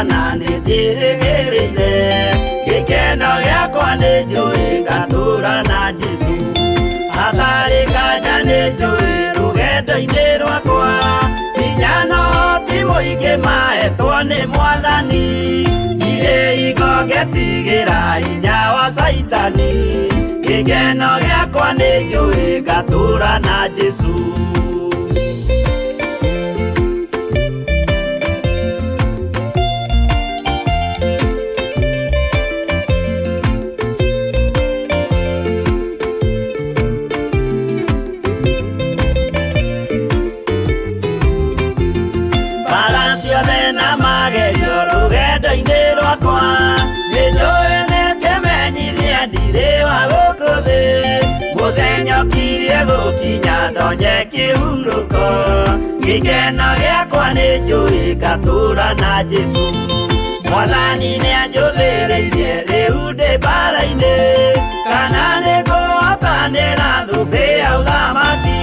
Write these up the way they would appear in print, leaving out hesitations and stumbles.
na nĩnjĩrĩgĩrĩire gĩkeno gĩakwa nĩnjũĩ ngatura na Jesu hatarĩ kanya nĩnjũĩ rũgendo-inĩ rwakwa hinya na ũhoti mũingĩ mahetwo nĩ Mwathani irĩ hingo ngetigĩra hinya wa Saitani gĩkeno gĩakwa nĩnjũĩ ngatura na Jesu gũkinya ndonye kĩhurũko gĩkeno gĩakwa nĩnjũĩ ngatura na Jesu Mwathani nĩanjũthĩrĩirie rĩu ndĩ mbara-inĩ kana nĩngũhotanĩra thũmbĩ ya ũthamaki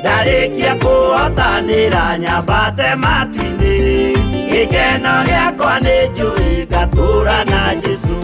ndarĩkia kũhotanĩra nyambate matu-inĩ gĩkeno gĩakwa nĩnjũĩ ngatura na Jesu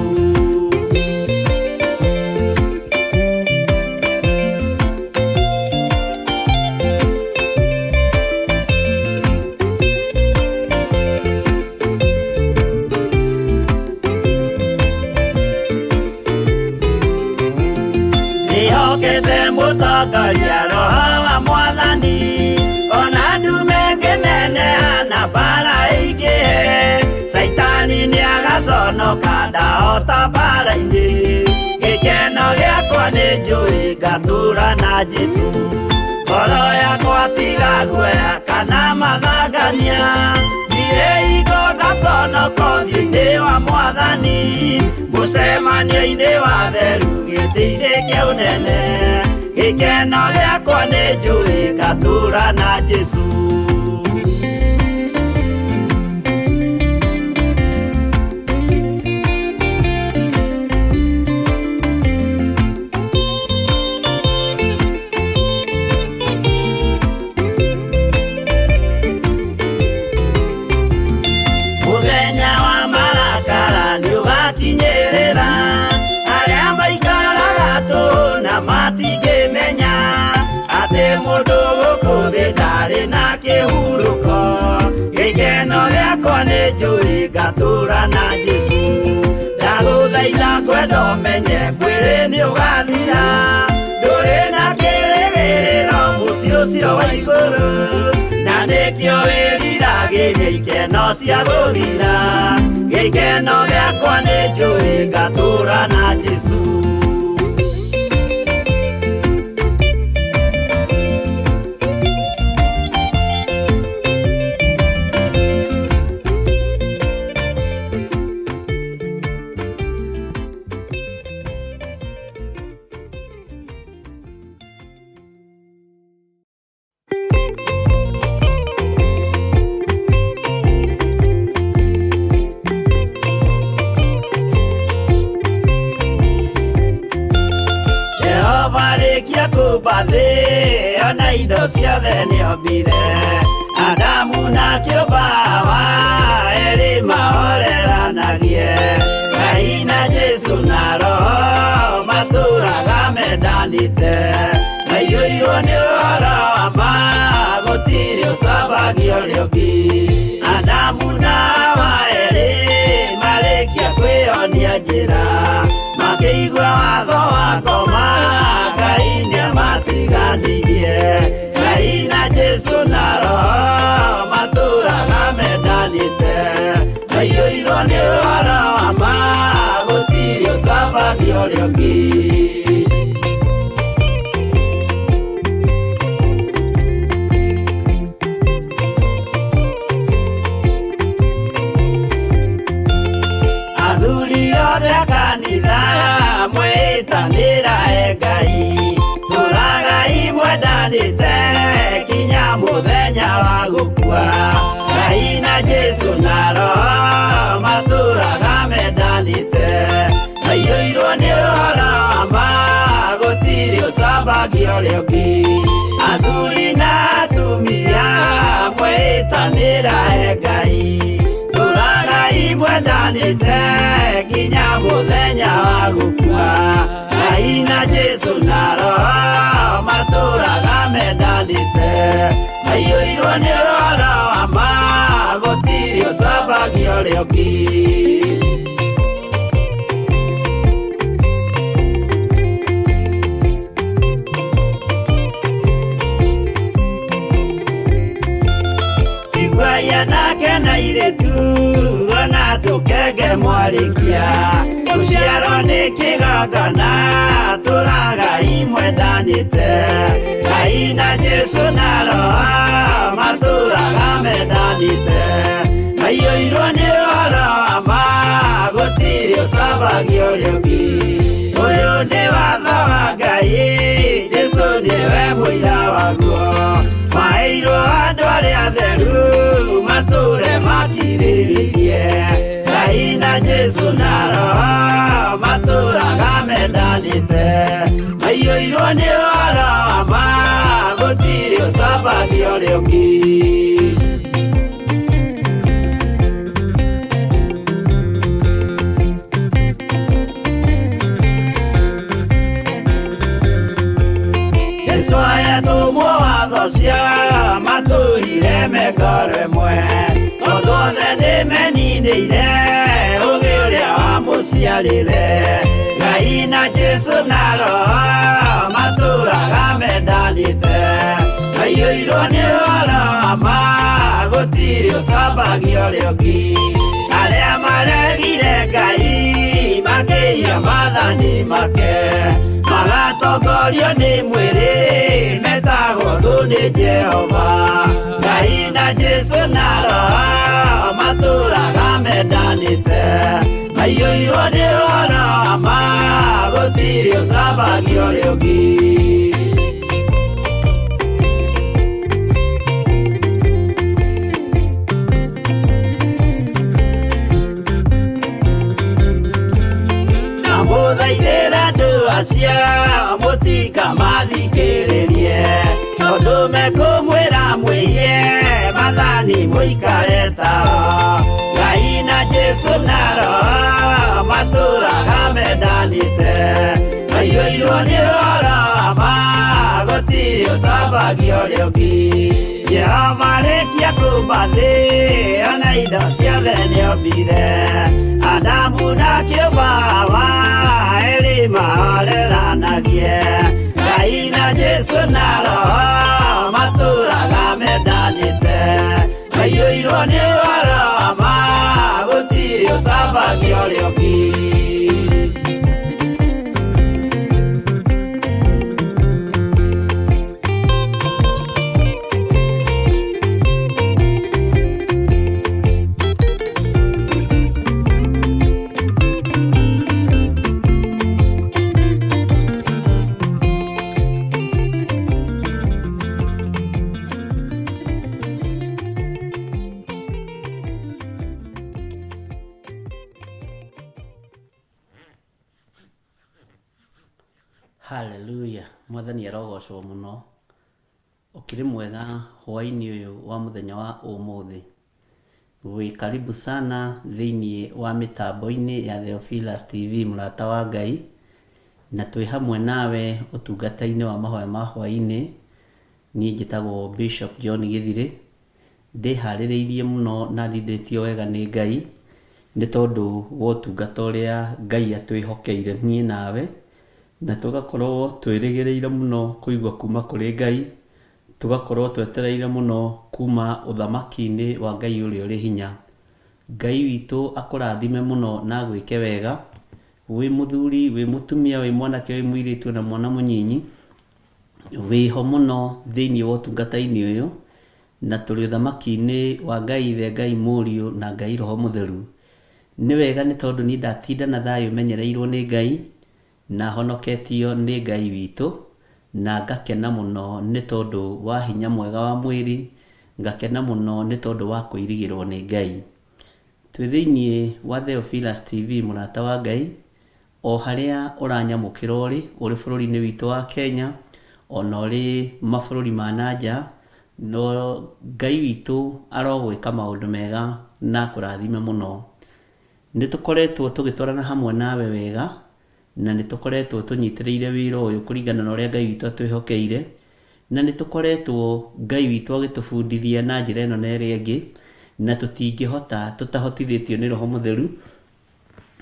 mũtongoria roho wa Mwathani ona ndume ngĩneneana mbara ĩingĩhe Saitani nĩagaconoka ndahota mbara-inĩ gĩkeno gĩakwa nĩnjũĩ ngatura na Jesu ngoro yakwa tiga guoya kana mathangania ndirĩ hingo ngaconoko ũthiũ-inĩ wa Mwathani mũcemanio-inĩ wa theru gĩtĩ-inĩ kĩa ũnene gĩkeno gĩakwa nĩnjũĩ ngatura na Jesu mũthenya wa marakara nĩũgakinyĩrĩra arĩa maikaraga tũhũ na matingĩmenya atĩ mũndũ gũkũ thĩ ndarĩ na kĩhurũko gĩkeno gĩakwa nĩnjũĩ ngatura na Jesu ndagũthaitha ngwenda ũmenye kwĩrĩ nĩũgathira ndũrĩ na kĩrĩgĩrĩro mũciĩ ũcio wa igũrũ na nĩkĩo wĩriragĩria ikeno cia gũthira gĩkeno gĩakwa nĩnjũĩ ngatura na Jesu thĩ ona indo ciothe nĩombire Adamu na kĩũmba Hawa erĩ mahoreranagie Ngai na Jesu na roho matũraga mendanĩte maiyũirwo nĩ ũhoro wa ma gũtirĩ ũcambagio ũrĩa ũngĩ Adamu na Hawa erĩ marĩkia kwĩyonia njĩra makĩigua watho wa ngoma Ngai nĩamatiganirie Ngai na Jesu na roho matũraga mendanĩte maiyũirwo nĩ ũhoro wa ma gũtirĩ ũcambagio ũrĩa ũngĩ athuri othe a kanitha mwĩtanĩra Ngai tũragai mwendanĩte kinya mũthenya wa gũkua Ngai na Jesu na roho matũraga mendanĩte maiyũirwo nĩ ũhoro wa ma gũtirĩ ũcambagio ũrĩa ũngĩ athuri na atumia mwĩtanĩra Ngai tũragai mendanĩte nginya mũthenya wa gũkua. Ngai na Jesũ na Roho matũũraga mendanĩte, maiyũirwo nĩ ũhoro wa ma, gũtirĩ ũcambagia ũrĩa ũngĩ. Iguaya nake na irĩtu ona tũkenge mwarĩkia, tũciarwo nĩ kĩgongona tũragai mwendanĩte. Ngai na Jesũ na Roho matũũraga mendanĩte, maiyũirwo nĩ ũhoro wa ma, gũtirĩ ũcambagia ũrĩa ũngĩ. Ũyũ nĩ watho wa Ngai, Jesũ nĩwe mũira waguo, maheirwo andũ arĩa atheru matũũre makirĩrĩirie. Ngai na Jesũ na Roho matũũraga mendanĩte, maiyũirwo nĩ ũhoro wa ma, gũtirĩ ũcambagia ũrĩa ũngĩ. Jesũ ayatũmwo watho cia matũũrire mekoro ĩmwe, tondũ othe nĩmeninĩire ũũgĩ ũrĩa wamũciarĩre. Ngai na Jesũ na Roho matũũraga mendanĩte, maiyũirwo nĩ ũhoro wa ma, gũtirĩ ũcambagia ũrĩa ũngĩ. Arĩa maregire Ngai makĩiya maathani make, magatongorio nĩ mwĩrĩ metagwo thũ nĩ Jehova. Ngai na Jesũ na Roho matũũraga mendanĩte, maiyũirwo nĩ ũhoro wa ma, gũtirĩ ũcambagia ũrĩa ũngĩ. Namũthaithĩra andũ acio mũtikamathikĩrĩrie, tondũ mekũmwĩra mwĩhie maathani mũikare tao. Ngai na Jesũ na Roho matũũraga mendanĩte, maiyũirwo nĩ ũhoro wa ma, gũtirĩ ũcambagia ũrĩa ũngĩ. Jehova arĩkia kũmba thĩ ona indo ciothe nĩombire, Adamu na kĩũmba Hawa erĩ mahoreranagie. Ngai na Jesũ na Roho matũũraga mendanĩte, maiyũirwo nĩ ũhoro wa ma, gũtirĩ ũcambagia ũrĩa ũngĩ. Haleluya, mwathani arogocwo muno. Ukiri mwega hwaini uyu wa muthenya wa umuthi. Wi karibu sana thiini wa mitambo-ini ya Theophilus TV murata wa Ngai, na twi hamwe nawe utungata-ini wa mahoya ma hwaini. Ni njitagwo Bishop John Githire, ndiharĩrĩirie muno na ndindĩtio wega nĩ Ngai nĩ tondũ wa ũtungata ũrĩa Ngai atwĩhokeire niĩ nawe, na tugakorwo twĩrĩgĩrĩire muno kũigua kuma kũrĩ Ngai, tugakorwo twetereire muno kuma ũthamaki-inĩ wa Ngai ũrĩa ũrĩ hinya. Ngai witũ akũrathime muno na gwĩke wega, wĩ mũthuri, wĩ mũtumia, wĩ mwanake, wĩ mũirĩtu na mwana mũnyinyi, wĩho muno thĩinĩ wa ũtungata-inĩ ũyũ, na tũrĩ ũthamaki-inĩ wa Ngai Ithe, Ngai Mũriũ na Ngai Roho Mũtheru. Nĩ wega nĩ tondũ niĩ ndatinda na thayũ menyereirwo nĩ Ngai na honoketio nĩ Ngai witũ, na ngakena muno nĩ tondũ wa hinya mwega wa mwĩrĩ, ngakena muno nĩ tondũ wa kũirigĩrwo nĩ Ngai. Twĩ thĩinĩ wa Theophilus TV mũrata wa Ngai, o harĩa ũranyamũkĩra ũrĩ bũrũri-inĩ witũ wa Kenya, ona ũrĩ mabũrũri ma nanja, no Ngai witũ arogwĩka maũndũ mega na kũrathime muno. nĩtũkoretwo tũgĩtwarana hamwe nawe wega, na nĩtũkoretwo tũnyitĩrĩire wĩra ũyũ kũringana na ũrĩa Ngai witũ atwĩhokeire, na nĩtũkoretwo Ngai witũ agĩtũbundithia na njĩra ĩno na ĩrĩa ĩngĩ, na tũtingĩhota tũtahotithĩtio nĩ Roho Mũtheru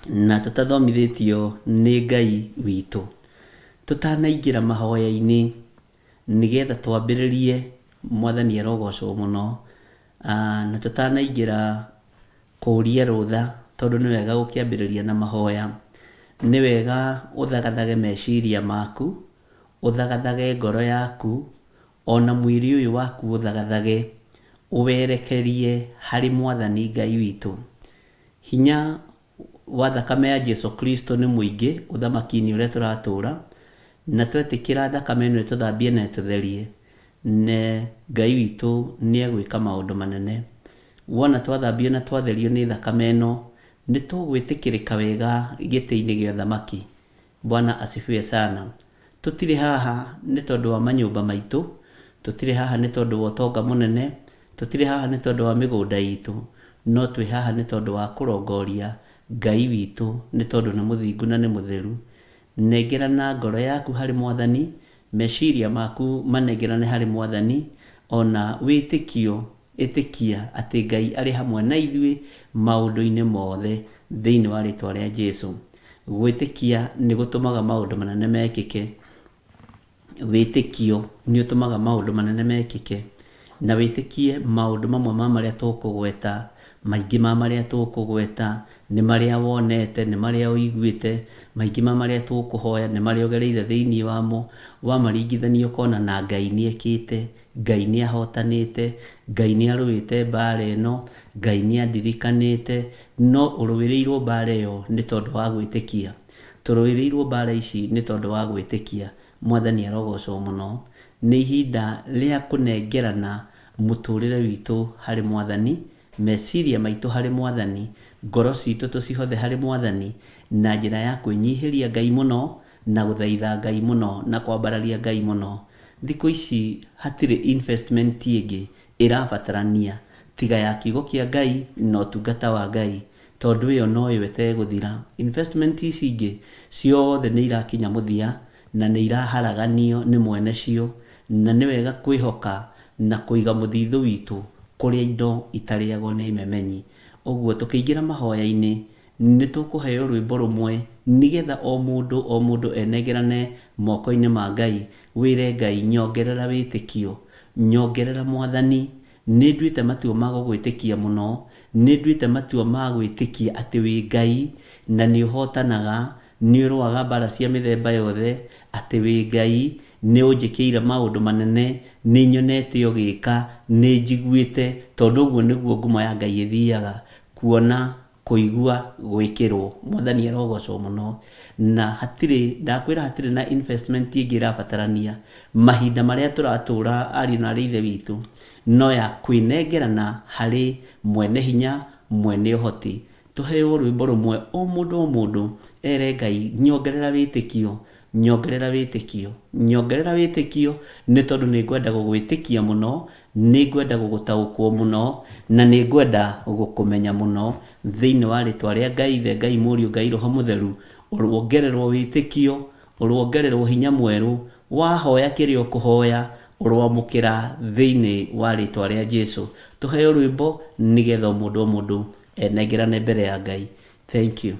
na tũtathomithĩtio nĩ Ngai witũ. Tũtanaingĩra mahoya-inĩ nĩgetha twambĩrĩrie, Mwathani arogocwo mũno, na tũtanaingĩra kũria rũtha, tondũ nĩ wega gũkĩambĩrĩria na mahoya. Nĩ wega ũthagathage meciria maku, ũthagathage ngoro yaku, ona mwĩrĩ ũyũ waku ũthagathage, ũwerekerie harĩ Mwathani Ngai witũ. Hinya wa thakame ya Jesu Kristo nĩ mũingĩ ũthamaki-inĩ ũrĩa tũratũra, na twetĩkĩra thakame ĩno ĩtũthambie na ĩtũtherie, na Ngai witũ nĩ egwĩka maũndũ manene. Wona twathambio na twatherio nĩ thakame ĩno, nĩ tũgwĩtĩkĩrĩka wega gĩtĩ-inĩ gĩa ũthamaki. Bwana asifiwe sana. Tũtirĩ haha nĩ tondũ wa manyũmba maitũ, tũtirĩ haha nĩ tondũ wa ũtonga mũnene, tũtirĩ haha nĩ tondũ wa mĩgũnda itũ, no twĩ haha nĩ tondũ wa kũrongoria Ngai witũ, nĩ tondũ nĩ mũthingu na nĩ mũtheru. Nengerana ngoro yaku harĩ Mwathani, meciria maku manengerane harĩ Mwathani, ona wĩtĩkio ĩtĩkia atĩ Ngai arĩ hamwe na ithuĩ maũndũ-inĩ mothe thĩinĩ wa rĩtwa rĩa Jesu. Gwĩtĩkia nĩ gũtũmaga maũndũ manene mekĩke. Wĩtĩkio nĩ ũtũmaga maũndũ manene mekĩke, na wĩtĩkie maũndũ mamwe ma marĩa tũkũgweta, maingĩ ma marĩa tũkũgweta nĩ marĩa wonete, nĩ marĩa ũiguĩte, maingĩ ma marĩa tũkũhoya nĩ marĩa ũgereire thĩinĩ wamo, wamaringithania ũkona na Ngai nĩ ekĩte, Ngai nĩ ahotanĩte, Ngai nĩ arũĩte mbara ĩno, Ngai nĩ andirikanĩte, no ũrũĩrĩirwo mbara ĩyo nĩ tondũ wa gwĩtĩkia. Tũrũĩrĩirwo mbara ici nĩ tondũ wa gwĩtĩkia. Mwathani arogocwo mũno. Nĩ ihinda rĩa kũnengerana mũtũrĩre witũ harĩ Mwathani, meciria maitũ harĩ Mwathani, ngoro citũ tũcihothe harĩ Mwathani, na njĩra ya kwĩnyihĩria Ngai mũno, na gũthaitha Ngai mũno, na kwambararia Ngai mũno. Thikũ ici hatirĩ investment ĩngĩ ĩrabatarania tiga ya kiugo kĩa Ngai na ũtungata wa Ngai, tondũ ĩyo no yo ĩtegũthira. Investment ici ingĩ ciothe nĩ irakinya mũthia na nĩ iraharaganio nĩ mwene cio, na nĩ wega kwĩhoka na kũiga mũthithũ witũ kũrĩa indo itarĩagwo nĩ memenyi. Ũguo tũkĩingĩra mahoya-inĩ nĩ tũkũheo rwĩmbo rũmwe, nĩgetha o mũndũ enengerane moko-inĩ ma Ngai, wĩre Ngai nyongerera wĩtĩkio, nyongerera Mwathani, nĩ nduĩte matua ma gũgwĩtĩkia mũno, nĩ nduĩte matua ma gwĩtĩkia atĩ wĩ Ngai na nĩ ũhotanaga, nĩ ũrũaga mbara cia mĩthemba yothe, atĩ wĩ Ngai nĩ ũnjĩkĩire maũndũ manene, nĩ nyonete ũgĩka, nĩ njiguĩte, tondũ ũguo nĩguo ngumo ya Ngai ĩthiaga, kuona, kũigua, gwĩkĩrwo. Mwathani arogocwo mũno. Na ndakwĩra hatirĩ na investment ĩngĩ ĩrabatarania mahinda marĩa tũratũra ariũ na ithe witũ, no ya kwĩnengerana harĩ mwene hinya, mwene ũhoti. Tũheo rwĩmbo rũmwe o mũndũ ere Ngai nyongerera wĩtĩkio, nyongerera wĩtĩkio, nyongerera wĩtĩkio, nĩ tondũ nĩ ngwenda gũgwĩtĩkia mũno, nĩ ngwenda gũgũtaũkwo mũno, na nĩ ngwenda gũkũmenya mũno thĩinĩ wa rĩtwa rĩa Ngai Ithe, Ngai Mũriũ, Ngai Roho Mũtheru. Ũrwongererwo wĩtĩkio, ũrwongererwo hinya mwerũ, wahoya kĩrĩa ũkũhoya ũrwamũkĩra thĩinĩ wa rĩtwa rĩa Jesu. Tũheo rwĩmbo nĩgetha mũndũ enengerane mbere ya Ngai. Thank you.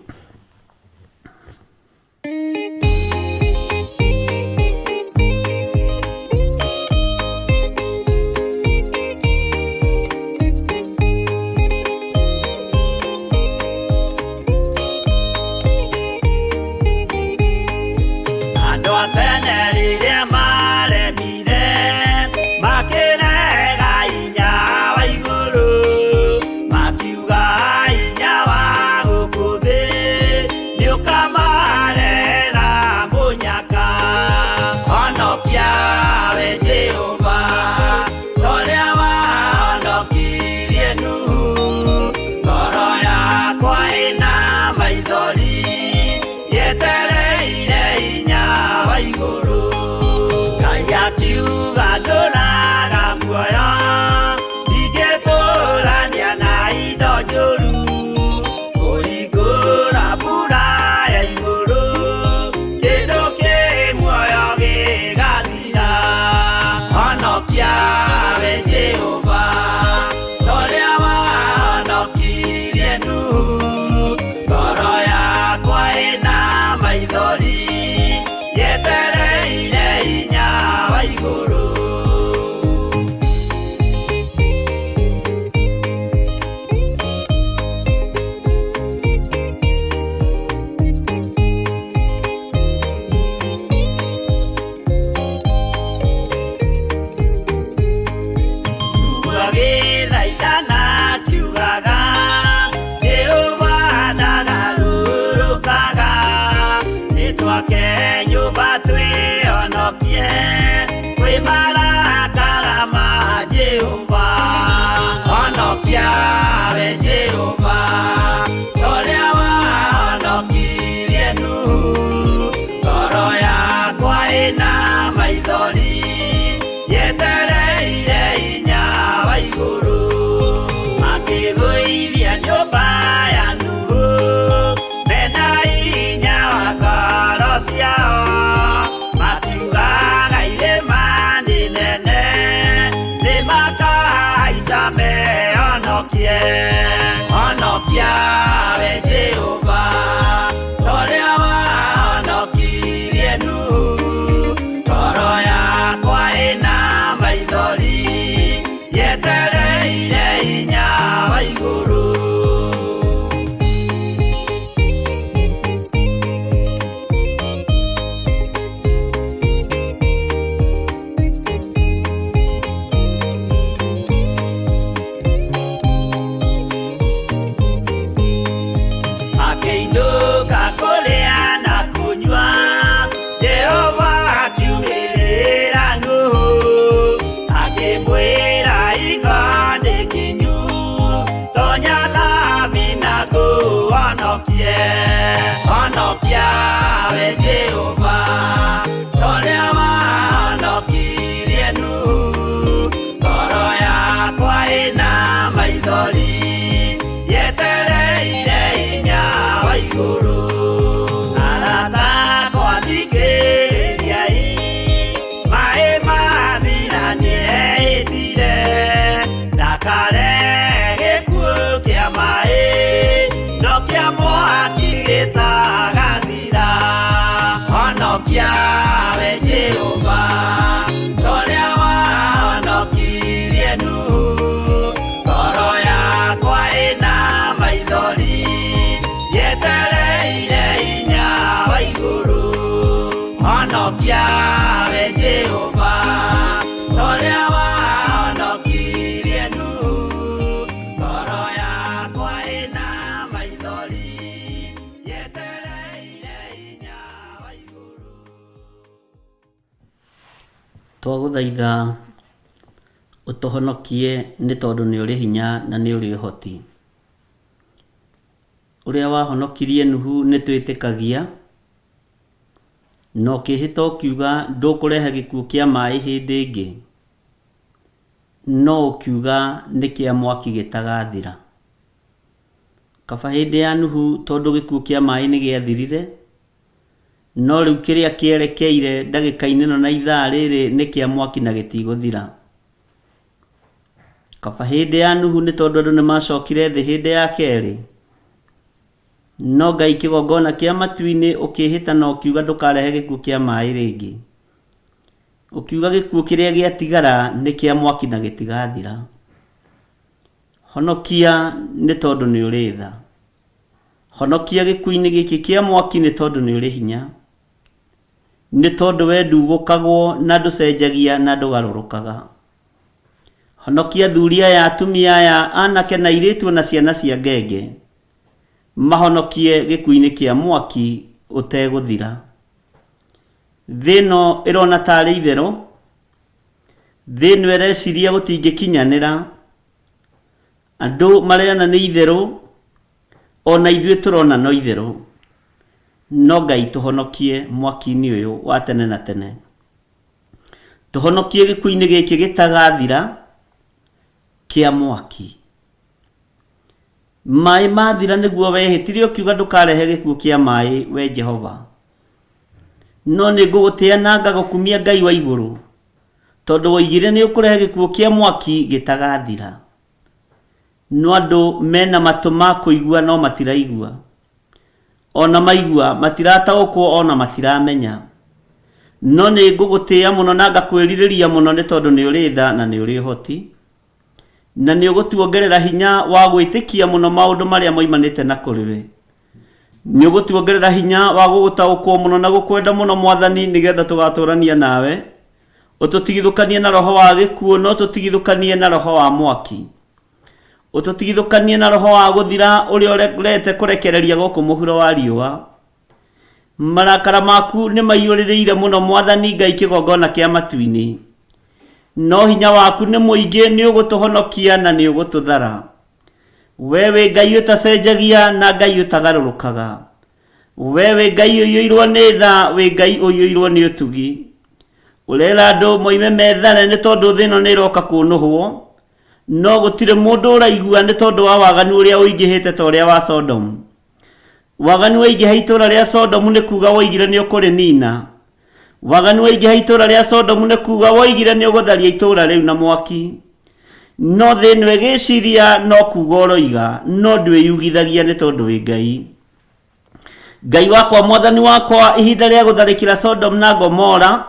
Makiuga hinya wa gũkũ thĩ maica mehonokie, honokia we Jehova, toria wahonokirie Nuhu, ngoro yakwa ina maithori, yetereire hinya wa iguru. Akĩinũka kũrĩa na kũnyua, Jehova akiumĩrĩra Nuhu, akĩmwĩra iko nĩ kinyu, tonya thabina ngũhonokie, honokia we Jehova, torĩa wahonokirie Nuhu, ngoro yakwa ĩna maithori, yetereire hinya wa iguru. Arata kwathikĩrĩriai, maĩ mathira nĩehĩtire, ndakare gĩkuũ kĩa maĩ, no kĩa mwaki gĩtagathira, honokia we Jehova, torĩa wahonokirie Nuhu, ngoro yakwa ĩna maithori, yetereire hinya wa iguru, honokia we Jehova, torĩa wahonokirie Nuhu, ngoro yakwa ĩna maithori, yetereire hinya wa iguru. Twagũthaitha ũtũhonokie nĩ tondũ nĩ ũrĩ hinya na nĩ ũrĩ ũhoti. Ũrĩa wahonokirie Nuhu nĩ twĩtĩkagia, no ũkĩhĩta ũkiuga ndũkũrehe gĩkuũ kĩa maĩ hĩndĩ ĩngĩ, no ũkiuga nĩ kĩa mwaki gĩtagathira. Kaba hĩndĩ ya Nuhu tondũ gĩkuũ kĩa maĩ nĩ gĩathirire, no rĩu kĩrĩa kĩerekeire ndagĩka-inĩ ĩno na ithaa rĩrĩ nĩ kĩa mwaki na gĩtigũthira. Kaba hĩndĩ ya Nuhu nĩ tondũ andũ nĩ macokire thĩ hĩndĩ ya kerĩ, no Ngai kĩgongona kĩa matu-inĩ ũkĩhĩta na ũkiuga ndũkarehe gĩkuũ kĩa maĩ rĩngĩ, ũkiuga gĩkuũ kĩrĩa gĩatigara nĩ kĩa mwaki na gĩtigathira. Honokia nĩ tondũ nĩ ũrĩ tha, honokia gĩkuũ-inĩ gĩkĩ kĩa mwaki nĩ tondũ nĩ ũrĩ hinya, nĩ tondũ we ndugũkagwo na ndũcenjagia na ndũgarũrũkaga. Honokia athuri aya, atumia aya, anake na airĩtu na ciana cia ngenge, mahonokie gĩkuũ-inĩ kĩa mwaki ũtegũthira. Thĩ ĩno ĩrona tarĩ itherũ, thĩ ĩno ĩreciria gũtingĩkinyanĩra, andũ marena nĩ itherũ, ona ithuĩ tũrona no itherũ, no Ngai tũhonokie mwaki-inĩ ũyũ wa tene na tene. Tũhonokie gĩkuũ-inĩ gĩkĩ gĩtagathira kĩa mwaki. Maĩ mathira nĩguo wehĩtire ũkiuga ndũkarehe gĩkuũ kĩa maĩ we Jehova, no nĩ ngũgũtĩa na ngagũkumia Ngai wa igũrũ, tondũ woigire nĩ ũkũrehe gĩkuũ kĩa mwaki gĩtagathira. No andũ mena matũ ma kũigua no matiraigua, ona maigua matirataũkwo, ona matiramenya. No nĩ ngũgũtĩa mũno na ngakwĩrirĩria mũno nĩ tondũ nĩ ũrĩ tha na nĩ ũrĩ ũhoti, na nĩ ũgũtuongerera hinya wa gwĩtĩkia mũno maũndũ marĩa moimanĩte na kũrĩ we. Nĩ ũgũtuongerera hinya wa gũgũtaũkwo mũno na gũkwenda mũno Mwathani, nĩgetha tũgatũrania nawe, ũtũtigithũkanie na roho wa gĩkuũ, no tũtigithũkanie na roho wa mwaki, ũtũtigithũkanie na roho wa gũthira ũrĩa ũrete kũrekereria gũkũ mũhuro wa riũa. Marakara maku nĩ maiyũrĩrĩire mũno Mwathani Ngai kĩgongona kĩa matu-inĩ, no hinya waku nĩ mũingĩ, nĩ ũgũtũhonokia na nĩ ũgũtũthara. We wĩ Ngai ũtacenjagia na Ngai ũtagarũrũkaga, we wĩ Ngai ũiyũirwo nĩ tha, wĩ Ngai ũiyũirwo nĩ ũtugi. Ũrera andũ moime methane nĩ tondũ thĩ ĩno nĩ ĩroka kũnũhwo, no gũtirĩ mũndũ ũraigua nĩ tondũ wa waganu ũrĩa ũingĩhĩte ta ũrĩa wa Sodomu. Waganu waingĩha itũũra rĩa Sodomu nĩ kuuga woigire nĩ ũkũrĩnina. Waganu waingĩha itũũra rĩa Sodomu nĩ kuuga woigire nĩ ũgũtharia itũũra rĩu na mwaki. no thĩno ĩgĩciria no kuga ũroiga no ndwĩyugithagia nĩ tondũ wĩ Ngai. Ngai wakwa mwathani wakwa ihinda rĩa gũtharĩkĩra Sodom na Gomora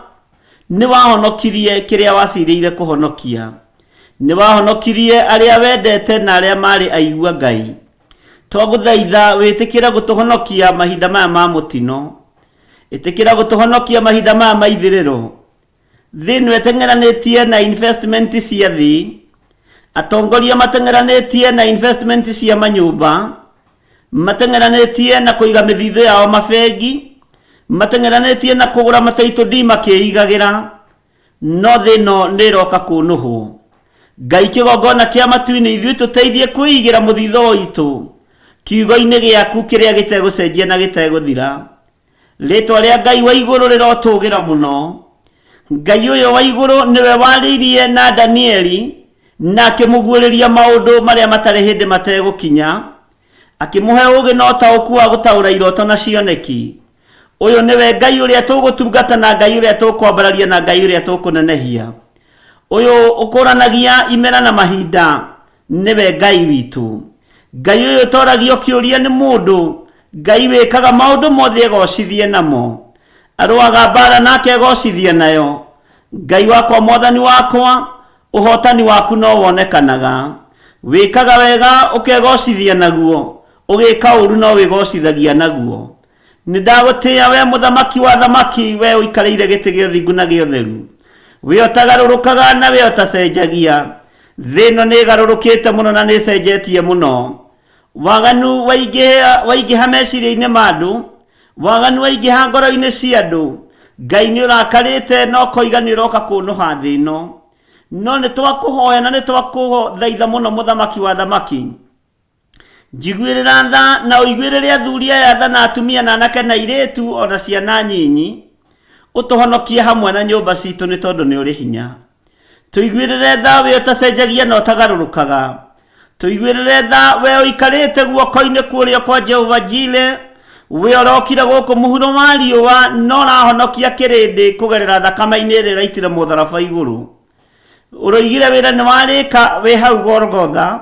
nĩ wahonokirie kĩrĩa wacirĩire kũhonokia. Nĩ wahonokirie arĩa wendete na arĩa marĩ aigua Ngai. Twagũthaitha wĩtĩkĩre gũtũhonokia mahinda maya ma mũtino. Ĩtĩkĩra gũtũhonokia mahinda maya ma ithirĩro. Thĩno ĩteng'eranĩtie na investment cia thĩ. Atongoria mateng'eranĩtie na investment cia manyũmba. Mateng'eranĩtie na kũiga mĩthithũ yao mabengi. Mateng'eranĩtie na kũgũra mataitũ ndi makĩigagĩra. No thĩno nĩ ĩroka kũnũhwo. Ngai kĩgongona kĩa matu-inĩ ithuĩ tũteithie kwĩigĩra mũthithũ witũ kiugo-inĩ gĩaku kĩrĩa gĩtegũcenjia na gĩtegũthira. Rĩtwa rĩa Ngai wa igũrũ rĩrotũgĩra mũno. Ngai ũyũ wa igũrũ nĩwe warĩirie na Danieli na akĩmũguũrĩria maũndũ marĩa matarĩ hĩndĩ mategũkinya, akĩmũhe ũũgĩ na ũtaũku wa gũtaũra iroto na cioneki. Ũyũ nĩwe Ngai ũrĩa tũgũtungata na Ngai ũrĩa tũkwambararia na Ngai ũrĩa tũkũnenehia. Ũyũ ũkũranagia imera na mahinda nĩwe Ngai witũ. Ngai ũyũ ũtoragio kĩũria nĩ mũndũ. Ngai wĩkaga maũndũ mothe egocithie namo. Arũaga mbara nake egocithie nayo. Ngai wakwa mwathani wakwa ũhotani waku no wonekanaga. Wĩkaga wega ũkegocithia naguo, ũgĩka ũru no wĩgocithagia naguo. Nĩndagũtĩĩa we mũthamaki wa thamaki, we ũikarĩire gĩtĩ gĩa ũthingu na gĩa ũtheru. We ũtagarũrũkaga na we ũtacenjagia. Thĩno nĩ ĩgarũrũkĩte mũno na nĩ ĩcenjetie mũno. Waganu waingĩha meciria-inĩ ma andũ. Waganu waingĩha ngoro-inĩ cia andũ. Ngai nĩ ũrakarĩte no koiga nĩ ũroka kũnũha thĩ ĩno. No nĩ twakũhoya na nĩ twakũthaitha mũno mũthamaki wa thamaki. Njiguĩrĩra tha na ũiguĩrĩre athuri aya tha na atumia na anake na airĩtu ona ciana nyinyi. Ũtũhonokie hamwe na nyũmba citũ nĩ tondũ nĩ ũrĩ hinya. Tũiguĩrĩre tha we ũtacenjagia na ũtagarũrũkaga. Tũiguĩrĩre tha we ũikarĩte guoko-inĩ kũrĩa kwa Jehova Jire. We ũrokire gũkũ mũhuro wa riũa no ũrahonokia kĩrĩndĩ kũgerera thakame-inĩ ĩrĩa ĩraitire mũtharaba igũrũ. Ũroigire wĩra nĩ warĩka wĩ hau Golgotha,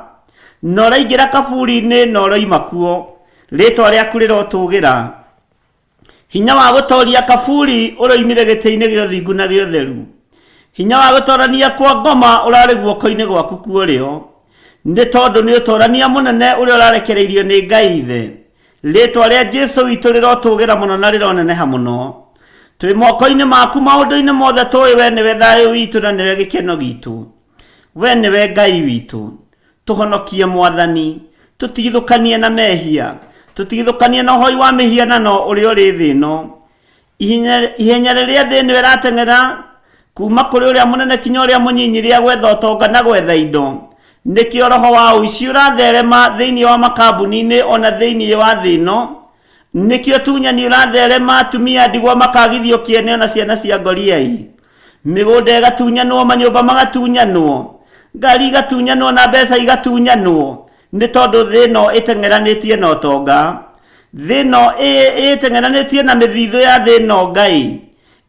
na ũraingĩra kaburi-inĩ na ũroima kuo. Rĩtwa rĩaku rĩrotũgĩra. Hinya wa gũtoria kaburi ũroimire gĩtĩ-inĩ gĩa ũthingu na gĩa ũtheru. Hinya wa gũtorania kwa ngoma ũrarĩ guoko-inĩ gwaku kuorĩo. Nĩ tondũ nĩ ũtorania mũnene ũrĩa ũrarekereirio nĩ Ngai Ithe. Rĩtwa rĩa Jesũ witũ rĩrotũgĩra mũno na rĩroneneha mũno. Twĩ moko-inĩ maku maũndũ-inĩ mothe tũĩ we nĩwe thayũ witũ na nĩwe gĩkeno gitũ. We nĩwe Ngai witũ. Tũhonokie Mwathani. Tũtigithũkanie na mehia. Tũtigithũkanie na ũhoi wa mĩhianano ũrĩa ũrĩ thĩ ĩno. Ihenya rĩrĩa thĩ ĩno ĩrateng'era kuma kũrĩ ũrĩa mũnene kinya ũrĩa mũnyinyi rĩa gwetha ũtonga na gwetha indo. Nĩkĩo roho wa ũici ũratherema thĩinĩ wa makambuni-inĩ ona thĩinĩ wa thĩ ĩno. Nĩkĩo tunyani ũratherema atumia ndigwa makagithio kĩene ona ciana cia ngoriai. Mĩgũnda ĩgatunyanwo, manyũmba magatunyanwo, ngari igatunyanwo na mbeca igatunyanwo. Nĩ tondũ thĩ ĩno ĩteng'eranĩtie na ũtonga. Thĩ ĩno ĩteng'eranĩtie na mĩthithũ ya thĩ ĩno Ngai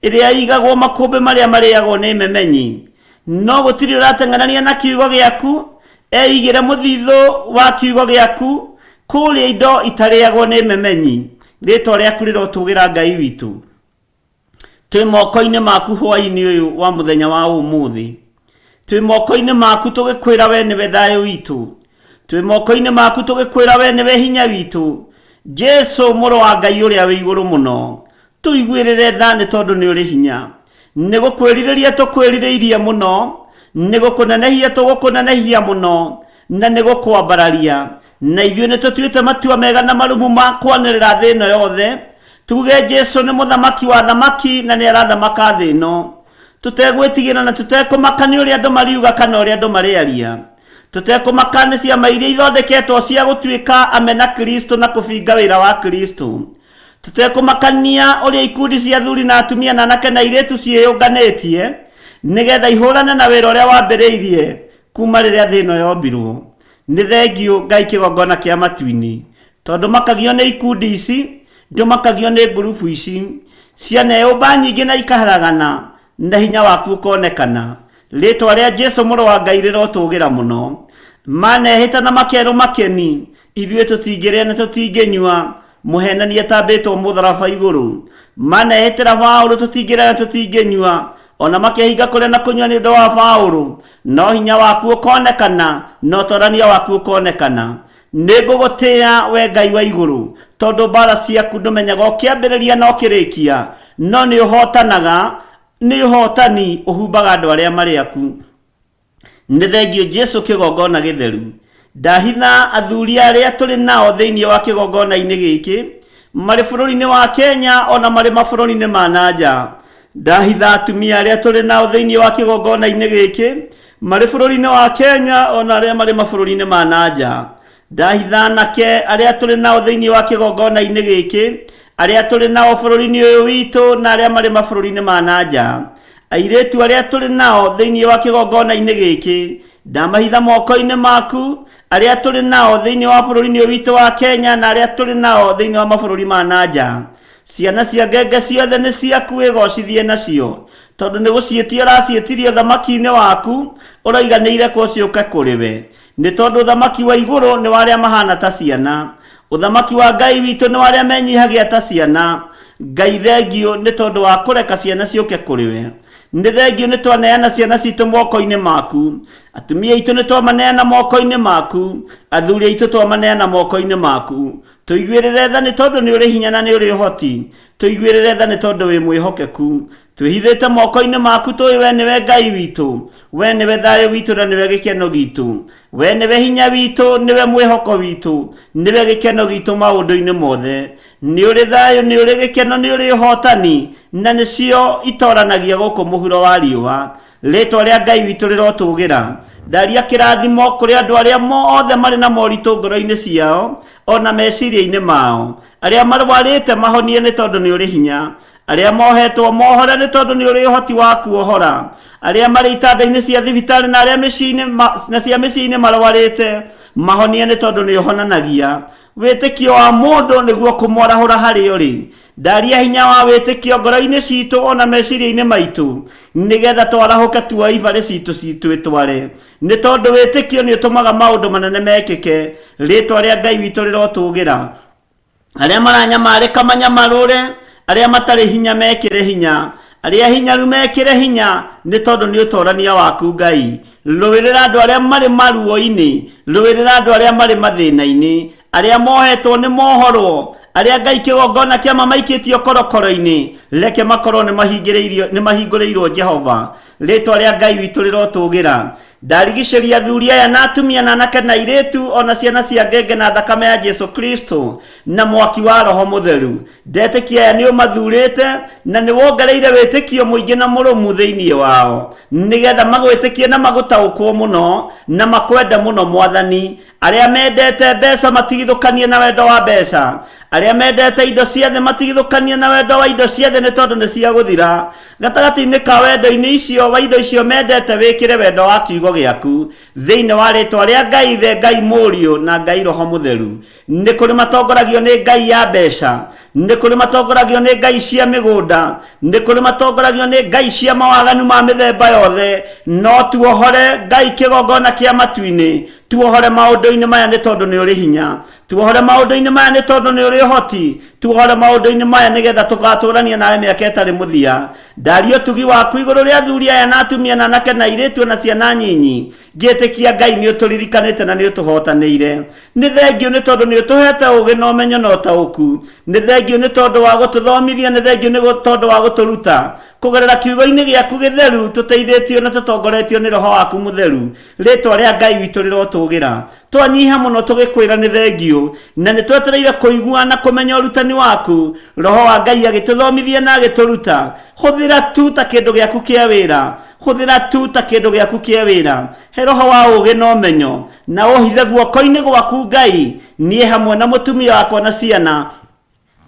ĩrĩa igagwo makũmbĩ marĩa marĩagwo nĩ memenyi. No gũtirĩ ũrateng'erania na kiugo gĩaku. Eigĩre mũthithũ wa kiugo gĩaku kũrĩa indo itarĩagwo nĩ memenyi. Rĩtwa rĩaku rĩrotũgĩra Ngai witũ. Twĩ moko-inĩ maku hwaĩ-inĩ ũyũ wa mũthenya wa ũmũthĩ. Twĩ moko-inĩ maku tũgĩkwĩra we nĩwe thayũ witũ. Twĩ moko-inĩ maku tũgĩkwĩra we nĩwe hinya witũ. Jesũ mũrũ wa Ngai ũrĩa wĩ igũrũ mũno. Tũiguĩrĩre tha nĩ tondũ nĩ ũrĩ hinya. Nĩ gũkwĩrirĩria tũkwĩrirĩirie mũno. Nĩ gũkũnenehia tũgũkũnenehia mũno. Na nĩ gũkwambararia. Na ithuĩ nĩ tũtuĩte matua mega na marumu ma kwanĩrĩra thĩ ĩno yothe. Tuge Jesũ nĩ mũthamaki wa thamaki na nĩ arathamaka thĩ ĩno. Tũtegwĩtigĩra na tũtekũmaka nĩ ũrĩa andũ mariuga kana ũrĩa andũ marĩaria. Tũtekũmaka nĩ ciama iria ithondeketwo cia gũtuĩka amena Kristo na kũbinga wĩra wa Kristo. Tũtekũmakania ũrĩa ikundi cia athuri na atumia na anake na airĩtu ciĩyũnganĩtie nĩgetha ihũrane na wĩra ũrĩa wambĩrĩirie kuma rĩrĩa thĩ ĩno yombirwo. Nĩ thengio Ngai kĩgongona kĩa matu-inĩ. Tondũ makagio nĩ ikundi ici, ndũmakagio nĩ ngurubu ici. Cianeyũmba nyingĩ na ikaharagana na hinya waku ũkonekana. Ritwa ria Jesu mũrũ wa Ngai rĩrotũgĩra mũno. Manehĩta na makero makeni, ithuĩ tũtingĩrĩa na tũtingĩnyua, mũhenania tambĩtwo mũtharaba igũrũ. Manehĩtĩra Paũlũ tũtingĩrĩa na tũtingĩnyua, ona makĩhinga kũrĩa na kũnyua nĩ ũndũ wa Paũlũ. No hinya waku ũkonekana, no ũtonania waku ũkonekana. Nĩngũgũtĩĩa we Ngai wa igũrũ, tondũ mbara ciaku ndũmenyaga ũkĩambĩrĩria na ũkĩrĩkia, no nĩ ũhotanaga, nĩ ũhotani ũhumbaga andũ arĩa marĩ aku. Nĩ thengio Jesu kĩgongona gĩtheru. Ndahitha athuri arĩa tũrĩ nao thĩinĩ wa kĩgongona-inĩ gĩkĩ, marĩ bũrũri-inĩ wa Kenya ona marĩ mabũrũri-inĩ ma nanja. Ndahitha atumia arĩa tũrĩ nao thĩinĩ wa kĩgongona-inĩ gĩkĩ, marĩ bũrũri-inĩ wa Kenya ona arĩa marĩ mabũrũri-inĩ ma nanja. Ndahitha anake arĩa tũrĩ nao thĩinĩ wa kĩgongona-inĩ gĩkĩ, arĩa tũrĩ nao bũrũri-inĩ ũyũ witũ na arĩa marĩ mabũrũri-inĩ ma nanja. Airĩtu arĩa tũrĩ nao thĩinĩ wa kĩgongona-inĩ gĩkĩ, ndamahitha moko-inĩ maku, arĩa tũrĩ nao thĩinĩ wa bũrũri-inĩ ũyũ witũ wa Kenya na arĩa tũrĩ nao thĩinĩ wa mabũrũri ma nanja. Ciana cia ngenge ciothe nĩ ciaku wĩgocithie nacio, tondũ nĩ gũciĩtia ũraciĩtirie ũthamaki-inĩ waku, ũraiganĩire kwa ciũke kũrĩ we. Nĩ tondũ ũthamaki wa igũrũ nĩ wa arĩa mahana ta ciana, ũthamaki wa Ngai witũ nĩ wa arĩa menyihagia ta ciana. Ngai thengio nĩ tondũ wa kũreka ciana ciũke kũrĩ we. Nĩ thengio nĩ twaneana ciana citũ moko-inĩ maku, atumia aitũ nĩ twamaneana moko-inĩ maku, athuri aitũ twamaneana moko-inĩ maku. Tũiguĩrĩre tha nĩ tondũ nĩ ũrĩ hinya na nĩ ũrĩ ũhoti, tũiguĩrĩre tha nĩ tondũ wĩ mwĩhokeku. Twĩhithĩte moko-inĩ maku tũĩ we nĩwe Ngai witũ, we nĩwe thayũ witũ na nĩwe gĩkeno gitũ, we nĩwe hinya witũ, nĩwe mwĩhoko witũ, nĩwe gĩkeno gitũ maũndũ-inĩ mothe. Nĩ ũrĩ thayũ, nĩ ũrĩ gĩkeno, nĩ ũrĩ ũhotani, na nĩcio itoranagia gũkũ mũhuro wa riũa. Rĩtwa rĩa Ngai witũ rĩrotũgĩra. Ndaria kĩrathimo kũrĩ andũ arĩa mothe marĩ na moritũ ngoro-inĩ ciao ona meciria-inĩ mao, arĩa marwarĩte mahonie nĩ tondũ nĩ ũrĩ hinya, arĩa mohetwo mohore nĩ tondũ nĩ ũrĩ ũhoti wa kuohora, arĩa marĩ itanda-inĩ cia thibitarĩ na arĩa mĩciĩ-inĩ marwarĩte mahonie nĩ tondũ nĩ ũhonanagia. Wĩtĩkio wa mũndũ nĩguo kũmorahũra harĩ ũrĩ. Ndaria hinya wa wĩtĩkio ngoro-inĩ citũ ona meciria-inĩ maitũ, nĩgetha twarahũke tuoe ibarĩ citũ twĩtware. Nĩ tondũ wĩtĩkio nĩ ũtũmaga maũndũ manene mekĩke. Rĩtwa rĩa Ngai witũ rĩrotũgĩra. Arĩa maranyamarĩka manyamarũre, arĩa matarĩ hinya mekĩre hinya, arĩa hinyaru mekĩre hinya, nĩ tondũ nĩ ũtorania waku Ngai. Rũĩrĩra andũ arĩa marĩ maruo-inĩ, rũĩrĩra andũ arĩa marĩ mathĩna-inĩ, arĩa mohetwo nĩ mohorwo, arĩa Ngai kĩgongona kĩama maikĩtio korokoro-inĩ, reke makorwo nĩ mahingũrĩirwo Jehova. Rĩtwa rĩa Ngai witũ rĩrotũgĩra. Ndarigicĩria athuri aya na atumia na anake na airĩtu ona ciana cia ngenge na thakame ya Jesu Kristo na mwaki wa Roho Mũtheru. Ndetĩkia aya nĩ ũmathurĩte na nĩ wongereire wĩtĩkio mũingĩ na mũrũmu thĩinĩ wao, nĩgetha magwĩtĩkie na magũtaũkwo mũno na makwende mũno Mwathani. Arĩa mendete mbeca matigithũkanie na wendo wa mbeca, arĩa mendete indo ciothe matigithũkanie na wendo wa indo ciothe nĩ tondũ nĩ cia gũthira. Gatagatĩ-inĩ ka wendo-inĩ icio wa indo icio mendete wĩkĩre wendo wa kiugo gĩaku thĩinĩ wa rĩtwa rĩa Ngai Ithe, Ngai Mũriũ na Ngai Roho Mũtheru. Nĩ kũrĩ matongoragio nĩ ngai ya mbeca, nĩ kũrĩ matongoragio nĩ ngai cia mĩgũnda, nĩ kũrĩ matongoragio nĩ ngai cia mawaganu ma mĩthemba yothe, no tuohore Ngai kĩgongona kĩa matu-inĩ, tuohore maũndũ-inĩ maya nĩ tondũ nĩ ũrĩ hinya, tuohore maũndũ-inĩ maya nĩ tondũ nĩ ũrĩ ũhoti, tuohore maũndũ-inĩ maya nĩgetha tũgatũrania nawe mĩaka ĩtarĩ mũthia. Ndaria ũtugi waku igũrũ rĩa athuri aya na atumia na anake na airĩtu na ciana nyinyi, ngĩtĩkia Ngai nĩ ũtũririkanĩte na nĩ ũtũhotanĩire. Nĩ thengio nĩ tondũ nĩ ũtũhete ũũgĩ na ũmenyo na ũtaũku, nĩ thengio nĩ tondũ wa gũtũthomithia, nĩ thengio nĩ tondũ wa gũtũruta kũgerera kiugo-inĩ gĩaku gĩtheru, tũteithĩtio na tũtongoretio nĩ Roho waku Mũtheru. Rĩtwa rĩa Ngai witũ rĩrotũgĩra. Twanyiha mũno tũgĩkwĩra nĩ thengio, na nĩ twetereire kũigua na kũmenya ũrutani waku. Roho wa Ngai agĩtũthomithia na agĩtũruta. Hũthĩra tu ta kĩndũ gĩaku kĩa wĩra, hũthĩra tu ta kĩndũ gĩaku kĩa wĩra. He roho wa ũũgĩ na ũmenyo, na ũhithe guoko-inĩ gwaku Ngai, niĩ hamwe na mũtumia wakwa na ciana,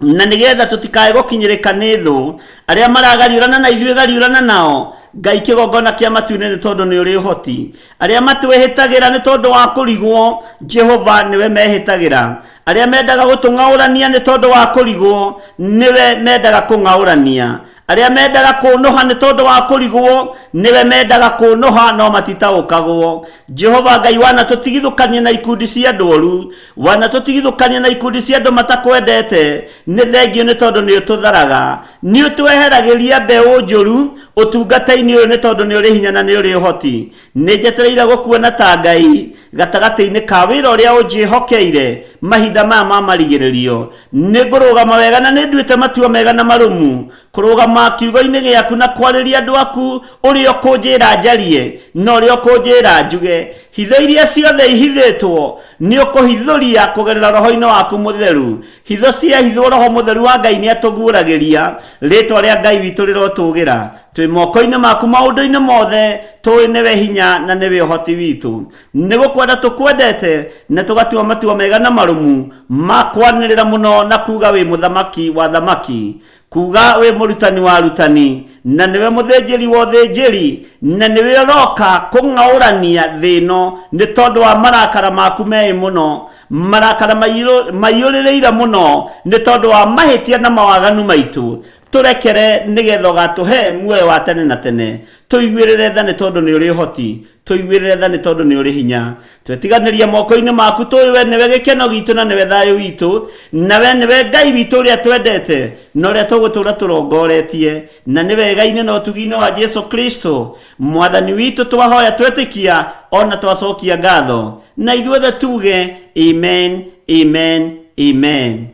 na nĩgetha tũtikae gũkinyĩrĩka nĩ thũ arĩa maragariũrana na ithuĩ gariũrana nao. Ngai kĩgongona kĩa matu-inĩ nĩ tondũ nĩ ũrĩ ũhoti. Arĩa matwĩhĩtagĩra nĩ tondũ wa kũrigwo, Jehova nĩwe mehĩtagĩra. Arĩa mendaga gũtũng'aũrania nĩ tondũ wa kũrigwo, nĩwe mendaga kũng'aũrania. Arĩa mendaga kũnũha nĩ tondũ wa kũrigwo, niwe mendaga kunoha no matitaũkagwo. Jehova Ngai wana tũtigithũkanie na ikundi cia ndũru, wana tũtigithũkanie na ikundi cia andũ matakwendete. Nĩ thengio nĩ tondũ nĩ ũtũtharaga, nĩ ũtweheragĩria mbeũ njũru ũtungata-inĩ ũyũ nĩ tondũ nĩ ũrĩ hinya na nĩ ũrĩ ũhoti. Nĩ njetereire gũkuona ta Ngai gatagatĩ-inĩ ka wĩra ũrĩa ũnjĩhokeire mahinda maya ma marigĩrĩrio. Nĩ ngũrũgama wega na nĩ nduĩte matua mega na marũmu kũrũgama kiugo-inĩ gĩaku na kwarĩria andũ aku ũrĩa ũkũnjĩra njarie na ũrĩa ũkũnjĩra njuge. Hitho iria ciothe ihithĩtwo nĩ ũkũhithũria kũgerera roho-inĩ waku mũtheru. Hitho cia hithwo roho mũtheru wa Ngai nĩ atũguũragĩria. Rĩtwa rĩa Ngai witũ rĩrotũgĩra. Twĩ moko-inĩ maku maũndũ-inĩ mothe, tũĩ nĩwe hinya na nĩwe ũhoti witũ. Nĩ gũkwenda tũkwendete na tũgatua matua mega na marũmu ma kwanĩrĩra mũno na kuga wĩ mũthamaki wa thamaki, kuga wĩ mũrutani wa arutani, na nĩwe mũthĩnjĩri wa ũthĩnjĩri, na nĩwe ũroka kũng'aũrania thĩ ĩno nĩ tondũ wa marakara maku meĩ mũno, marakara maiyũrĩrĩire mũno nĩ tondũ wa mahĩtia na mawaganu maitũ. Tũrekere nĩgetha ũgatũhe muoyo wa tene na tene. Tũiguĩrĩre tha nĩ tondũ nĩ ũrĩ ũhoti, tũiguĩrĩre tha nĩ tondũ nĩ ũrĩ hinya. Twetiganĩria moko-inĩ maku, tũĩ we nĩwe gĩkeno gitũ na nĩwe thayũ witũ, na we nĩwe Ngai witũ ũrĩa twendete na ũrĩa tũgũtũũra tũrongoretie, na nĩ wega-inĩ na ũtugi-inĩ wa Jesu Kristo mwathani witũ twahoya twetĩkia ona twacokia ngatho, na ithuothe tuge amen, amen, amen.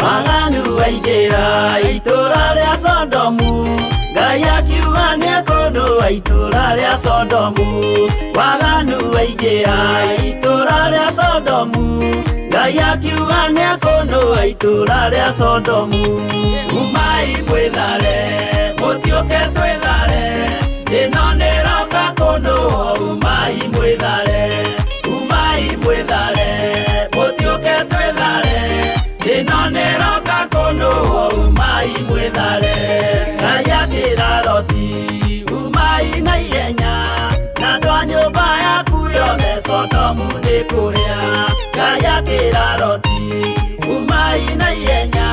Waganu waingĩra itũũra rĩa Sodomu, Ngai akiuga nĩekũndũa itũũra rĩa Sodomu. Waganu waingĩra itũũra rĩa Sodomu, Ngai akiuga nĩekũndũa itũũra rĩa Sodomu. Umai mwĩthare, mũtiũke twĩthare, ĩno nĩroka kũndũa. Umai mwĩthare, umai mwĩthare, mũtiũke twĩthare, ĩno nĩroka kũndũa. Umai mwĩthare. Ngai akĩra Loti, umai na ihenya, na andũ a nyũmba yaku yothe Sodomu nĩ kũrĩa. Ngai akĩra Loti, umai na ihenya,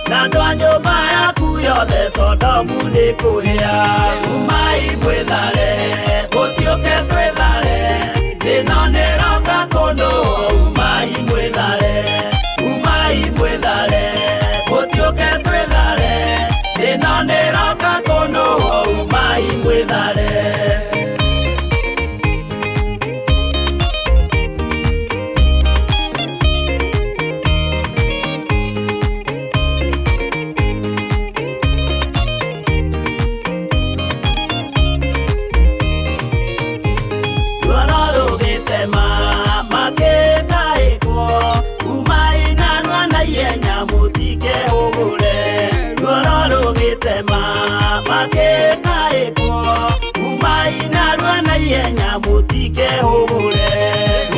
na andũ a nyũmba yaku yothe Sodomu nĩ kũrĩa. Umai mwĩthare, mũtiũke twĩthare, ĩno nĩroka kũndũa. Umai mwĩthare, umai mwĩthare, mũtiũke twĩthare, ĩno nĩroka kũndũa. Umai mwĩthare.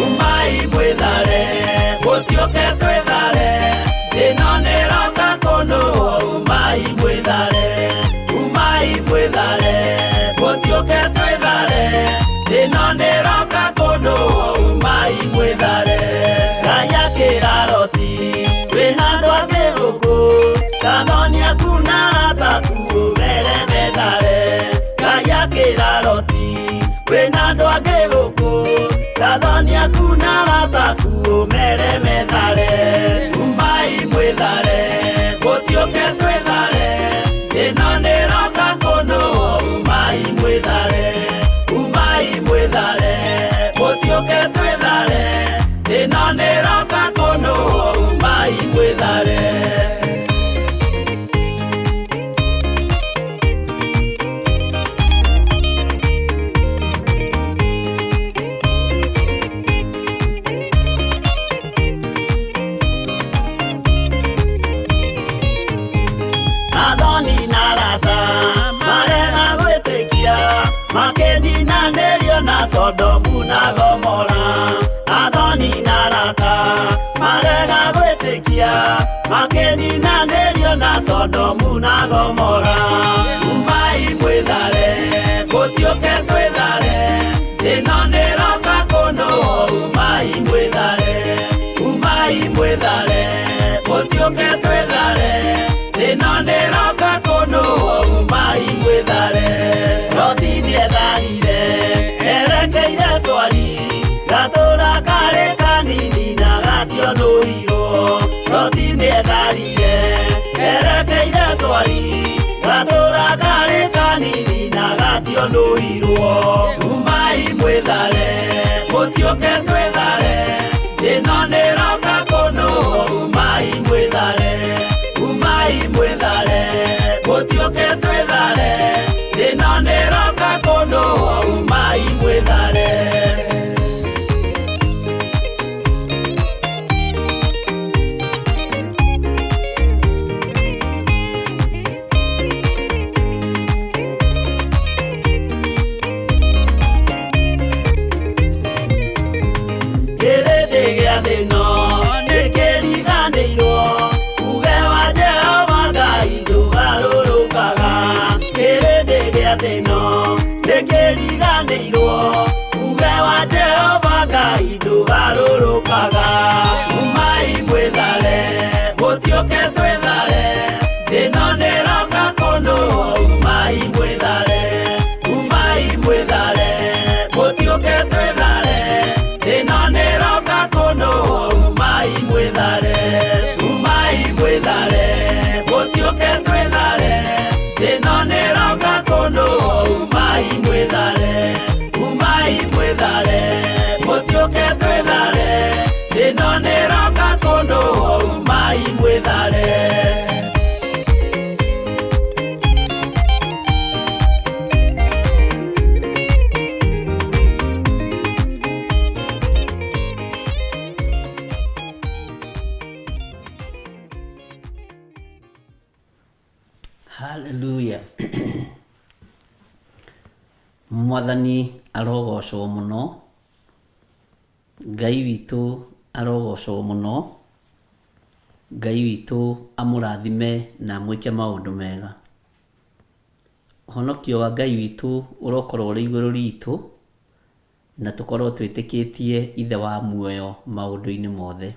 Umai mwĩthare, mũtiũke twĩthare, ĩno nĩroka kũndũa. Umai mwĩthare, umai mwĩthare, mũtiũke twĩthare, ĩno nĩroka kũndũa. Umai mwĩthare. Ngai akĩra Loti, wĩ handũ angĩ gũkũ, Tathonia kuna rataku ũmere methare. Ngai akĩra Loti, wĩ handũ angĩ gũkũ, Tathonia kuna rataku ũmere methare. Umai mwĩthare, mũtiũke twĩthare, ĩno nĩroka kũndũa. Umai mwĩthare, umai mwĩthare, mũtiũke twĩthare, ĩno nĩroka kũndũa. Umai mwĩthare. Makĩninanĩrio na Sodomu na Gomora. Athoni na arata marega gwĩtĩkia, makĩninanĩrio Gacio na Sodomu na Gomora. Umai mwithare, gutioke twithare. Ino niroka kuno, umai mwithare. Umai mwithare, gutioke twithare. Ino niroka kuno, umai mwithare. Roti nietharire, erekeire swari. Gatura kare kanini na gatio nuhiro. Roti nietharire, erekeire swari. Gatura kare kanini na gatio nuhiro. Umai mwithare, gutioke twithare. Ino niroka kuno, umai mwithare. Umai mwithare, gutioke twithare. Ino niroka kuno, umai mwithare. Umai mwithare, gutioke twithare. Ino niroka kuno, umai mwithare. Umai mwithare, gutioke twithare. Ino niroka kuno, umai mwithare. Umai mwithare, gutioke twithare. Ino niroka kuno, umai mwithare. Umai mwithare, gutioke twithare. Ino niroka kuno, umai mwithare. Hallelujah. Mwathani arogocwo muno. Ngai witu arogocwo muno. Ngai witu amurathime na mwike maundu mega. Honokio wa Ngai witu urokorwo uri iguru ritu, na tukorwo twitikitie ithe wa muoyo maundu-ini mothe.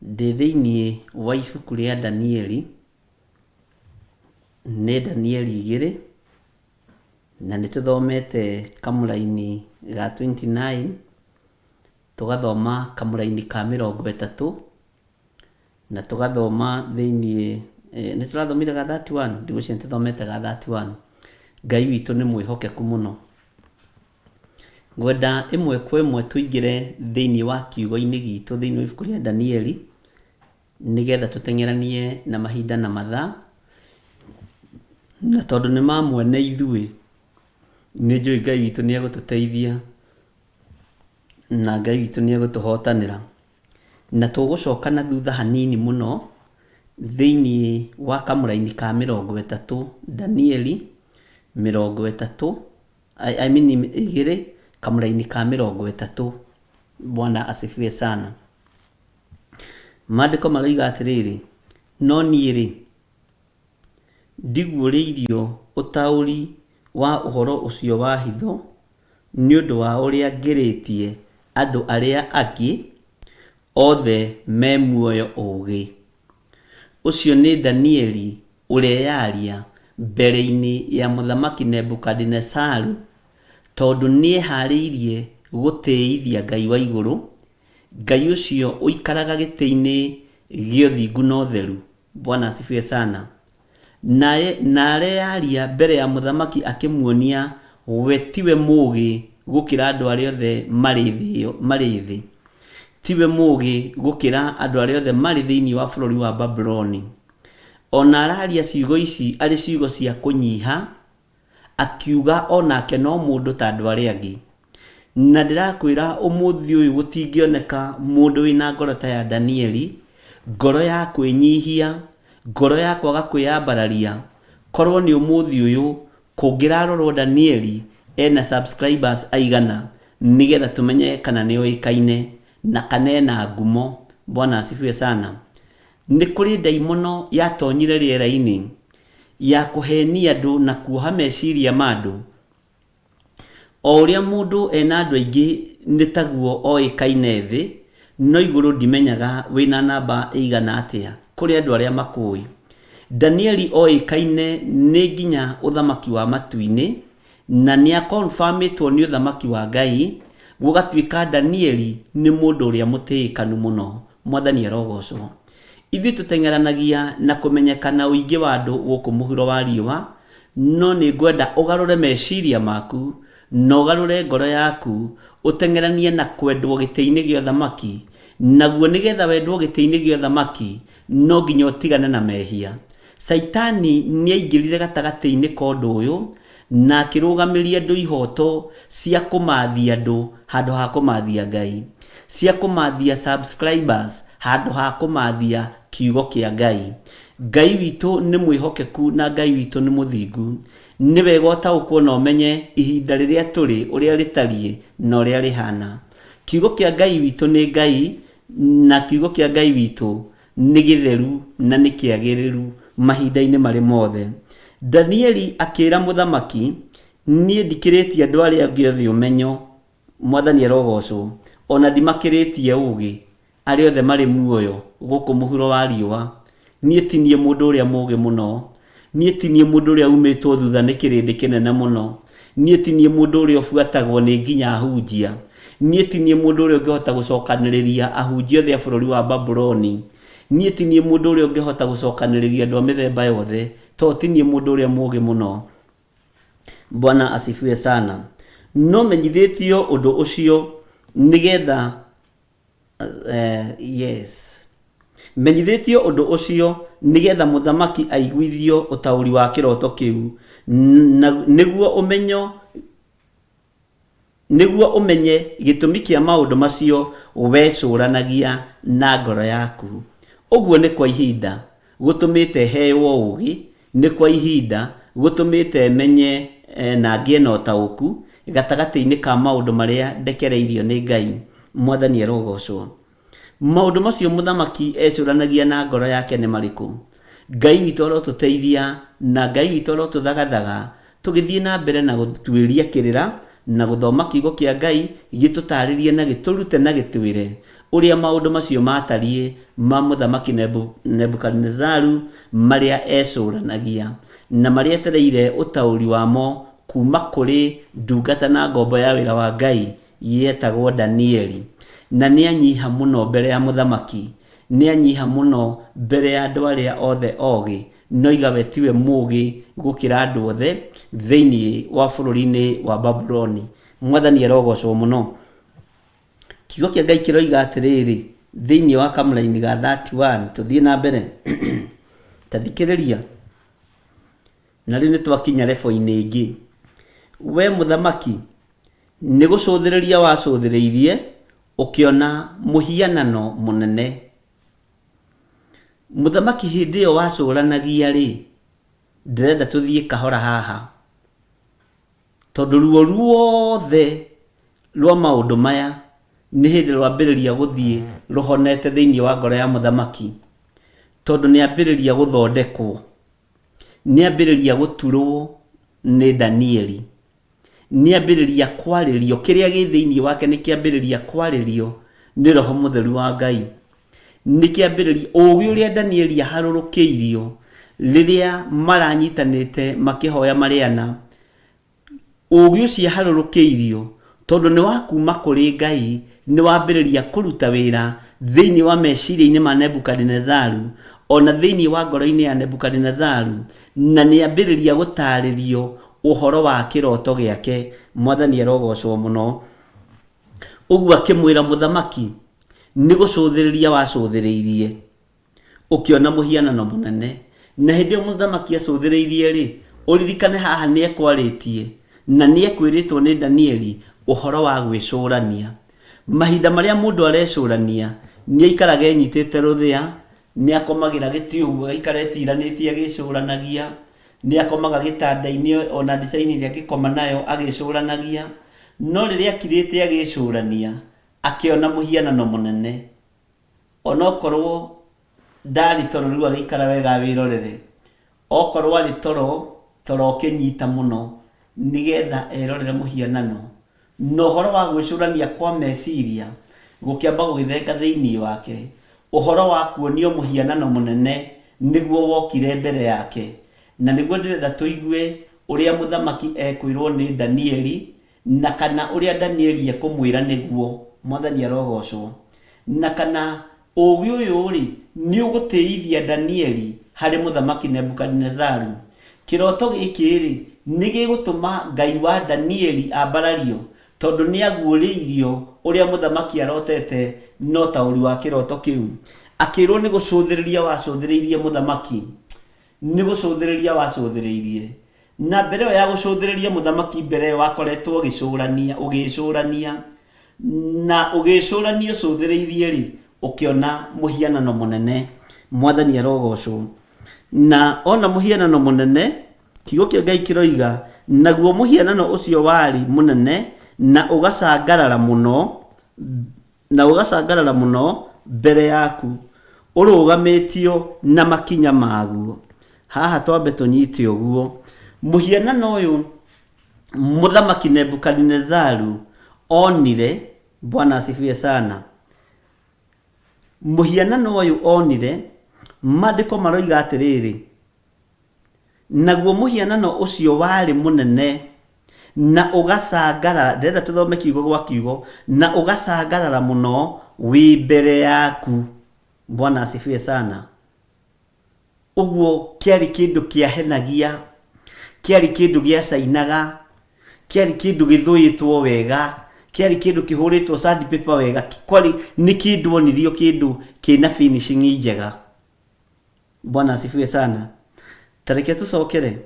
Ndi thiini wa ibuku ria Danieli, ni Danieli 2, na nituthomete kamuraini ga 29, tugathoma kamuraini ka 30, na tugathoma thiini niturathomire ga 31, ndigũcio nituthomete ga 31. Ngai witu ni mwihokeku muno. Ngwenda imwe kwa imwe tuingire thiini wa kiugo-ini gitu thiini wa ibuku ria Danieli, nigetha tuteng'eranie na mahinda na mathaa, na tondu ni mamwene ithui ni njui Ngai witu ni egututeithia na Ngai witu ni egutuhotanira. Na tugucoka na thutha hanini muno thiini wa kamuraini ka 30, Danieli 30, I mean 2 kamuraini ka 30. Bwana asifiwe sana. Maandiko maroiga atiriri, no niĩ-rĩ ndiguũrĩirio ũtaũri wa ũhoro ũcio wa hitho nĩ ũndũ wa ũrĩa ngĩrĩtie andũ arĩa angĩ othe me muoyo ũũgĩ. Ũcio nĩ Danieli ũrĩa yaria mbere-inĩ ya mũthamaki Nebukadinezaru, tondũ nĩeharĩirie gũtĩithia Ngai wa igũrũ, Ngai ũcio ũikaraga gĩtĩ-inĩ gĩa ũthingu na ũtheru. Bwana asifiwe sana. Nare yaria mbere ya mũthamaki akĩmuonia we tiwe mũũgĩ gũkĩra andũ arĩa othe marĩ thĩ, tiwe mũũgĩ gũkĩra andũ arĩa othe marĩ thĩinĩ wa bũrũri wa Babuloni. Ona araria ciugo ici arĩ ciugo cia kũnyiha, akiuga onake no mũndũ ta andũ arĩa angĩ. Na ndĩrakwĩra ũmũthĩ ũyũ gũtingĩoneka mũndũ wĩna ngoro ta ya Danieli, ngoro ya kwĩnyihia, ngoro ya kwaga kwĩyambararia. Korwo nĩ ũmũthĩ ũyũ kũngĩrarorwo Danieli ena subscribers aigana, nigetha tumenye kana nĩ oĩkaine na kana ena ngumo. Bwana asifiwe sana. nĩ kũrĩ ndaimono yatonyire rĩera-inĩ ya kũhenia andũ na kuoha meciria ma andũ. O ũrĩa mũndũ ena andũ aingĩ nĩ taguo oĩkaine thĩ, no igũrũ ndimenyaga wĩna namba ĩigana atĩa kũrĩ andũ arĩa makũĩ. Danieli oĩkaine nĩ nginya ũthamaki wa matu-inĩ, na nĩ akonfirmĩtwo nĩ ũthamaki wa Ngai, gũgatuĩka Danieli nĩ mũndũ ũrĩa mũtĩĩkanu mũno. Mwathani arogocwo. Ithuĩ tũteng'eranagia na kũmenyekana ũingĩ wa andũ gũkũ mũhuro wa riũa, no nĩ ngwenda ũgarũre meciria maku na ũgarũre ngoro yaku, ũteng'eranie na kwendwo gĩtĩ-inĩ gĩa ũthamaki. Naguo nĩgetha wendwo gĩtĩ-inĩ gĩa ũthamaki, no nginya ũtigane na mehia. Saitani nĩ aingĩrire gatagatĩ-inĩ ka ũndũ ũyũ na akĩrũgamĩria andũ ihoto cia kũmathia andũ handũ ha kũmathia Ngai, cia kũmathia subscribers handũ ha kũmathia kiugo kĩa Ngai. Ngai witũ nĩ mwĩhokeku na Ngai witũ nĩ mũthingu. Nĩ wega ũtaũkwo na ũmenye ihinda rĩrĩa tũrĩ ũrĩa rĩtariĩ na ũrĩa rĩhana. Kiugo kĩa Ngai witũ nĩ Ngai, na kiugo kĩa Ngai witũ nĩ gĩtheru na nĩ kĩagĩrĩru mahinda-inĩ marĩ mothe. Danieli akĩra mũthamaki, niĩ ndikĩrĩtie andũ arĩa angĩ othe ũmenyo. Mwathani arogocwo. Ona ndimakĩrĩtie ũũgĩ arĩa othe marĩ muoyo gũkũ mũhuro wa riũa. Niĩ ti niĩ mũndũ ũrĩa mũũgĩ mũno, niĩ ti niĩ mũndũ ũrĩa umĩtwo thutha nĩ kĩrĩndĩ kĩnene mũno, niĩ ti niĩ mũndũ ũrĩa ũbuatagwo nĩ nginya ahunjia, niĩ ti niĩ mũndũ ũrĩa ũngĩhota gũcokanĩrĩria ahunjia othe a bũrũri wa Babuloni, niĩ ti niĩ mũndũ ũrĩa ũngĩhota gũcokanĩrĩria andũ a mĩthemba yothe, to ti niĩ mũndũ ũrĩa mũũgĩ mũno. Bwana asifiwe sana. No menyithĩtio ũndũ ũcio nĩgetha menyithĩtio ũndũ ũcio nĩgetha mũthamaki aiguithio ũtaũri wa kĩroto kĩu, nĩguo ũmenye gĩtũmi kĩa maũndũ macio wecũranagia na ngoro yaku. Ũguo nĩ kwa ihinda gũtũmĩte heo ũũgĩ, nĩ kwa ihinda gũtũmĩte menye na ngĩe na ũtaũku gatagatĩ-inĩ ka maũndũ marĩa ndekereirio nĩ Ngai. Mwathani arogocwo. Maũndũ macio mũthamaki ecũranagia na ngoro yake nĩ marĩkũ? Ngai witũ arotũteithia na Ngai witũ arotũthagathaga tũgĩthiĩ na mbere na gũtuĩria kĩrĩra na gũthoma kiugo kĩa Ngai, gĩtũtarĩrie na gĩtũrute na gĩtwĩre ũrĩa maũndũ macio matariĩ ma mũthamaki Nebukadnezaru marĩa ecũranagia na marĩa etereire ũtaũri wamo kuma kũrĩ ndungata na ngombo ya wĩra wa Ngai yetagwo Danieli. Na nĩ anyiha mũno mbere ya mũthamaki, nĩ anyiha mũno mbere ya andũ arĩa othe ogĩ, no igawe tiwe mũũgĩ gũkĩra andũ othe thĩinĩ wa bũrũri-inĩ wa Babuloni. Mwathani arogocwo mũno. Kiugo kĩa Ngai kĩroiga atĩrĩrĩ thĩinĩ wa kamũra-inĩ ga 31, tũthiĩ na mbere. Tathikĩrĩria. Na rĩu nĩ twakinya level-inĩ ĩngĩ. We mũthamaki, nĩ gũcũthĩrĩria wacũthĩrĩirie ũkĩona mũhianano mũnene. Mũthamaki hĩndĩ ĩyo wacũranagia rĩ, ndĩrenda tũthiĩ kahora haha, tondũ ruo ruothe rwa maũndũ maya nĩ hĩndĩ rwambĩrĩria gũthiĩ rũhonete thĩinĩ wa ngoro ya mũthamaki, tondũ nĩ ambĩrĩria gũthondekwo, nĩ ambĩrĩria gũturwo nĩ Danieli, nĩ ambĩrĩria kwarĩrio, kĩrĩa gĩ thĩinĩ wake nĩ kĩambĩrĩria kwarĩrio nĩ Roho Mũtheru wa Ngai, nĩ kĩambĩrĩria ũũgĩ ũrĩa Danieli aharũrũkĩirio rĩrĩa maranyitanĩte makĩhoya marĩana. Ũũgĩ ũcio aharũrũkĩirio tondũ nĩ wa kuma kũrĩ Ngai, nĩ wambĩrĩria kũruta wĩra thĩinĩ wa meciria-inĩ ma Nebukadnezaru, ona thĩinĩ wa ngoro-inĩ ya Nebukadnezaru, na nĩ ambĩrĩria gũtarĩrio ũhoro wa kĩroto gĩake. Mwathani arogocwo mũno. Ũguo akĩmwĩra mũthamaki, nĩ gũcũthĩrĩria wacũthĩrĩirie ũkĩona mũhianano mũnene. Na hĩndĩ ĩyo mũthamaki acũthĩrĩirie rĩ, ũririkane haha nĩ ekwarĩtie na nĩ ekwĩrĩtwo nĩ Danieli ũhoro wa gwĩcũrania. Mahinda marĩa mũndũ arecũrania nĩ aikaraga enyitĩte rũthĩa, nĩ akomagĩra gĩtĩ ũguo agaikara etiranĩtie agĩcũranagia, nĩ akomaga gĩtanda-inĩ ona ndica-inĩ ĩrĩa angĩkoma nayo agĩcũranagia. No rĩrĩa akirĩte agĩcũrania akĩona mũhianano mũnene, onokorwo ndari toro riu agikara wega wirorere okorwo ari toro kinyita muno nigetha erorere muhianano no horo wa gwicurania kwa meciria gukiamba gugithenga thiini wake uhoro wa kuonio muhianano munene niguo wokire mbere yake na niguo ndirenda tuigue uria muthamaki ekwirwo ni Danieli na kana uria Danieli ekumwira niguo mwathani arogocwo na kana ugi uyu ri ni uguteithia Danieli hari muthamaki Nebukadnezaru kiroto giki ri ni gigutuma Ngai wa Danieli ambarario tondu ni aguuriirio uria muthamaki arotete no tauri wa kiroto kiu akirwo ni gucuthiriria wacuthiriirie muthamaki ni gucuthiriria wacuthiriirie na mbere ya gucuthiriria muthamaki mbere wakoretwo ugicurania na ugicurania ucuthiriirie ri ukiona muhianano munene mwathani arogocwo na ona muhianano munene kiugo kia Ngai kiroiga naguo muhianano ucio wari munene na ugacangarara muno mbere yaku urugamitio na makinya maguo haha twambe tunyite uguo muhianano uyu muthamaki Nebukadnezaru onire Bwana asifiwe sana muhianano uyu onire mandiko maroiga atiriri naguo muhianano ucio wari munene na ugacangara ndenda tuthome kiugo gwa kiugo na ugacangarara muno wi mbere yaku Bwana asifiwe sana uguo kiari kindu kiahenagia kiari kindu giacainaga kiari kindu githuitwo wega kiari kindu kihuritwo sandpaper wega kwari ni kindu onirio kindu kina finishing njega Bwana asifiwe sana tareke tucokere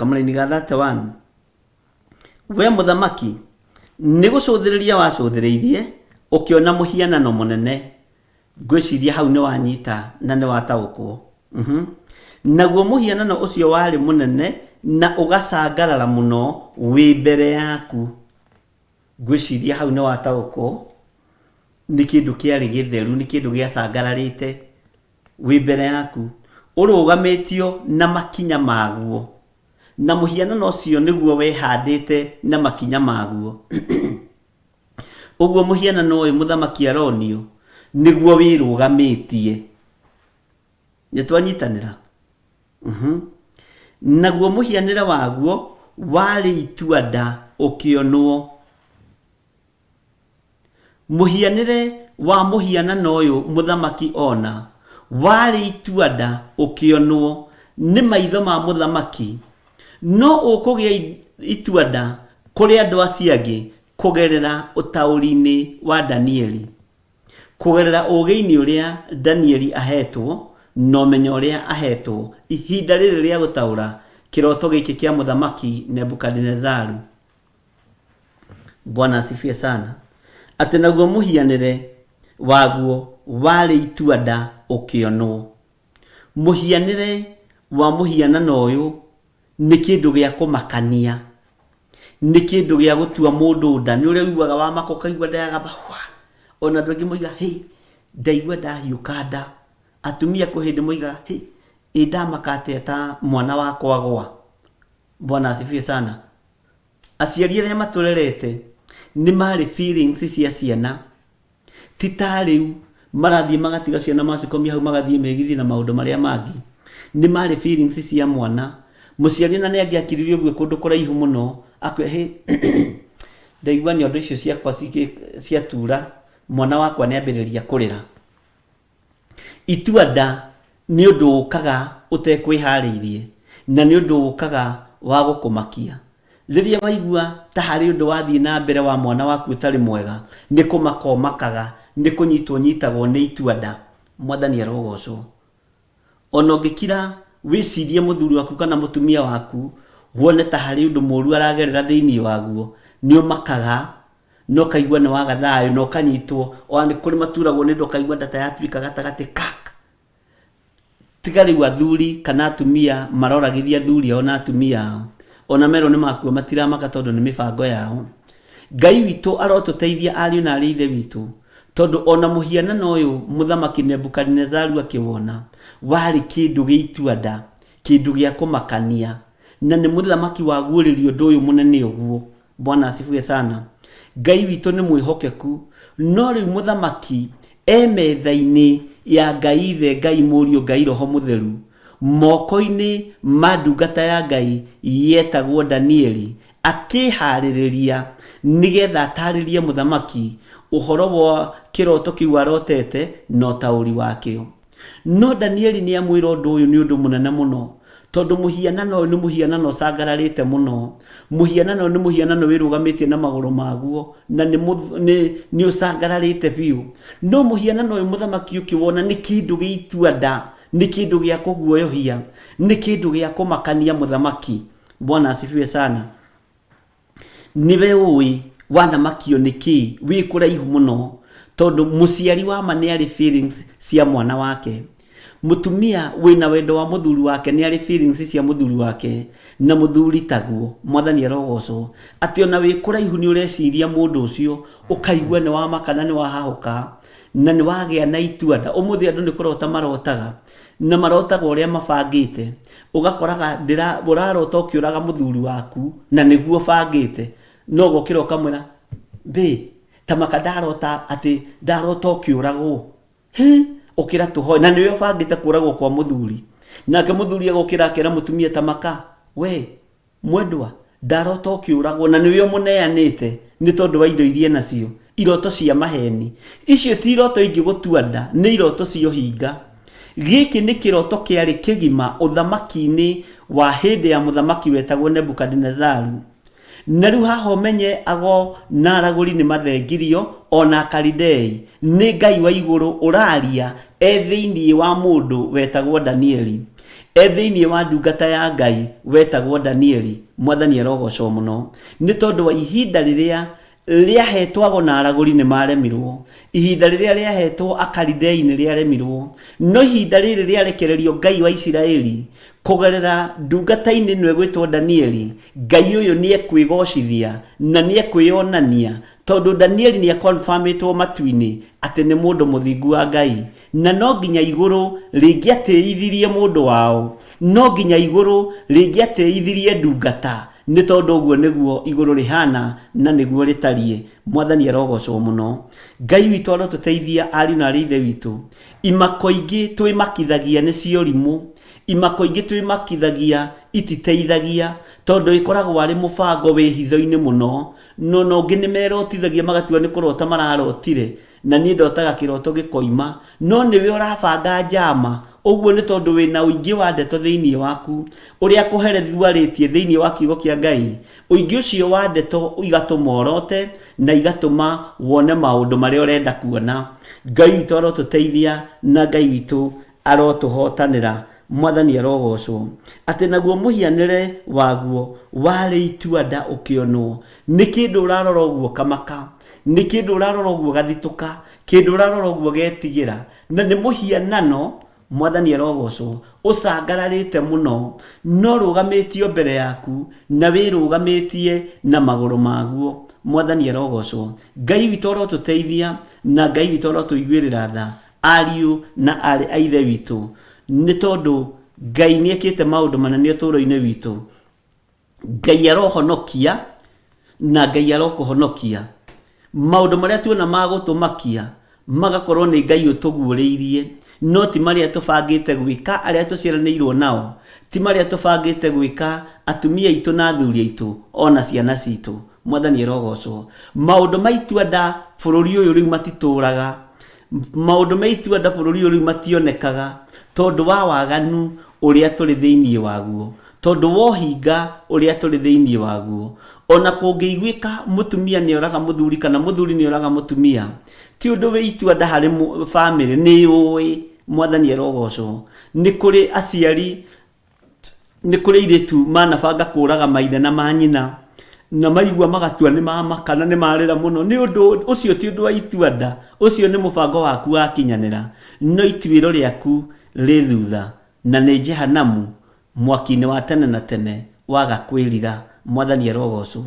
kamari ga 31 we muthamaki ni gucuthiriria wacuthiriirie ukiona muhianano munene gwiciria hau ni wanyita na ni wataukwo naguo muhianano ucio wari munene na ugacangarara muno wi mbere yaku gwiciria hau ni wataukwo ni kindu kiari githeru ni kindu giacangararite wi mbere yaku urugamitio na makinya maguo na muhianano ucio niguo wehandite na makinya maguo uguo muhianano uyu muthamaki aronio niguo wirugamitie nitwanyitanira naguo muhianire waguo wari ituanda ukionwo muhianire wa muhianano uyu muthamaki ona wari ituanda ukionwo ni maitho ma muthamaki no ukugia ituanda kuri andu aciangi kugerera utauri-ini wa Danieli kugerera ugeini uria Danieli ahetwo no menyo uria ahetwo ihinda riri ria gutaura kiroto giki kia muthamaki Nebukadnezaru Bwana asifiwe sana ati naguo muhianire waguo wari ituanda ukionwo muhianire wa muhianano uyu ni kindu gia kumakania ni kindu gia gutua mundu nda ni uria wiguaga wa makoka igwa ndagamba ona ndu ngimuiga ndaigua ndahiuka nda atumia kuhindi muiga ndamakate ta mwana wakwa gwa Bwana asifiwe sana aciari aria maturerete ni mari feelings cia ciana titariu marathie magatiga ciana macikomia hau magathie megithi na maundu maria mangi ni mari feelings cia mwana muciari na ni angiakiririo gwe kundu kuraihu muno akwe ndaigua ni undu icio ciakwa cia tura mwana wakwa ni ambiriria kurira ituanda ni undu ukaga utekwihariirie na ni undu ukaga wa gukumakia riria waigua ta hari undu wathie na mbere wa mwana waku utari mwega ni kumakomakaga ni kunyitwo nyitagwo ni ituanda mwathani arogocwo ona ngikira wicirie muthuri waku kana mutumia waku wone ta hari undu muru aragerera thiini waguo ni umakaga no kaigua ni waga thayo no kanyitwo ona kuri maturagwo ni ndo kaigua ndata yatuika gatagati kaka tigari wa thuri kana atumia maroragithia thuri ona atumia ona mero ni makua matiramaka tondu ni mibango yao Ngai witũ arotuteithia ariũ na arĩ ithe witũ, tondu ona muhianano uyu muthamaki Nebukadnezaru akiwona wari kindu giituanda, kindu gia kumakania, na ni muthamaki waguririo undu uyu munene uguo. Bwana asifiwe sana. Ngai witũ ni mwihokeku, no riu muthamaki metha-ini ya Ngai ithe, Ngai mũriũ, Ngai roho mutheru, moko-ini ma ndungata ya Ngai yetagwo Danieli, akihaririria nigetha ataririe muthamaki uhoro wa kiroto kiu arotete no tauri wakio. No Danieli ni amwira undu uyu ni undu munene muno, tondu muhianano ni muhianano sangararite muno, muhianano ni muhianano wirugamitie na maguru maguo, na ni usangararite biu. No muhianano uyu muthamaki ukiwona ni kindu giituanda, ni kindu gia kuguoyohia, ni kindu gia kumakania muthamaki. Bwana asifiwe sana. Niwe ui wanamakio niki wi kuraihu muno, tondu muciari wa ma ni ari feelings cia mwana wake. Mutumia wina wendo wa muthuri wake ni ari feelings cia muthuri wake, na muthuri taguo mwathani arogocwo ati ona wi kuraihu ni ureciria mundu ucio ukaigua ni wa makana ni wa hahuka na ni wagia na ituanda. Umuthi andu ni kurota marotaga na marotaga uria mabangite, ugakoraga urarota ukiuraga muthuri waku na niguo bangite, no gukira ukamwira be tamaka ndarota ati ndarota ukiuragwo ukira tuhoe, na niwe bangite kuragwo kwa muthuri. Nake muthuri agukira akira mutumia tamaka, we mwendwa ndarota ukiuragwo, na niwe muneanite ni tondu wa indo irie nacio, iroto cia maheni. Icio ti iroto ingigutuanda, ni iroto cio hinga. Giki ni kiroto kiari kigima uthamaki-ini wa hindi ya muthamaki wetagwo Nebukadnezaru. Na riu haho menye ago na araguri ni mathengirio ona Kalidei ni Ngai wa iguru uraria thiini wa mundu wetagwo Danieli, thiini wa ndungata ya Ngai wetagwo Danieli. Mwathani arogocwo muno ni tondu wa ihinda riria riahetwago na araguri ni maremirwo, ihinda riria riahetwo Akalidei ni riaremirwo, no ihinda riri riarekererio Ngai wa Isiraeli kugerera ndungata-ini nwe gwitwo Danieli. Ngai uyu ni ekwigocithia na ni ekwionania, tondu Danieli ni confirmĩtwo matu-ini ati ni mundu muthingu wa Ngai, na no nginya iguru ringiateithirie mundu wao, no nginya iguru ringiateithirie ndungata, ni tondu uguo niguo iguru rihana na niguo ritarie. Mwathani arogocwo muno. Ngai witu arotuteithia ari na ari ithe witu. Imako ingi twimakithagia ni ciorimu, imako ingi twimakithagia ititeithagia, tondu ikoragwo ari mubango wi hitho-ini muno, no ngi ni merotithagia magatua ni kurota mararotire, na ni ndotaga kiroto gikoima, no niwe urabanga njama. Uguo ni tondu wina uingi wa ndeto thiini waku, uria kuherethwaritie thiini wa kiugo kia Ngai. Uingi ucio wa ndeto igatuma orote na igatuma wone maundu maria urenda kuona. Ngai witu arotuteithia na Ngai witu arotuhotanira. Mwathani arogocwo ati naguo muhianire waguo wari ituanda ukionwo, ni kindu urarora uguo kamaka, ni kindu urarora uguo gathituka, kindu urarora uguo getigira, na ni muhianano. Mwathani arogocwo usangararite muno, no rugamitie mbere yaku na wirugamitie na maguru maguo. Mwathani arogocwo. Ngai witu arotuteithia na Ngai witu arotuiguirira tha ariu na ari a ithe witu, ni tondu Ngai ni ekite maundu manene uturo-ini witu. Ngai arohonokia na Ngai arokuhonokia. Maundu maria tuona magutumakia magakorwo ni Ngai utuguuriirie, no ti maria tubangite gwika aria tuciaranirwo nao, ti maria tubangite gwika atumia itu na athuri itu ona ciana citu. Mwathani arogocwo. Maundu maituanda bururi uyu riu matituraga, maundu maituanda bururi uyu riu mationekaga tondu wa waganu uria turi thiini waguo, tondu wa hinga uria turi thiini waguo. Ona kungĩiguĩka mutumia ni oraga muthuri kana muthuri ni oraga mutumia, ti undu wi ituanda hari family ni ui. Mwathani arogocwo. Ni kuri aciari, ni kuri iritu manabanga kuraga maithe na manyina, na maigua magatua ni mamakana ni marira muno. Ni undu ucio ti undu wa ituanda, ucio ni mubango waku wa kinyanira, no ituiro riaku ri thutha, na ni jehanamu mwaki-ini wa tene na tene waga kwirira. Mwathani arogocwo.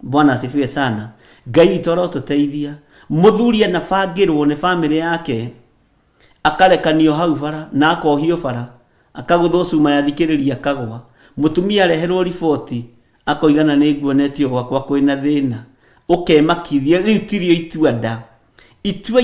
Bwana asifiwe sana. Ngai itoro tuteithia. Muthuri anabangirwo ni family yake akarekanio hau bara na akohio bara akaguthwo cuma ya thikiriria akagwa. Mutumia areherwo riboti akoigana ni nguonetio gwakwa kwina thina. Ukemakithia riu tirio itua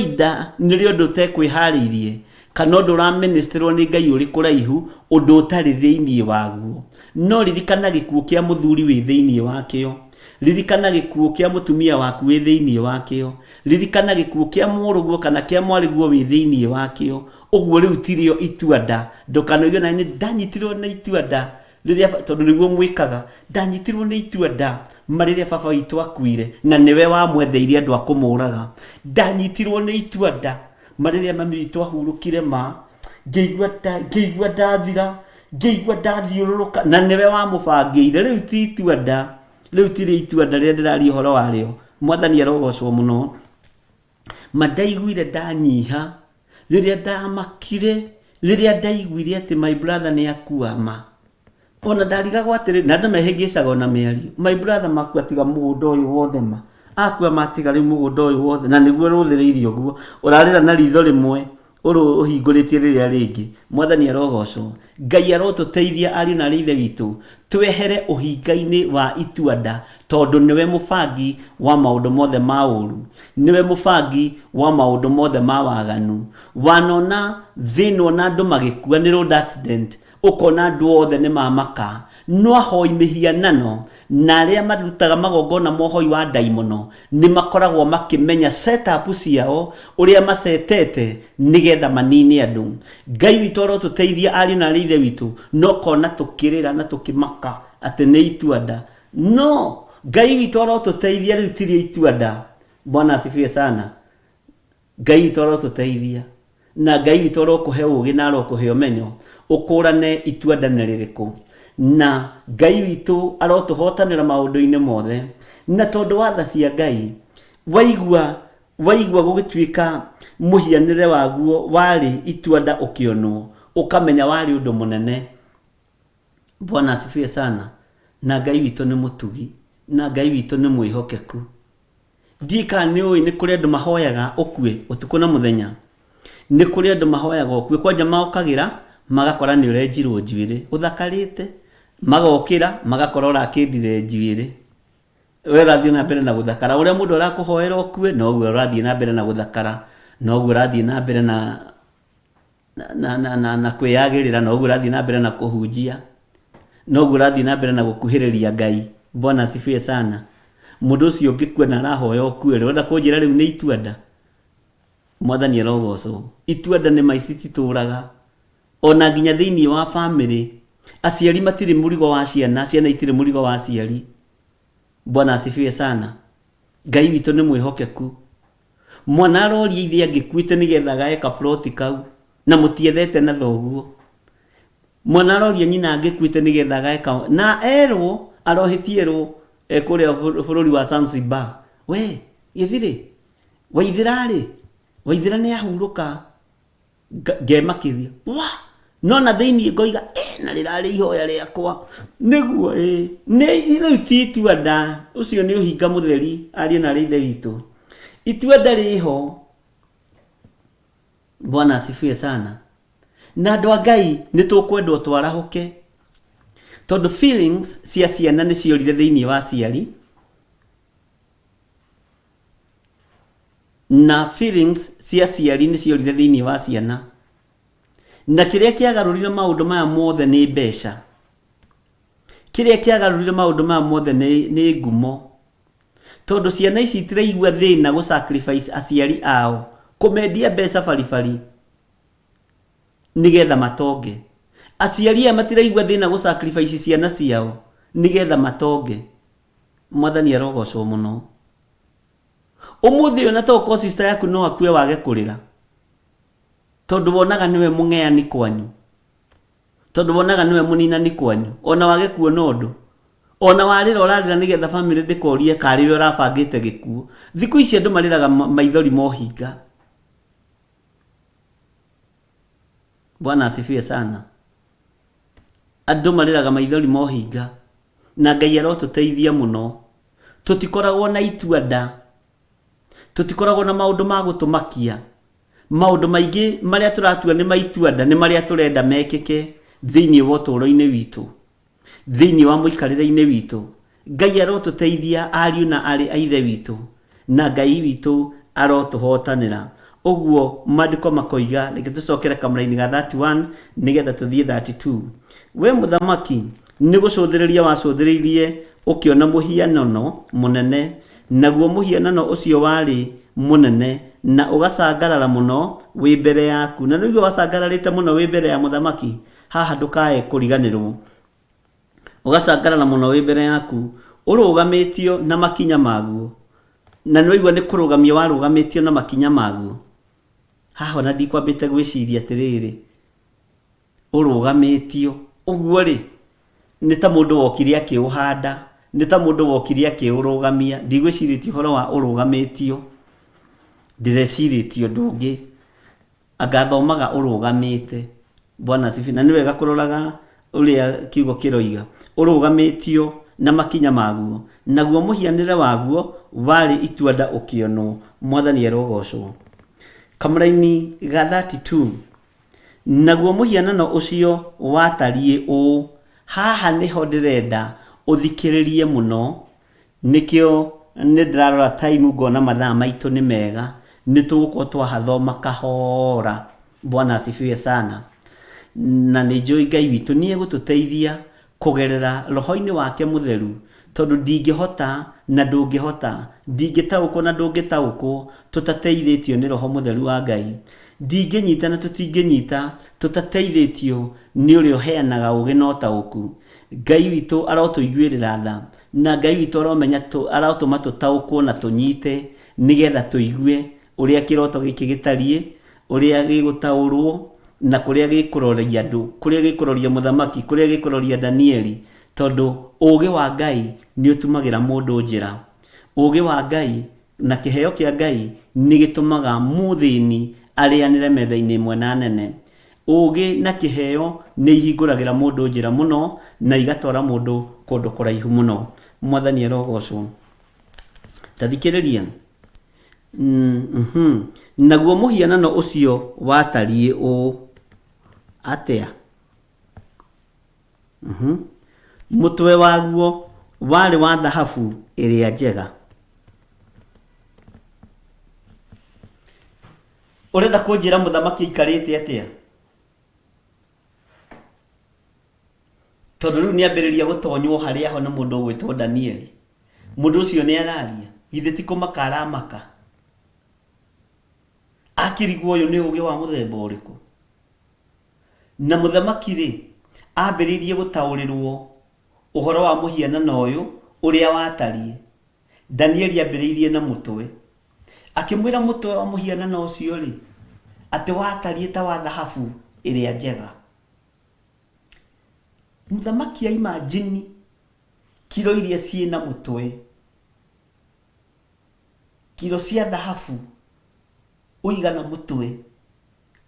nda nirio ndote kwihariirie kana undu ra ministerwo ni Ngai uri kuraihu undu utari thiini waguo. No ririkana gikuo kia muthuri wi thiini wakio, ririkana gikuo kia mutumia waku wi thiini wakio, ririkana gikuo kia muruguo kana kia mwariguo wi thiini wakio. Uguo riu tirio itua nda, ndukanoigwe na ni ndanyitirwo na itua nda riria tondu niguo mwikaga, ndanyitirwo ni itua nda mariria baba witu akuire na niwe wa mwetheirie andu akumuraga. Ndanyitirwo ni itua nda mariria mami witu ahurukire ma ngeigua ndathira, ngeigua ndathiururuka na niwe wa mubangiire. Riu ti itua nda, riu tiri itua nda riria ndiraria uhoro wario. Mwathani arogocwo muno. Mandaiguire ndanyiha riria ndamakire, riria ndaiguire ati my brother ni akua ma. Ona ndarigagwo atiri na andu mehingicaga ona miario, my brother makua tiga mugunda uyu wothe ma, akua matiga riu mugunda uyu wothe na niguo ruthiriirie uguo urarira na ritho rimwe uru uhinguritie riria ringi. Mwathani arogocwo. Ngai arotuteithia ariu na rithe witu twehere uhingaini wa itua nda tondu niwe mubangi wa maundu mothe ma uru, niwe mubangi wa maundu mothe ma waganu. Wanona thino na andu magikua ni road accident, ukona andu othe ni mamaka, no ahoi mihianano na aria marutaga magongona mohoi wa daimono ni makoragwo makimenya setup ciao uria macetete nigetha manini andu. Ngai witu arotuteithia ariu na rithe witu no kona tukirira na tukimaka ati ni itua nda. No, Ngai witu arotuteithia riu tirio itua nda. Bwana asifiwe sana. Ngai witu arotuteithia na Ngai witu arokuhe ugi na arokuhe umenyo ukurane itua nda ni ririku. Na Ngai witu arotuhotanira maundu-ini mothe na tondu wa tha cia Ngai waigua gugituika muhianire waguo wari itua nda ukionwo ukamenya wari undu munene. Bwana asifiwe sana. Na Ngai witu ni mutugi na Ngai witu ni mwihokeku. Ndika ni oi ni kuri andu mahoyaga ukue utuku na muthenya, ni kuri andu mahoyaga ukue kwanja maukagira magakora ni urenjirwo njuire uthakarite, magokira magakora urakindire njuire. We rathie na mbere na guthakara uria mundu arakuhoera ukue no guo rathie na mbere na guthakara, no guo rathie na mbere na kwiyagirira, no guo rathie na mbere na kuhunjia, no guo rathie na mbere na gukuhiriria Ngai. Bwana asifiwe sana. Mundu ucio ngikua na arahoya ukue urenda kunjira riu ni itua nda. Mwathani arogocwo. Itua nda ni maici tituraga ona nginya thiini wa family. Aciari matire murigo wa ciana, ciana itire murigo wa aciari. Bwana asifiwe sana. Ngai witu ni mwihokeku. Mwana aroria ithe angikuite nigetha gaeka plot kau na mutiethete na thoguo. Mwana aroria nyina angikuite nigetha gaeka na erwo arohitierwo kuria bururi wa Zanzibar. We githire waithira ni ahuruka ngemakithia wa no na thiini ngoiga na rirari ihoya riakwa niguo ni riu titua nda. Ucio ni uhinga mutheri ariu na rithe witu. Itua nda riho. Bwana asifiwe sana. Na andu a Ngai ni tukwendwo twarahuke tondu feelings cia ciana ni ciorire thiini wa ciari na feelings cia ciari ni ciorire thiini wa ciana na kiria kiagarurire maundu maya mothe ni mbeca. Kiria kiagarurire maundu maya mothe ni ngumo tondu ciana ici itiraigua thina gu sacrifice aciari ao kumendia mbeca baribari nigetha matonge. Aciari aya matiraigua thina gu sacrifice ciana ciao nigetha matonge. Mwathani arogocwo muno. Umuthi ona toko sister yaku no akue wage kurira tondu wonaga niwe mungeani kwanyu, tondu wonaga niwe muninani kwanyu, ona wage kuona undu, ona warira urarira nigetha family ndikorie kariwe urabangite gikuo. Thiku ici andu mariraga maithori mohinga. Bwana asifiwe sana. Andu mariraga maithori mohinga na Ngai arotuteithia muno tutikoragwo na ituanda, tutikoragwo na maundu ma gutumakia. Maundu maingi maria turatua ni maituanda ni maria turenda mekeke thiini wa uturo-ini witu, thiini wa muikarire-ini witu. Ngai arotuteithia ariu na ari aithe witu, na Ngai witu arotuhotanira. Oguo mandiko makoiga reke tucokere kamera-ini ga 31 nigetha tuthie 32. We muthamaki ni gucuthiriria wacuthiririe ukiona muhianano munene, naguo muhianano ucio wari munene na ugacangarara muno wi mbere yaku. Na niguo wacangararite muno wi mbere ya muthamaki, haha ndukae kuriganirwo. Ugacangarara muno wi mbere yaku, urugamitio na makinya maguo. Na nĩwaigua nĩ kũrũgamio warũgamitio na makinya maguo. Haha na ndikwambĩte gwĩciria atĩrĩrĩ, ũrũgamitio ũguo rĩ, nĩ ta mũndũ wokire akĩũhanda, nĩ ta mũndũ wokire akĩũrũgamia. Ndigwĩcirĩtie ũhoro wa ũrũgamitio, ndĩrecirĩtie ũndũ ũngĩ, anga thomaga ũrũgamĩte. Bwana sifi. Na nĩ wega kũroraga ũrĩa kiugo kĩroiga, ũrũgamitio na makinya maguo, naguo muhianire waguo wari ituanda ukionwo. Mwathani arogocwo. Kamera-ini ga 32, naguo muhianano ucio watarie ũ. Haha niho ndirenda uthikiririe muno, nikio ni ndirarora time ngona mathaa maitu ni mega, nitugukorwo twahathoma kahora. Bwana asifiwe sana. Na nĩ njũĩ Ngai witũ nĩ egũtũteithia kugerera roho-ini wake mutheru, tondu ndingĩhota na ndũngĩhota, ndingĩtaũkwo na ndũngĩtaũkwo tutateithĩtio nĩ roho mutheru wa Ngai. Ndingĩnyita na tũtingĩnyita tutateithĩtio nĩ ũrĩa ũheanaga ũũgĩ na ũtaũku. Ngai witũ arotũiguĩrĩra tha, na Ngai witũ aromenya arotũma tũtaũkwo na tũnyite nigetha tũigue ũrĩa kĩroto gĩkĩ gĩtariĩ, ũrĩa gĩgũtaũrwo na kuria gikuroria andu, kuria gikuroria muthamaki, kuria gikuroria Danieli. Tondu ugi wa Ngai ni utumagira mundu njira. Ugi wa Ngai na kiheo kia Ngai ni gitumaga muthini arianire metha-ini imwe na nene. Ugi na kiheo ni ihinguragira mundu njira muno na igatwara mundu kundu kuraihu muno. Mwathani arogocwo. Tathikiriria. Naguo muhianano ucio watarie ũ atia. Mutwe waguo wari wa thahabu iria njega. Urenda kunjira muthamaki ikarite atia? Tondu riu ni ambiriria gutonywo haria ho na mundu gwitwo Danieli. Mundu ucio ni araria, ithe ti kumaka aramaka. Akirigwo uyu ni ugi wa muthemba uriku? Na muthamaki ri ambiririe gutaurirwo uhoro wa muhianano uyu uria watarie. Danieli ambiririe na mutwe, akimwira mutwe wa muhianano ucio ri ati watarie ta wa thahabu iria njega. Muthamaki imagine kilo iria ciina mutwe, kilo cia thahabu uigana mutwe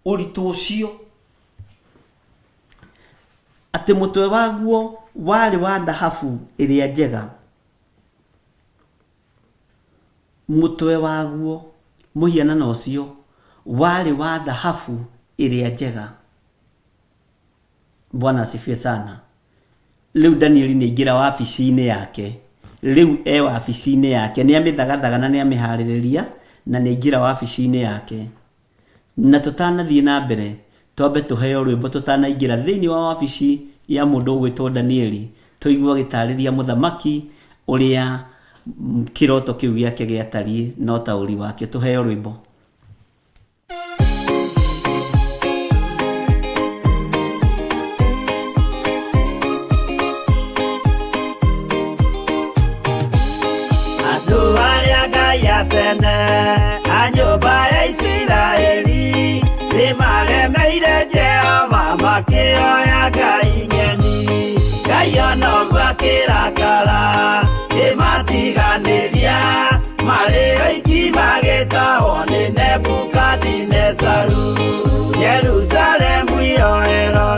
uritu ucio, ati mutwe waguo wari wa thahabu iria njega. Mutwe waguo muhianano ucio wari wa thahabu iria njega. Bwana asifiwe sana. Riu Danieli ni ingira wabici-ini yake, riu wabici-ini yake ni amithagathaga na ni amihaririria na ni ingira wabici-ini yake. Na tutanathie na mbere twambe tuheo rwimbo tutanaingira thiini wa wabici ya mundu gwitwo Danieli, tuigua gitariria muthamaki uria kiroto kiu giake giatarie no tauri wake. Tuheo rwimbo. Tene anyumba ya Isiraeli nimaremeire Jehova makioya Ngai ng'eni. Ngai onoguo akĩrakara nimatiganĩria marĩ oiki magĩtahwo nĩ Nebukadinezaru. Jerusalemu iroero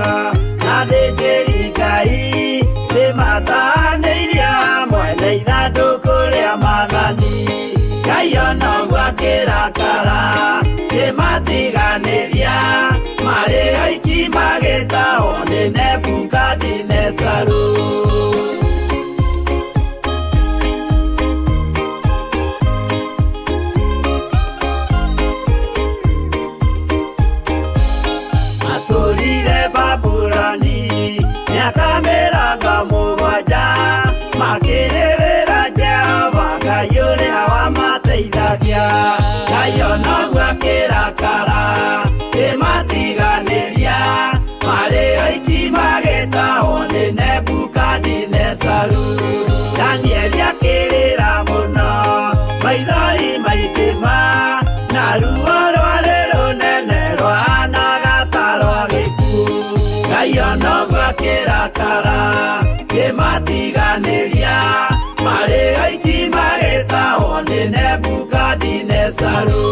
na thĩnjĩri Ngai nimatahanĩirie hamwe na ithandũkũ rĩa kara kimatiganiria mari aiki magitao ni Nebukadinezaru. Atũrire Babuloni miaka mĩrongo mũgwanja makĩrĩrĩra Jehova Ngai ũrĩa wamateithagia. Ngai onoguo akĩrakara kĩmatiganĩria marĩ oiki magĩtahwo nĩ Nebukadinezaru. Danieli akĩrĩra mũno maithori maitĩma na ruo rwarĩ rũnene rwahanaga ta rwa gĩkuũ. Ngai onoguo akĩrakara kĩmatiganĩria marĩ oiki magĩtahwo nĩ Nebukadinezaru.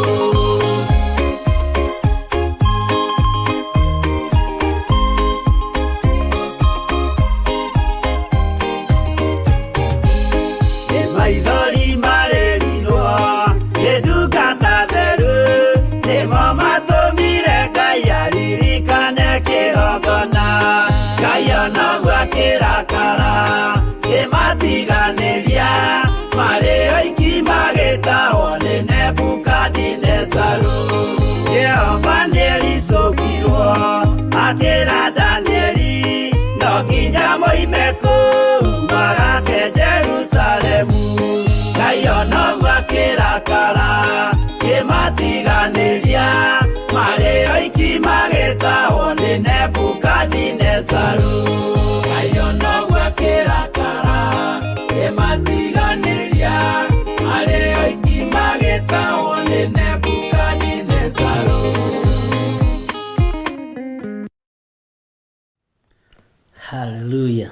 Maithori marĩrirwo nĩ ndungata theru, nĩmo matũmire Ngai aririkane kĩgongona. Ngai onoguo akĩrakara kĩmatiganĩria marĩ oiki magĩtahwo nĩ Nebukadinezaru. Jehova nĩericũkirwo akĩra Danieli no nginya moime kũu magake Jerusalemu. Ngai onoguo akĩrakara kĩmatiganĩria marĩ oiki magĩtahwo nĩ Nebukadinezaru. Ngai onoguo akĩrakara kĩmatiganĩria marĩ oiki magĩtahwo nĩ Nebukadinezaru. Hallelujah.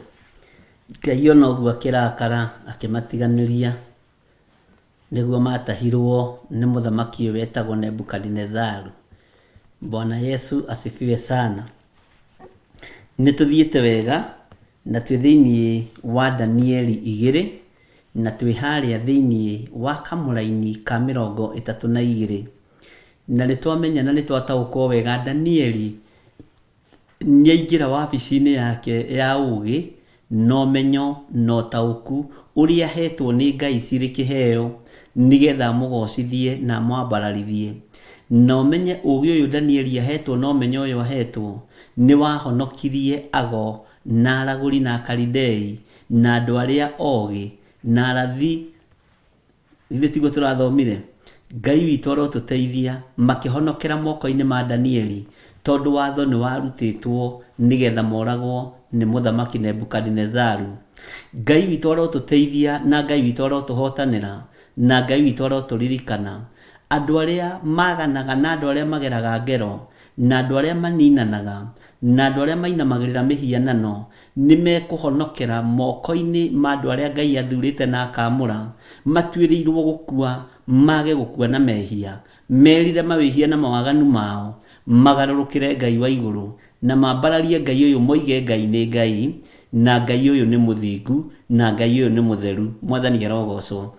Ngai onoguo akĩrakara akĩmatiganĩria nĩguo matahirwo nĩ mũthamaki ũyũ wetagwo Nebukadinezaru. Bwana Yesu asifiwe sana. Nĩtũthiĩte wega na twĩ thĩinĩ wa Danieli 2 na twĩ harĩa thĩinĩ wa kamũraini ka 32 na nĩtwamenya na nĩtwataũkwo wega Danieli nĩaingĩra wabici-inĩ yake ya ũgĩ na ũmenyo na ũtaũku ũrĩa hetwo nĩ Ngai cirĩ kĩheo nĩgetha mũgocithie na mwambararithie. Na ũmenye ũgĩ ũyũ Danieli ahetwo na ũmenyo ũyũ ahetwo nĩ wahonokirie ago na aragũri na Akalidei na andũ arĩa ogĩ na arathi. Ithuĩ tiguo tũrathomire Ngai witũ arotũteithia makĩhonokera moko-inĩ ma Danieli tondũ watho nĩ warutĩtwo nĩgetha moragwo nĩ mũthamaki Nebukadinezaru. Ngai witũ arotũteithia na Ngai witũ arotũhotanĩra na Ngai witũ arotũririkana andũ arĩa maganaga na andũ arĩa mageraga ngero na andũ arĩa maninanaga na andũ arĩa mainamagĩrĩra mĩhianano nĩmekũhonokera moko-inĩ ma andũ arĩa Ngai athurĩte na akamũra matuĩrĩirwo gũkua mage gũkua na mehia merire mawĩhia na mawaganu mao magarũrũkĩre Ngai wa igũrũ na mambararie Ngai ũyũ moige Ngai nĩ Ngai na Ngai ũyũ nĩ mũthingu na Ngai ũyũ nĩ mũtheru. Mwathani arogocwo.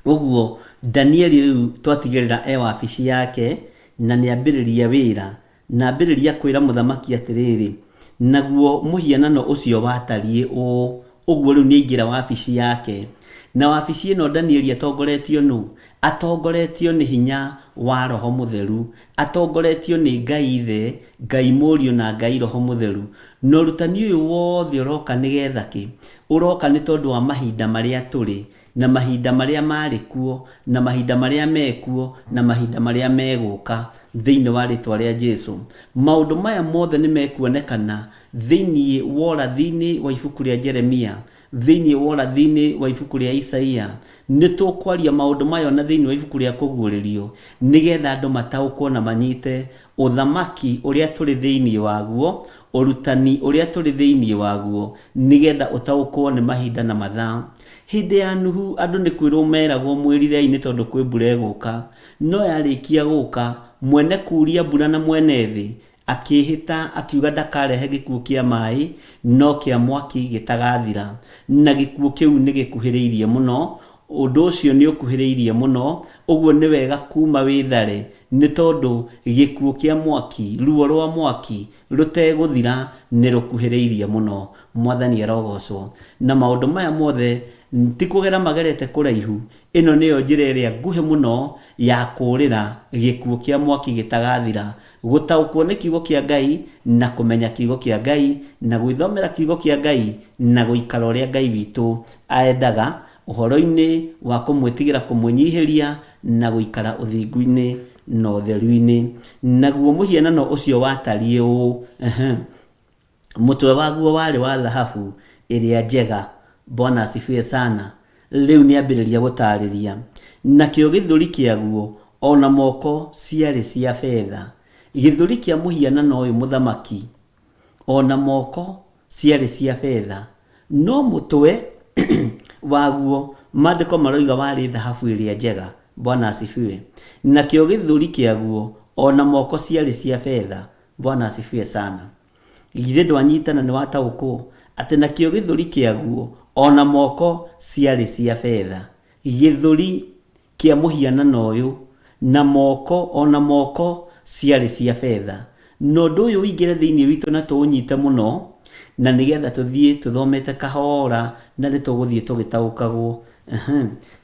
Ũguo Danieli rĩu twatigĩrĩra wabici yake na nĩambĩrĩria wĩra na ambĩrĩria kwĩra mũthamaki atĩrĩrĩ naguo mũhianano ũcio watariĩ ũũ. Ũguo rĩu nĩaingĩra wabici yake na wabici ĩno Danieli atongoretio nũ? Atongoretio nĩ hinya wa Roho Mũtheru, atongoretio nĩ Ngai Ithe, Ngai Mũriũ na Ngai Roho Mũtheru. Na ũrutani ũyũ wothe ũroka nĩgetha kĩ? Ũroka nĩ tondũ wa mahinda marĩa tũrĩ na mahinda marĩa marĩ kuo na mahinda marĩa mekuo na mahinda marĩa megũka thĩinĩ wa rĩtwa rĩa Jesũ. Maũndũ maya mothe nĩ mekuonekana thĩinĩ wa ũrathi-inĩ wa ibuku rĩa Jeremia, thĩinĩ wa ũrathi-inĩ wa ibuku rĩa Isaia. Nĩtũkwaria maũndũ mayo na thĩinĩ wa ibuku rĩa kũguũrĩrio nĩgetha andũ mataũkwo na manyite ũthamaki ũrĩa tũrĩ thĩinĩ waguo, ũrutani ũrĩa tũrĩ thĩinĩ waguo nĩgetha ũtaũkwo nĩ mahinda na mathaa. Hĩndĩ ya Nuhu andũ nĩ kwĩrwo meragwo mwĩrirei nĩ tondũ kwĩ mbura ĩgũka, no yarĩkia gũka mwene kuria mbura na mwene thĩ akĩhĩta akiuga ndakarehe gĩkuũ kĩa maĩ no kĩa mwaki gĩtagathira, na gĩkuũ kĩu nĩ gĩkuhĩrĩirie mũno undu ucio ni ukuhiriirie muno uguo ni wega kuma withare ni tondu gikuo kia mwaki ruo rwa mwaki ruteguthira ni rukuhiriirie muno. Mwathani arogocwo. Na maundu maya mothe ti kugera magerete kuraihu, ino niyo njira iria nguhe muno ya kurira gikuo kia mwaki gitagathira, gutaukwo ni kiugo kia Ngai na kumenya kiugo kia Ngai na gwithomera kiugo kia Ngai na guikara uria Ngai witu aendaga uhoro-ini wa kumwitigira kumwinyihiria na guikara uthingu-ini na utheru-ini. Naguo muhianano ucio watarie uu mutwe waguo wari wa thahabu iria njega. Bwana asifiwe sana. Riu ni ambiriria gutariria nakio githuri kiaguo ona moko ciari cia fedha. Githuri kia muhianano uyu muthamaki ona moko ciari cia fedha, no mutwe waguo maandiko maroiga wari thahabu iria njega. Bwana asifiwe. Nakio githuri kiaguo ona moko ciari cia fedha. Bwana asifiwe sana. Githe ndwanyitana ni wataũkwo ati nakio githuri kiaguo ona moko ciari cia fedha. Githuri kia muhianano uyu na moko ona moko ciari cia fedha. No ndu uyu wingire thiini witu na tuunyite muno na nigetha tuthie tuthomete kahora na ni tuguthie tugitaukagwo.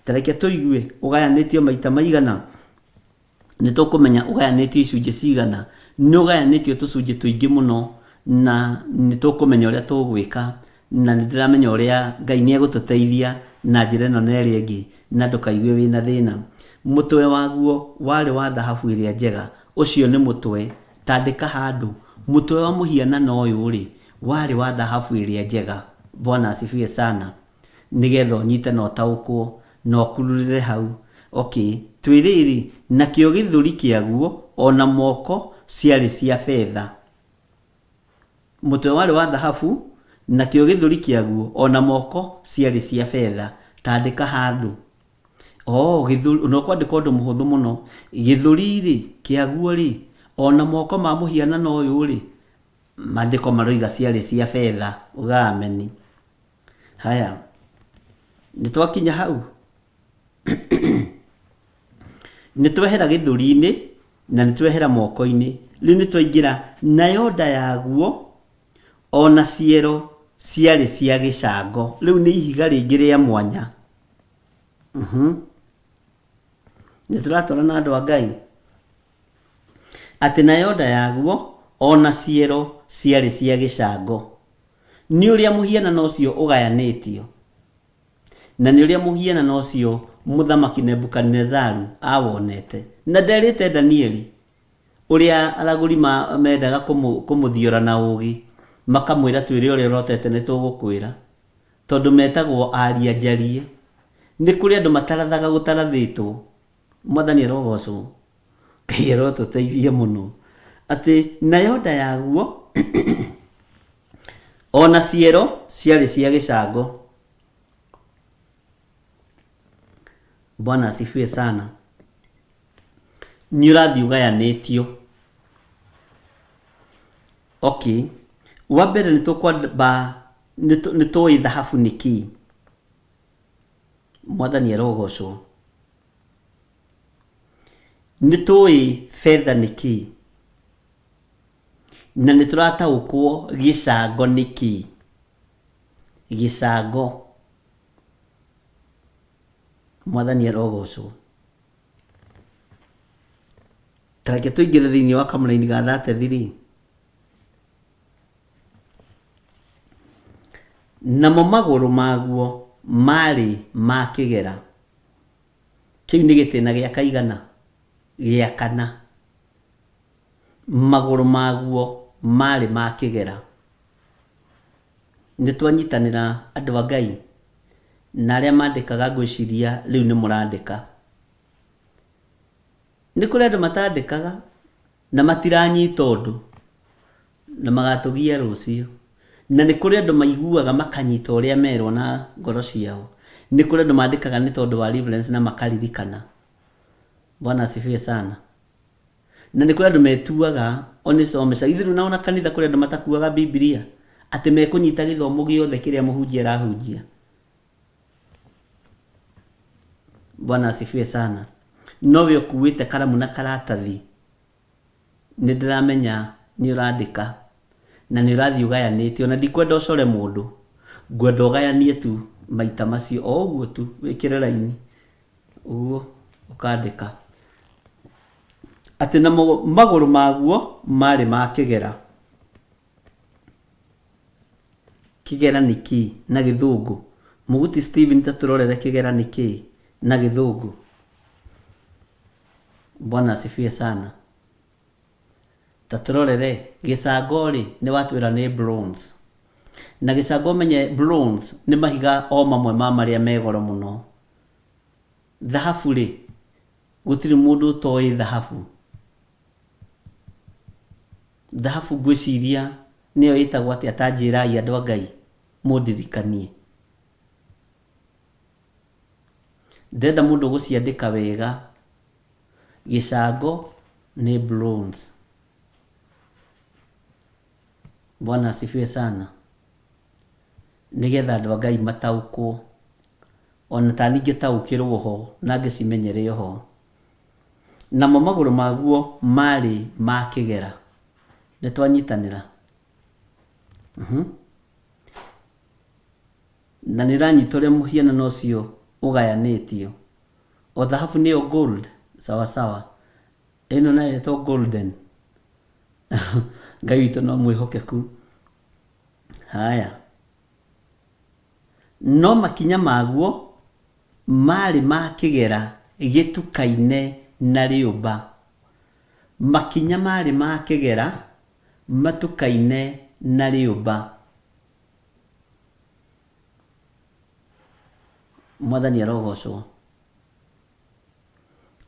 Tareke tuigue ugayanitio maita maigana, ni tukumenya ugayanitio icunji cigana, ni ugayanitio tucunji tuingi muno na ni tukumenya uria tugwika na ndiramenya uria Ngai ni egututeithia na njira ino na iria ingi na ndukaigue wina thina. Mutwe waguo wari wa thahabu iria njega. Ucio ni mutwe tandika handu mutwe wa muhianano uyu ri wari wa thahabu iria njega. Bwana asifiwe sana. Nigetha unyite na utaukwo na ukururire hau. Twiriri nakio githuri kiaguo ona moko ciari cia fedha. Mutwe wari wa thahabu nakio githuri kiaguo ona moko ciari cia fedha. Tandika handu githuri no kwandika undu muhuthu muno. Githuri ri kiaguo ri ona moko ma muhianano uyu ri maandiko maroiga ciari cia fedha. Ugameni. Haya, nitwakinya hau nitwehera githuri-ini na nitwehera moko-ini. Riu nitwaingira nayo nda yaguo ona ciero ciari cia gicango. Riu ni ihiga ringi ria mwanya. Nituratora na andu a Ngai ati nayo nda yaguo ona ciero ciari cia gicango. Ni uria muhianano ucio ugayanitio na ni uria muhianano ucio muthamaki Nebukadnezaru awonete na nderite Danieli uria araguri mendaga kumuthiora na ugi makamwira twire uria urotete ni tugukwira tondu metagwo aria njarie. Ni kuri andu matarathaga gutarathitwo. Mwathani arogocwo. Ngai arotuteithie muno ati nayo nda yaguo ona ciero ciari cia gicango. Bwana asifiwe sana. Ni urathi ugayanitio. Wa mbere ni tuwi thahabu niki. Mwathani arogocwo. Ni tuwi fedha niki na ni turataukwo gicango niki. Gicango. Mwathani arogocwo. Tareke tuingire thiini wa kamuraini ga 33. Namo maguru maguo mari ma kigera. Kiu ni gitina gia kaigana gia kana. Maguru maguo mari ma kigera. Nitwanyitanira andu a Ngai na aria mandikaga ngwiciria riu ni murandika. Ni kuri andu matandikaga na matiranyita undu na magatugia rucio. Na ni kuri andu maiguaga makanyita uria merwo na ngoro ciao. Ni kuri andu mandikaga ni tondu wa reference na makaririkana. Bwana asifiwe sana. Na ni kuri andu metuaga onisomesha ithiru naona kanitha kuri andu matakuaga Biblia ati mekunyita githomo giothe kiria muhunjia arahunjia. Bwana asifiwe sana. Nowe ukuwite karamu na karatathi, nĩ ndĩramenya nĩ ũrandĩka na nĩ ũrathiĩ ũgayanĩtie. Ona ndikwenda ũcore mũndũ, ngwenda ũgayanie tu maita macio o ũguo tu, wĩkĩre raini ũguo ũkandĩka atĩ na magũrũ maguo marĩ ma kĩgera. Kĩgera nĩ kĩĩ na gĩthũngũ? Mũguti Steven, ta tũrorere kĩgera nĩ kĩĩ na gĩthũngũ. Bwana asifiwe sana. Ta tũrorere gĩcango rĩ, nĩ watwĩra nĩ bronze. Na gĩcango menye bronze nĩ mahiga o mamwe ma marĩa me goro mũno. Thahabu rĩ, gũtirĩ mũndũ ũtoĩ thahabu. Thahabu ngwĩciria nĩyo ĩtagwo atĩa, tanjĩrai andũ a Ngai mũndirikanie. Ndenda mũndũ gũciandĩka wega. Gĩcango nĩ bronze. Bwana asifiwe sana. Nĩgetha andũ a Ngai mataũkwo, ona ta ningĩ taũkĩrwo ho na ngĩcimenyere ho. Namo magũrũ maguo marĩ ma kĩgera. Nĩ twanyitanĩra. Na nĩ ũranyita ũrĩa mũhianano ũcio ũgayanĩtio. O thahabu nĩyo gold, sawa sawa. Ĩno nayo ĩtwo golden. Ngai witũ no mwĩhokeku. Haya. No makinya maguo marĩ ma kĩgera gĩtukaine na rĩũmba. Makinya marĩ ma kĩgera matukaine na rĩũmba. Mwathani arogocwo.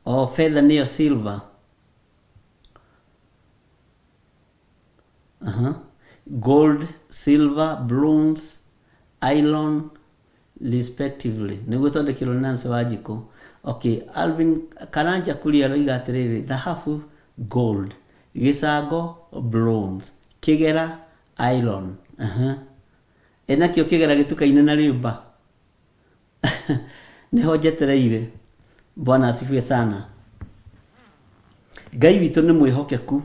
O fedha nĩyo silver. Gold, silver, bronze, iron respectively. Nĩguo twandĩkĩrwo nĩ Nancy Wanjikũ. Okay, Alvin Karanja Kuria roiga atĩrĩrĩ, thahabu gold, gĩcango bronze, kĩgera iron. Enakĩo kĩgera gĩtukaine na rĩũmba. Nĩho njetereire. Bwana asifiwe sana. Ngai witũ nĩ mwĩhokeku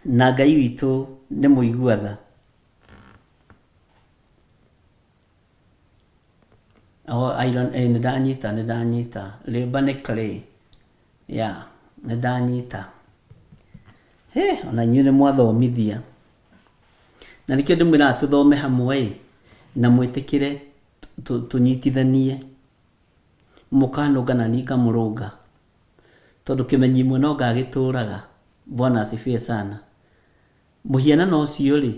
na Ngai witũ nĩ mũiguatha. Iron nĩ ndanyita. Rĩũmba nĩ clay. Ya, nĩ ndanyita. Ona inyuĩ nĩ mwathomithia. Na nĩkĩo ndĩmwĩraga tũthome hamwe na mwĩtĩkĩre tũnyitithanie. Mũkanũnga na niĩ ngamũrũnga. Tondũ kĩmenyi imwe no ngagĩtũraga. Bwana asifiwe sana. Mũhianano ũcio rĩ,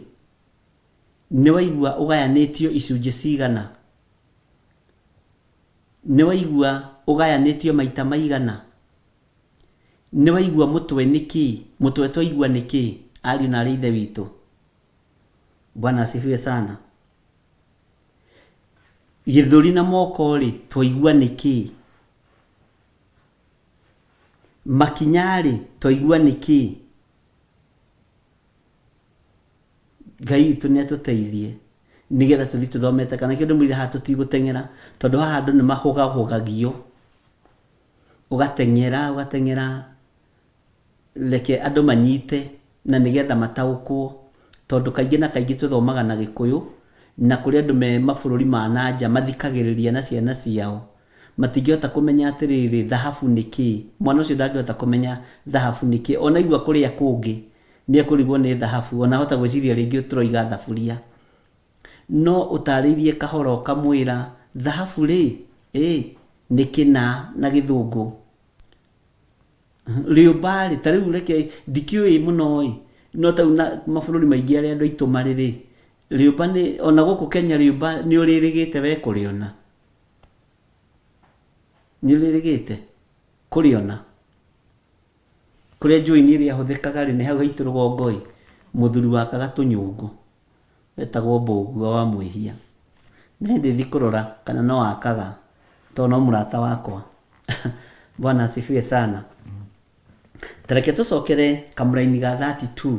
nĩ waigua ũgayanĩtio icunjĩ cigana? Nĩ waigua ũgayanĩtio maita maigana? Nĩ waigua mũtwe nĩkĩ? Mũtwe twaigua nĩkĩ? Ariũ na ithe witũ. Bwana asifiwe sana. Gĩthũri na moko rĩ, twaigua nĩkĩ? Makinya rĩ, twaigua nĩkĩ? Ngai witũ nĩ atũteithie nĩgetha tũthiĩ tũthomete. Kana kĩndũ mwĩra haha tũtigũteng'era, tondũ haha andũ nĩ mahũgahũgagio. Ũgateng'era reke andũ manyite na nĩgetha mataũkwo, tondũ kaingĩ na kaingĩ tũthomaga na Gĩkũyũ, na kũrĩ andũ me mabũrũri ma nanja mathikagĩrĩria na ciana ciao matingĩhota kũmenya atĩrĩrĩ, thahabu nĩkĩ? Mwana ũcio ndangĩhota kũmenya thahabu nĩkĩ. Ona igua kũrĩa kũngĩ nĩ ekũrigwo nĩ thahabu, ona hota gwĩciria rĩngĩ tũroiga thaburia. No ũtarĩirie kahora ũkamwĩra thahabu rĩ, nĩ kĩna na gĩthũngũ. Rĩũmba rĩ, ta rĩu reke ndikĩũĩ mũno no tau na mabũrũri maingĩ arĩa andũ aitũ marĩ, rĩũmba nĩ ona gũkũ Kenya, rĩũmba nĩ ũrĩrĩgĩte we kũrĩona? Nĩ ũrĩrĩgĩte kũrĩona? Kũrĩa njũĩ-inĩ ĩrĩa hũthĩkaga rĩ, nĩ hau haitũ rũgongo mũthuri wakaga tũnyũngũ wetagwo Mbũgua wa Mwĩhia. Nĩ ndĩthi kũrora kana no wakaga, tondũ no mũrata wakwa. Bwana asifiwe sana. Tareke tũcokere kamũraini ga 32.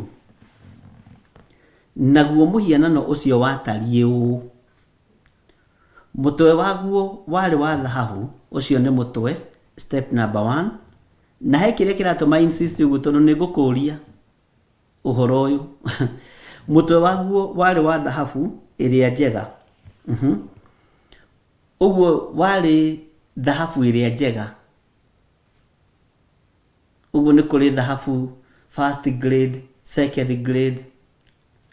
Naguo mũhianano ũcio watariĩ ũũ: Mutwe waguo wari wa thahabu, ucio ni mutwe step number 1. Na he kire kiratuma insist uguo tondu ni ngukuria uhoro uyu. Mutwe waguo wari wa thahabu iria njega. Uguo wari thahabu iria njega. Uguo ni kuri thahabu first grade, second grade,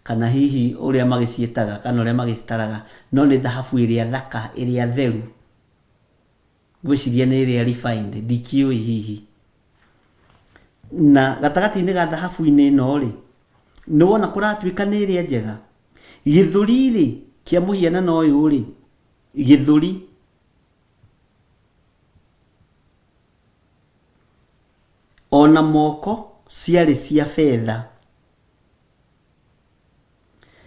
kana hihi uria magicietaga kana uria magicitaraga, no ni thahabu iria thaka, iria theru. Gwiciria ni iria refined, ndikiui hihi. Na gatagati-ini ga thahabu-ini ino ri, ni wona kuratuika ni iria njega. Githuri ri kia muhianano uyu ri, githuri ona moko ciari cia fedha,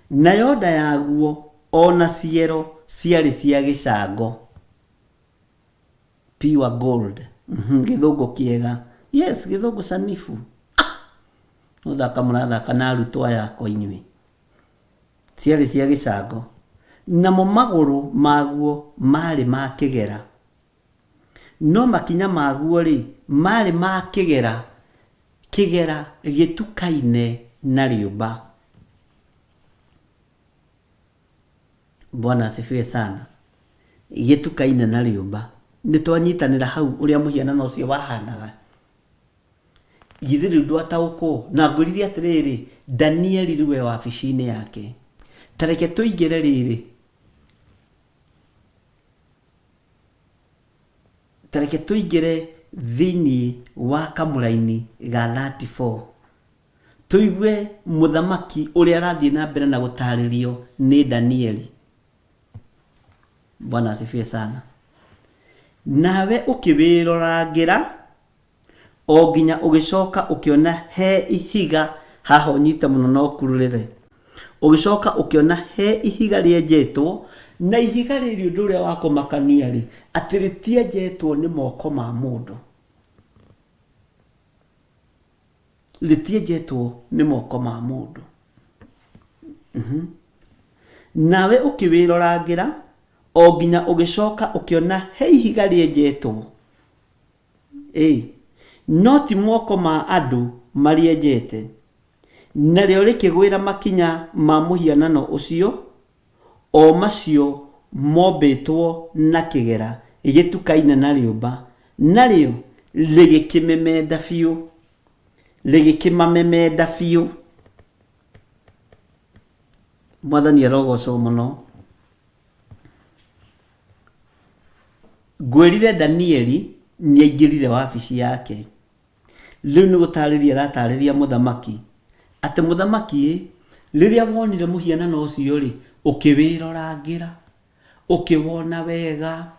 nayo nda yaguo ona ciero ciari cia gicango, pure gold. Githungu kiega. Yes, githungu sanifu. Uthaka murathaka na arutwo aya kwa inyui. Ciari cia gicango. Namo maguru maguo mari ma kigera. No makinya maguo ri mari ma kigera. Kigera gitukaine na riumba. Bwana asifiwe sana. Gitukaine na riumba. Nitwanyitanira hau uria muhianano ucio wahanaga. Githiri ndwata uko na nguririe atiriri, Danieli riwe wabici-ini yake. Tareke tuingire riri. Tareke tuingire thini wa kamuraini ga 34. Tuigue muthamaki uria arathie na mbere na gutaririo ni Danieli. Bwana asifiwe sana. Nawe ukiwirorangira o nginya ugicoka ukiona he ihiga haho nyita muno no kururire. Ugicoka ukiona he ihiga riejetwo, na ihiga riri undu uria wakumakania ri ati ritiejetwo ni moko ma mundu. Ritiejetwo ni moko ma mundu. Nawe ukiwirorangira o nginya ugicoka ukiona he ihiga riejetwo, no ti moko ma andu mariejete, narĩo rĩkĩgwĩra makinya ma mũhianano ũcio, o macio mombĩtwo na kĩgera gĩtukaine na rĩũmba, narĩo rĩgĩkĩmemenda biũ, rĩgĩkĩmamemenda biũ. Mwathani arogocwo mũno. Ngwĩrire Danieli nĩaingĩrire wabici yake. Rĩu nĩ gũtarĩria aratarĩria mũthamaki atĩ mũthamaki rĩrĩa wonire mũhianano ũcio rĩ, ũkĩwĩrorangira, ũkĩwona wega,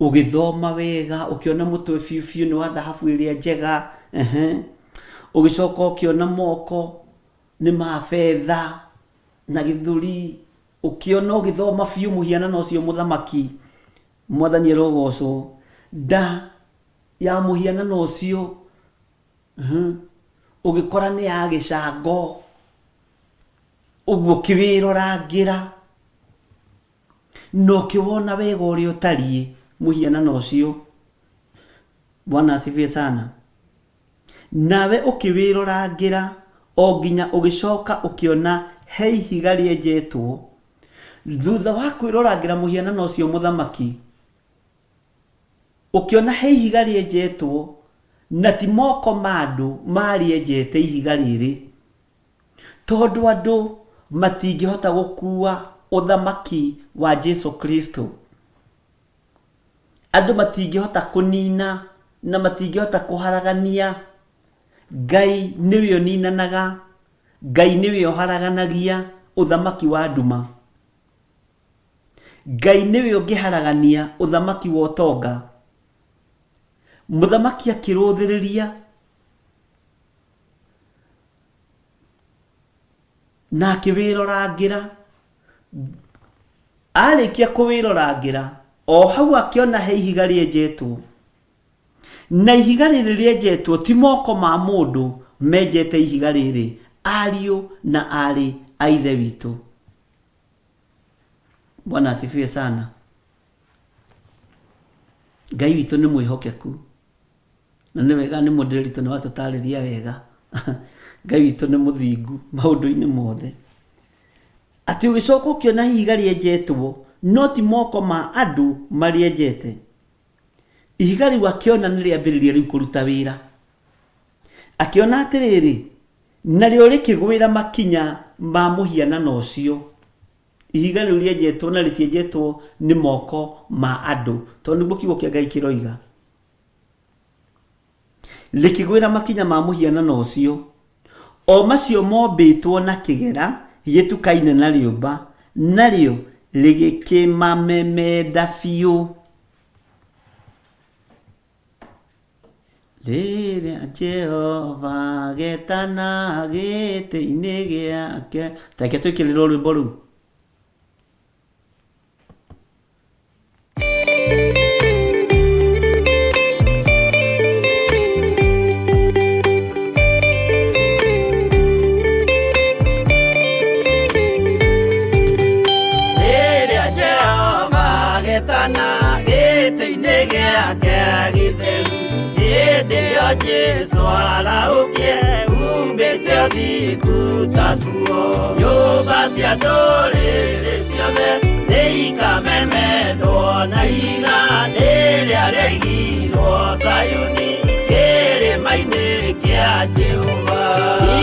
ũgĩthoma wega, ũkĩona mũtwe biũ biũ nĩ wa thahabu ĩrĩa njega, ũgĩcoka ũkĩona moko nĩ ma fedha na gĩthũri, ũkĩona ũgĩthoma biũ mũhianano ũcio mũthamaki. Mwathani arogocwo. Nda ya mũhianano ũcio ugikora ni ya gicango, uguo kiwirorangira no kiwona wega uria utariĩ mũhianano ũcio. Bwana asifiwe sana. Nawe ukiwirorangira o nginya ugicoka ukiona he ihiga riejetwo. Thutha wa kwirorangira mũhianano ũcio mũthamaki, ukiona he ihiga riejetwo na ti moko ma andu marienjete ihiga riri, tondu andu matingihota gukua uthamaki wa Jesu Kristo. Andu matingihota kunina na matingihota kuharagania. Ngai niwe uninanaga, Ngai niwe uharaganagia uthamaki wa nduma. Ngai niwe ungiharagania uthamaki wa utonga. Muthamaki akiruthiriria na akiwirorangira, arikia kuwirorangira o hau akiona he ihiga riejetwo, na ihiga riri riejetwo ti moko ma mundu menjete ihiga riri, ariũ na ari a ithe witũ. Bwana asifiwe sana. Ngai witũ nĩ mwĩhokeku na nĩ wega nĩ mũndĩrĩtũ nĩ watũtarĩria wega Ngai witũ nĩ mũthingu maũndũ-inĩ mothe atĩ ũgĩcoka ũkĩona ihiga rĩenjetwo no ti moko ma andũ marĩenjete. Ihiga rĩu akĩona nĩ rĩambĩrĩria rĩu kũruta wĩra, akĩona atĩrĩrĩ narĩo rĩkĩgwĩra makinya ma mũhianano ũcio. Ihiga rĩu rĩenjetwo na rĩtienjetwo nĩ moko ma andũ, tondũ nĩguo kiugo kĩa Ngai kĩroiga. Rĩkĩgwĩra makinya ma mũhianano ũcio, o macio mombĩtwo na kĩgera gĩtukaine na rĩũmba, narĩo rĩgĩkĩmamemenda biũ. Rĩrĩa Jehova getana gĩtĩ-inĩ gĩake. Take twĩkĩrĩrwo rwĩmbo rũu. Rĩrĩa Jehova getana gĩtĩ-inĩ gĩake gĩtheru, hĩndĩ ĩyo Jesũ araũkie umbĩte ũthingu ta nguo. Nyũmba cia ndũrĩrĩ ciothe nĩikamemendwo na ihiga rĩrĩa rĩaigirwo Zayuni kĩrĩma-inĩ kĩa Jehova.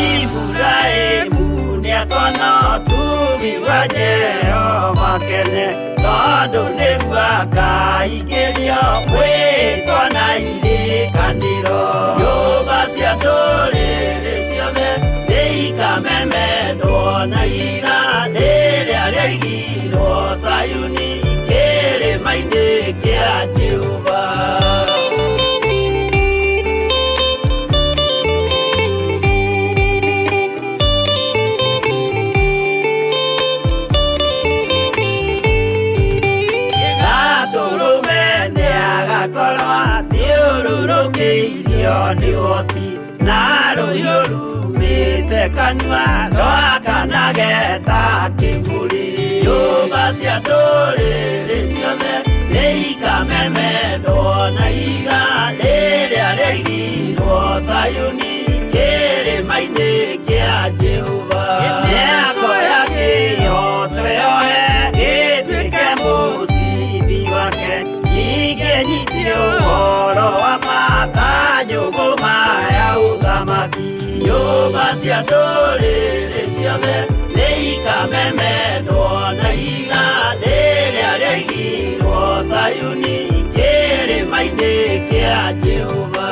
Iburahĩmu nĩakona ũtugi wa Jehova kene, tondũ nĩguo akaingĩrio gwĩtwo na irikanĩro. Nyũmba cia ndũrĩrĩ ciothe nĩikamemendwo na ihiga rĩrĩa rĩaigirwo Zayuni kĩrĩma-inĩ kĩa Jehova. Thiũrũrũkĩirio nĩ ũhoti na rũhiũ rumĩte kanua rwakanageta kĩmũrĩ. Nyũmba cia ndũrĩrĩ ciothe nĩikamemendwo na ihiga rĩrĩa rĩaigirwo Zayuni kĩrĩma-inĩ kĩa Jehova. Mĩako ya kĩhooto yohe gĩtuĩke mũcibi wake, ningĩ nyitio ũhoro wa makanjũgũ maya ũthamaki. Nyũmba cia ndũrĩrĩ ciothe nĩikamemendwo na ihiga rĩrĩa rĩaigirwo Zayuni kĩrĩma-inĩ kĩa Jehova.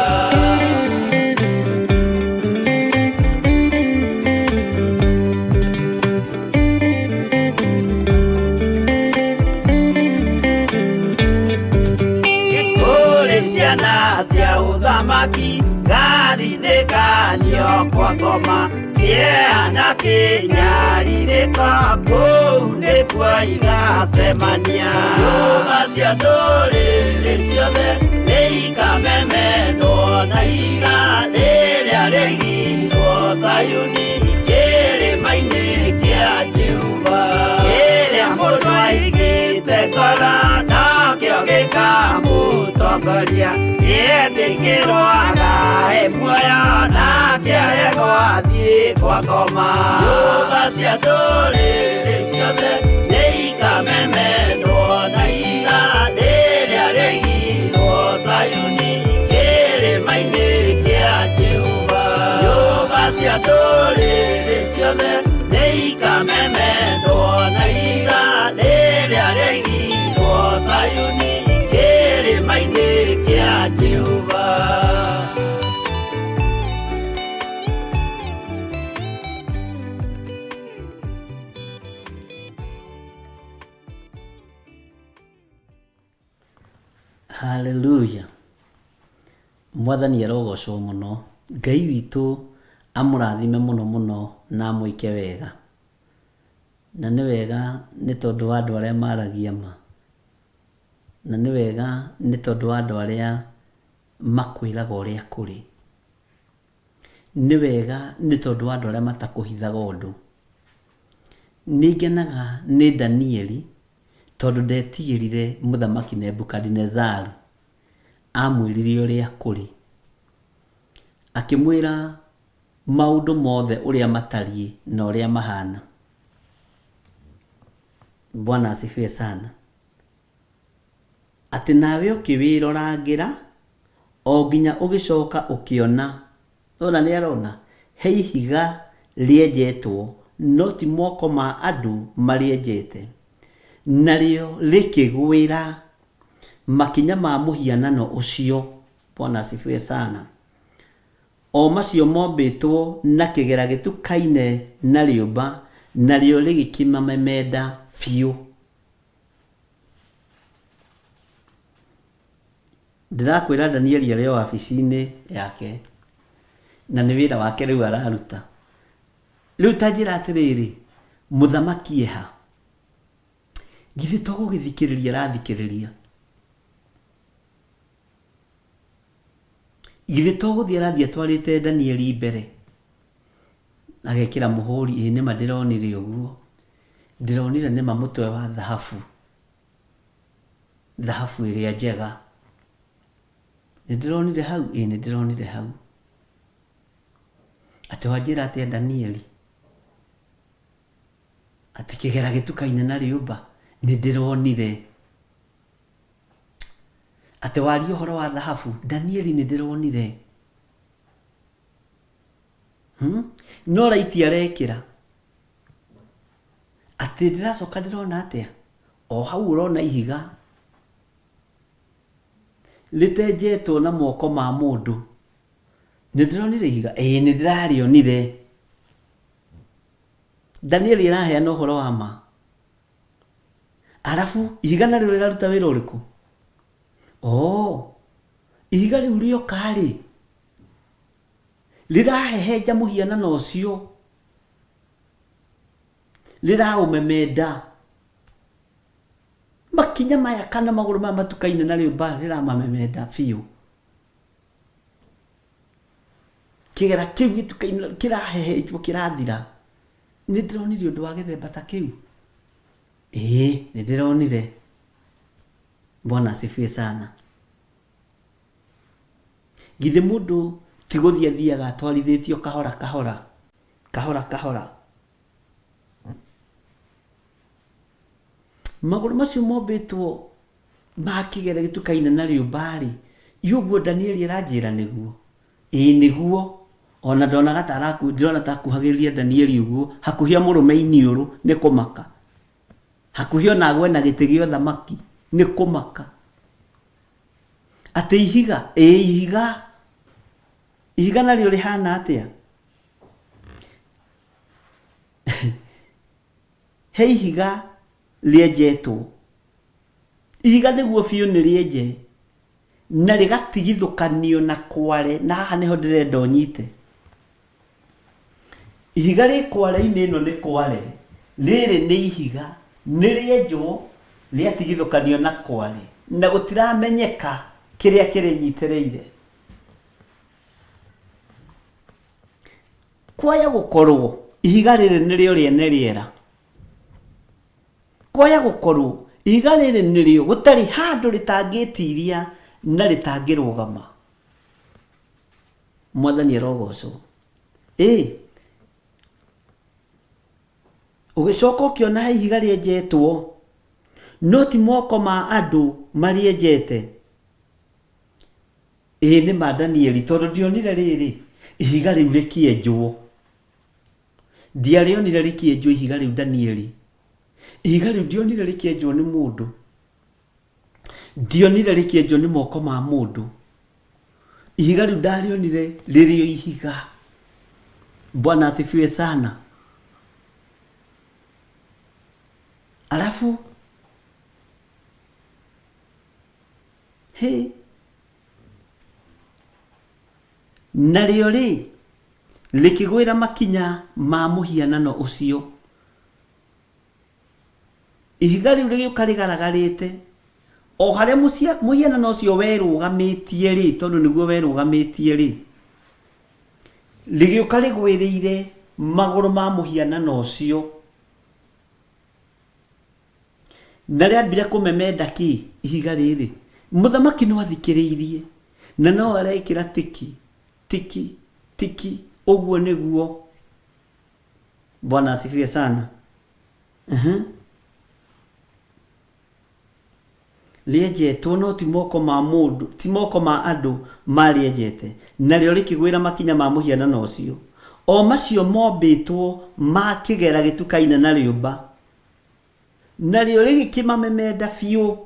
Ciana cia ũthamaki gathinĩkanio kwa ngoma, kĩeha kĩnyarirĩka kũu nĩkuo igacemania. Nyũmba cia ndũrĩrĩ ciothe nĩikamemendwo na ihiga rĩrĩa rĩaigirwo Zayuni kĩrĩma-inĩ kĩa Jehova. Kĩrĩa mũndũ aigĩte ngoro nakĩo gĩkamũtongoria, gĩtĩkĩrwaga muoyo nake arego athiĩ kwa ngoma. Nyũmba cia ndũrĩrĩ ciothe nĩikamemendwo na ihiga rĩrĩa rĩaigirwo Zayuni kĩrĩma-inĩ kĩa Jehova. Nyũmba cia ndũrĩrĩ ciothe nĩikamemendwo na ihiga rĩrĩa rĩaigirwo Zayuni kĩrĩma-inĩ kĩa Jehova. Hallelujah. Mwathani arogocwo mũno. Ngai witũ amũrathime mũno mũno na amwĩke wega. Na nĩ wega nĩ tondũ wa andũ arĩa maragia ma. Na nĩ wega nĩ tondũ wa andũ arĩa makwĩraga ũrĩa kũrĩ. Nĩ wega nĩ tondũ wa andũ arĩa matakũhithaga ũndũ. Nĩngenaga nĩ Danieli tondũ ndetigĩrire mũthamaki Nebukadinezaru amwĩrire ũrĩa kũrĩ, akĩmwĩra maũndũ mothe ũrĩa matariĩ na ũrĩa mahana. Bwana asifiwe sana. Atĩ nawe ũkĩwĩrorangĩra o nginya ũgĩcoka ũkĩona, ona nĩ arona, he ihiga rĩenjetwo no ti moko ma andũ marĩenjete, narĩo rĩkĩgwĩra makinya ma mũhianano ũcio. Bwana asifiwe sana. O macio mombĩtwo na kĩgera gĩtukaine na rĩũmba, narĩo rĩgĩkĩmamemenda biũ. Ndĩrakwĩra Danieli arĩ o wabici-inĩ yake na nĩ wĩra wake rĩu araruta. Rĩu ta njĩra atĩrĩrĩ, mũthamaki eha, githĩ to gũgĩthikĩrĩria arathikĩrĩria? Githĩ to gũthiĩ arathiĩ atwarĩte Danieli mbere agekĩra mũhũri? Ĩ nĩma ndĩronire ũguo, ndĩronire nĩma mũtwe wa thahabu, thahabu ĩrĩa njega. Nĩ ndĩronire hau? Ĩ nĩ ndĩronire hau. Atĩ wanjĩra atĩa Danieli? Atĩ kĩgera gĩtukaine na rĩũmba? Nĩ ndĩronire. Atĩ waria ũhoro wa thahabu? Danieli nĩ ndĩronire. No raiti arekĩra atĩ ndĩracoka ndĩrona atĩa? O hau ũrona ihiga rĩtenjetwo na moko ma mũndũ. Nĩ ndĩronire ihiga? Ĩ nĩ ndĩrarĩonire. Danieli araheana ũhoro wa ma. Arabu ihiga narĩo rĩraruta wĩra ũrĩkũ? Ihiga rĩu rĩoka rĩ, rĩrahehenja mũhianano ũcio, rĩraũmemenda. Makinya maya kana magũrũ maya matukaine na rĩũmba rĩramamemenda biũ. Kĩgera kĩu gĩtukaine kĩrahehenjwo kĩrathira. Nĩ ndĩronire ũndũ wa gĩthemba ta kĩu? Ĩ nĩ ndĩronire. Bwana asifiwe sana. Githĩ mũndũ ti gũthiĩ athiaga atwarithĩtio kahora kahora, kahora kahora? Magũrũ macio mombĩtwo ma kĩgera gĩtukaine na rĩũmba rĩ, ũguo Danieli aranjĩra nĩguo? Ĩ nĩguo. Ona ndonaga ta ndĩrona ta akuhagĩrĩria Danieli ũguo, hakuhĩ amũrũme iniũrũ nĩ kũmaka, hakuhĩ ona agwe na gĩtĩ gĩa ũthamaki nĩ kũmaka. Atĩ ihiga? Ĩ ihiga. Ihiga narĩo rĩhana atĩa? He ihiga rĩenjetwo. Ihiga nĩguo biũ nĩ rĩenje na rĩgatigithũkanio na kware, na haha nĩho ndĩrenda ũnyite. Ihiga rĩ kware-inĩ ĩno nĩ kware, rĩrĩ nĩ ihiga, nĩ rĩenjwo rĩatigithũkanio na kware, na gũtiramenyeka kĩrĩa kĩrĩnyitĩrĩire. Kwaya gũkorwo ihiga rĩrĩ nĩrĩo rĩene rĩera. Kwaya gũkorwo ihiga rĩrĩ nĩrĩo gũtarĩ handũ rĩtangĩtiria na rĩtangĩrũgama. Mwathani arogocwo. Ũgĩcoka ũkĩona he ihiga rĩenjetwo no ti moko ma andũ marĩenjete. Nĩ ma Danieli, tondũ ndionire rĩrĩ ihiga rĩu rĩkĩenjwo. Ndiarĩonire rĩkĩenjwo ihiga rĩu Danieli. Ihiga rĩu ndionire rĩkĩenjwo nĩ mũndũ, ndionire rĩkĩenjwo nĩ moko ma mũndũ. Ihiga rĩu ndarĩonire rĩrĩ ihiga. Bwana asifiwe sana. Alafu narĩo rĩ rĩkĩgwĩra makinya ma mũhianano ũcio. Ihiga rĩu rĩgĩũka rĩgaragarĩte o harĩa mũhianano ũcio werũgamĩtie rĩ, tondũ nĩguo werũgamĩtie rĩ, rĩgĩũka rĩgwĩrĩire magũrũ ma mũhianano ũcio, na rĩambire kũmemenda ihiga rĩrĩ muthamaki no athikiriirie na no arekira tiki uguo niguo. Bwana asifiwe sana. Rĩenjetwo no ti moko ma mũndũ, ti moko ma andũ marĩenjete, narĩo rĩkĩgwĩra makinya ma mũhianano ũcio. O macio mombĩtwo makĩgera gĩtuka-inĩ na rĩũmba, narĩo rĩgĩkĩmamemenda biũ.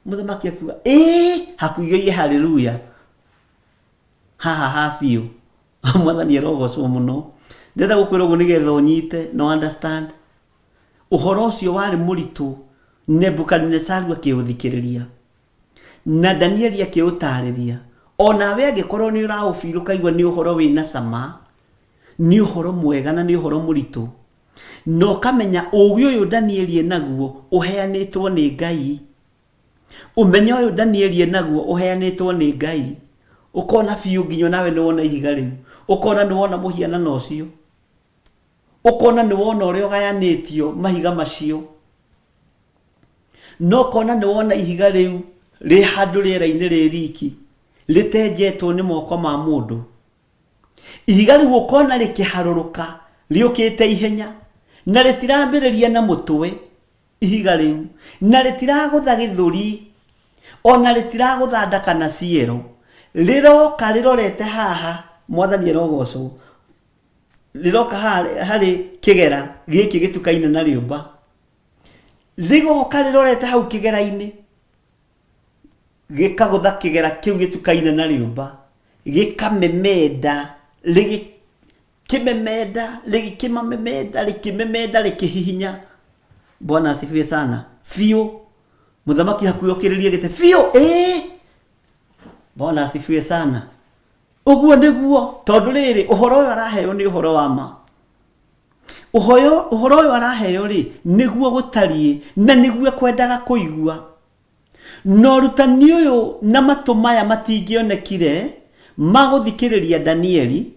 Mũthamaki akuga hakuigĩire haleluya ha biũ. Mwathani arogocwo mũno. Ndĩrenda gũkwĩra ũguo nĩgetha ũnyite no understand. Ũhoro ũcio warĩ mũritũ, Nebukadnezaru akĩũthikĩrĩria na Danieli akĩũtarĩria. Onawe angĩkorwo nĩ ũraũbirũka igua nĩ ũhoro wĩna cama, nĩ ũhoro mwega na nĩ ũhoro mũritũ, no kamenya ũũgĩ ũyũ Danieli enaguo ũheanĩtwo nĩ Ngai. Ũmenyo ũyũ Danieli enaguo ũheanĩtwo nĩ Ngai. Ũkona biũ nginya nawe nĩ wona ihiga rĩu, ũkona nĩ wona mũhianano ũcio, ũkona nĩ wona ũrĩa ũgayanĩtio mahiga macio, no kona nĩ wona ihiga rĩu rĩ handũ rĩera-inĩ rĩ riki, rĩtenjetwo nĩ moko ma mũndũ. Ihiga rĩu ũkona rĩkĩharũrũka rĩũkĩte ihenya, na rĩtirambĩrĩria na mũtwe ihiga rĩu, na rĩtiragũtha gĩthũri, ona rĩtiragũtha kana ciero, rĩroka rĩrorete haha. Mwathani arogocwo. Rĩroka harĩ kĩgera gĩkĩ gĩtuka-inĩ na rĩũmba, rĩgoka rĩrorete hau kĩgera-inĩ, gĩkagũtha kĩgera kĩu gĩtuka-inĩ na rĩũmba, gĩkamemenda, rĩkĩmemenda, rĩkĩhihinya. Bwana asifiwe sana. Biũ. Mũthamaki hakuhĩ okĩrĩrie gĩtĩ biũ. Bwana asifiwe sana. Ũguo nĩguo, tondũ rĩrĩ ũhoro ũyũ araheo nĩ ũhoro wa ma. Ũhoro ũyũ araheo rĩ nĩguo gũtariĩ na nĩguo kwendaga kũigua. No rutani ũyũ na matũ maya matingĩonekire magũthikĩrĩria Danieli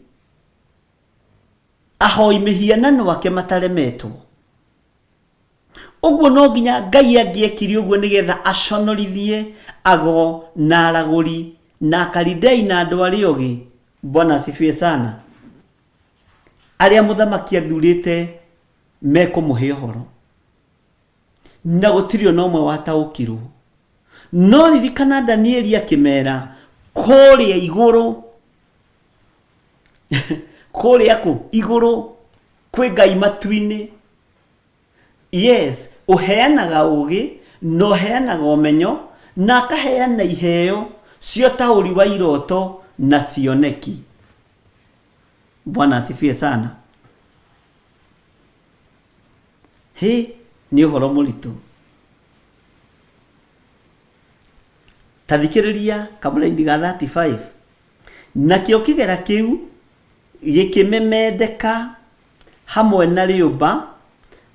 ahoi mĩhianano ake mataremetwo. Ũguo no nginya Ngai angĩekire ũguo nĩgetha aconorithie ago na aragũri na Akalidei na andũ arĩa ũgĩ. Bwana asifiwe sana. Arĩa mũthamaki athurĩte mekũmũhe ũhoro, na gũtirĩ ona ũmwe wataũkirwo. No ririkana Danieli akĩmera kũrĩa igũrũ kũrĩa kũ igũrũ kwĩ Ngai matu-inĩ. Yes, ũheanaga ũgĩ, no ũheanaga ũmenyo, na akaheana iheo cio taũri wa iroto na cioneki. Bwana asifiwe sana. Nĩ ũhoro mũritũ. Tathikĩrĩria kamũra-inĩ ga 35. Nakĩo kĩgera kĩu gĩkĩmemendeka hamwe na rĩũmba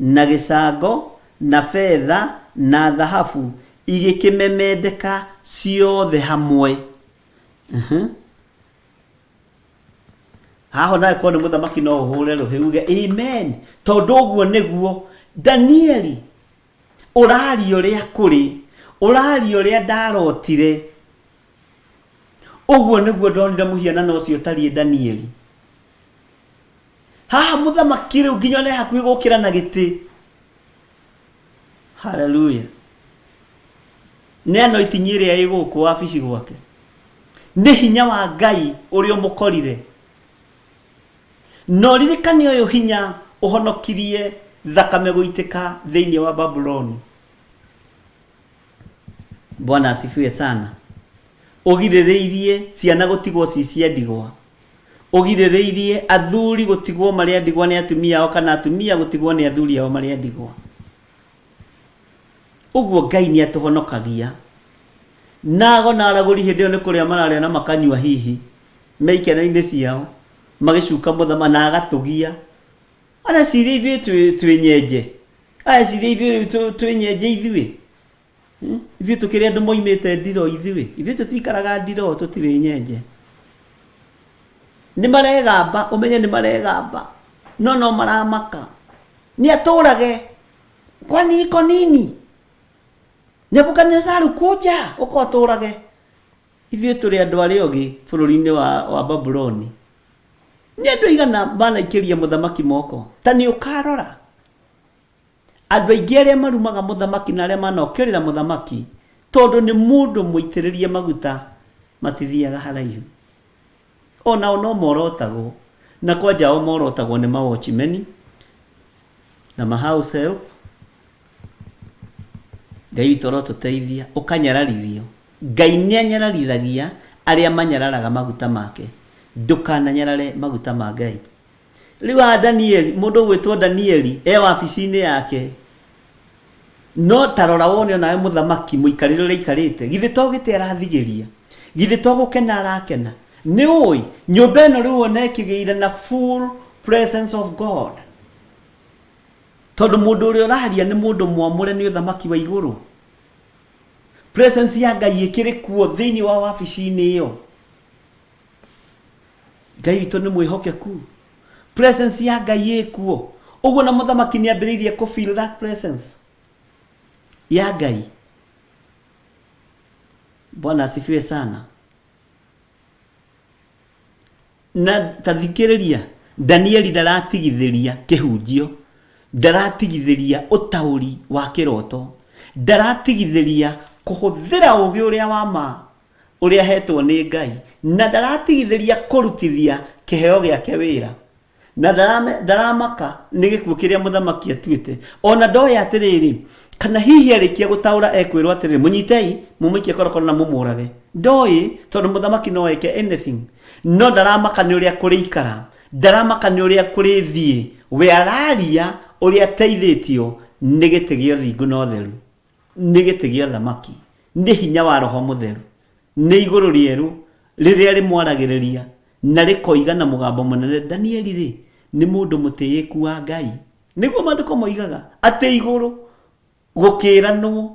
na gĩcango na fedha na thahabu, igĩkĩmemendeka ciothe hamwe. Haho nawe kwa nĩ mũthamaki no ũhũre rũhĩ uge amen, tondũ ũguo nĩguo. Danieli, ũraria ũrĩa kũrĩ, ũraria ũrĩa ndarotire. Ũguo nĩguo ndonire mũhianano ũcio ũtariĩ Danieli. Haha mũthamaki rĩu nginya nĩ hakuhĩ gũkĩra na gĩtĩ. Hallelujah. Nĩ anointing ĩrĩa ĩgũkũ wabici gwake, nĩ hinya wa Ngai ũrĩa ũmũkorire. No ririkani ũyũ hinya ũhonokirie thakame gũitĩka thĩinĩ wa Babuloni. Bwana asifiwe sana. Ũgirĩrĩirie ciana gũtigwo cia ndigwa, ũgirĩrĩirie athuri gũtigwo marĩa ndigwa nĩ atumia ao, kana atumia gũtigwo nĩ athuri ao marĩa ndigwa. Ũguo Ngai nĩ atũhonokagia. Nago na aragũri hĩndĩ ĩyo nĩ kũrĩa mararĩa na makanyua hihi meikeno-inĩ ciao, magĩcuka mũthama na agatũgia. Ana ciria ithuĩ twĩ nyenje, aya ciria ithuĩ twĩ nyenje ithuĩ. Ithuĩ tũkĩrĩ andũ moimĩte ndiro ithuĩ tũtikaraga ndiro, tũtirĩ nyenje. Nĩ maregamba, ũmenye nĩ maregamba, no maramaka. Nĩ atũrage, kwani iko nini? Nebukadnezar kuja ukoturage ithuĩ tũrĩ andũ arĩa ũngĩ bũrũri-inĩ wa Babuloni. Nĩ andũ aigana manaikĩria mũthamaki moko? Ta nĩ ũkarora andũ aingĩ arĩa marumaga mũthamaki na arĩa manokĩrĩra mũthamaki tondũ nĩ mũndũ mũitĩrĩrie maguta matithiaga haraihu. Onao no morotagwo, na kwanja o morotagwo nĩ ma-watchmen na ma-house help. Ngai witũ arotũteithia, ũkanyararithio. Ngai nĩanyararithagia arĩa manyararaga maguta make. Ndũkananyarare maguta ma Ngai. Rĩu Danieli, mũndũ gwĩtwo Danieli wabici-inĩ yake, no tarora wone nawe mũthamaki mũikarĩre ũrĩa aikarĩte, githĩ to gĩtĩ arathigĩria, githĩ to gũkena arakena. Nĩ ũĩ nyũmba ĩno rĩu ona ĩkĩgĩire na full presence of God, tondũ mũndũ ũrĩa ũraharia nĩ mũndũ mwamũre, nĩ ũthamaki wa igũrũ. Presence ya Ngai ĩkĩrĩ kuo thĩinĩ wa wabici-inĩ ĩyo. Ngai witũ nĩ mwĩhokeku. Presence ya Ngai ĩkuo. Ũguo na mũthamaki nĩ ambĩrĩirie kũ feel that presence ya Ngai. Bwana asifiwe sana. Na tathikĩrĩria, Danieli ndaratigithĩria kĩhunjio, ndaratigithĩria ũtaũri wa kĩroto, ndaratigithĩria kũhũthĩra ũũgĩ ũrĩa wa ma ũrĩa hetwo nĩ Ngai, na ndaratigithĩria kũrutithia kĩheo gĩake wĩra, na ndaramaka nĩ gĩkuũ kĩrĩa mũthamaki atuĩte. Ona ndoya atĩrĩrĩ, kana hihi arĩkia gũtaũra ekwĩrwo atĩrĩrĩ, mũnyitei mũmũikie korokoro na mũmũrage. Ndoĩ tondũ mũthamaki no eke anything, no ndaramaka nĩ ũrĩa kũrĩikara, ndaramaka nĩ ũrĩa kũrĩthiĩ. We araria ũrĩa ateithĩtio nĩ gĩtĩ gĩa ũthingu na ũtheru, nĩ gĩtĩ gĩa ũthamaki, nĩ hinya wa Roho Mũtheru, nĩ igũrũ rĩerũ rĩrĩa rĩmwaragĩrĩria na rĩkoiga na mũgambo mũnene. Danieli rĩ nĩ mũndũ mũtĩĩku wa Ngai. Nĩguo maandĩko moigaga atĩ igũrũ gũkĩranwo,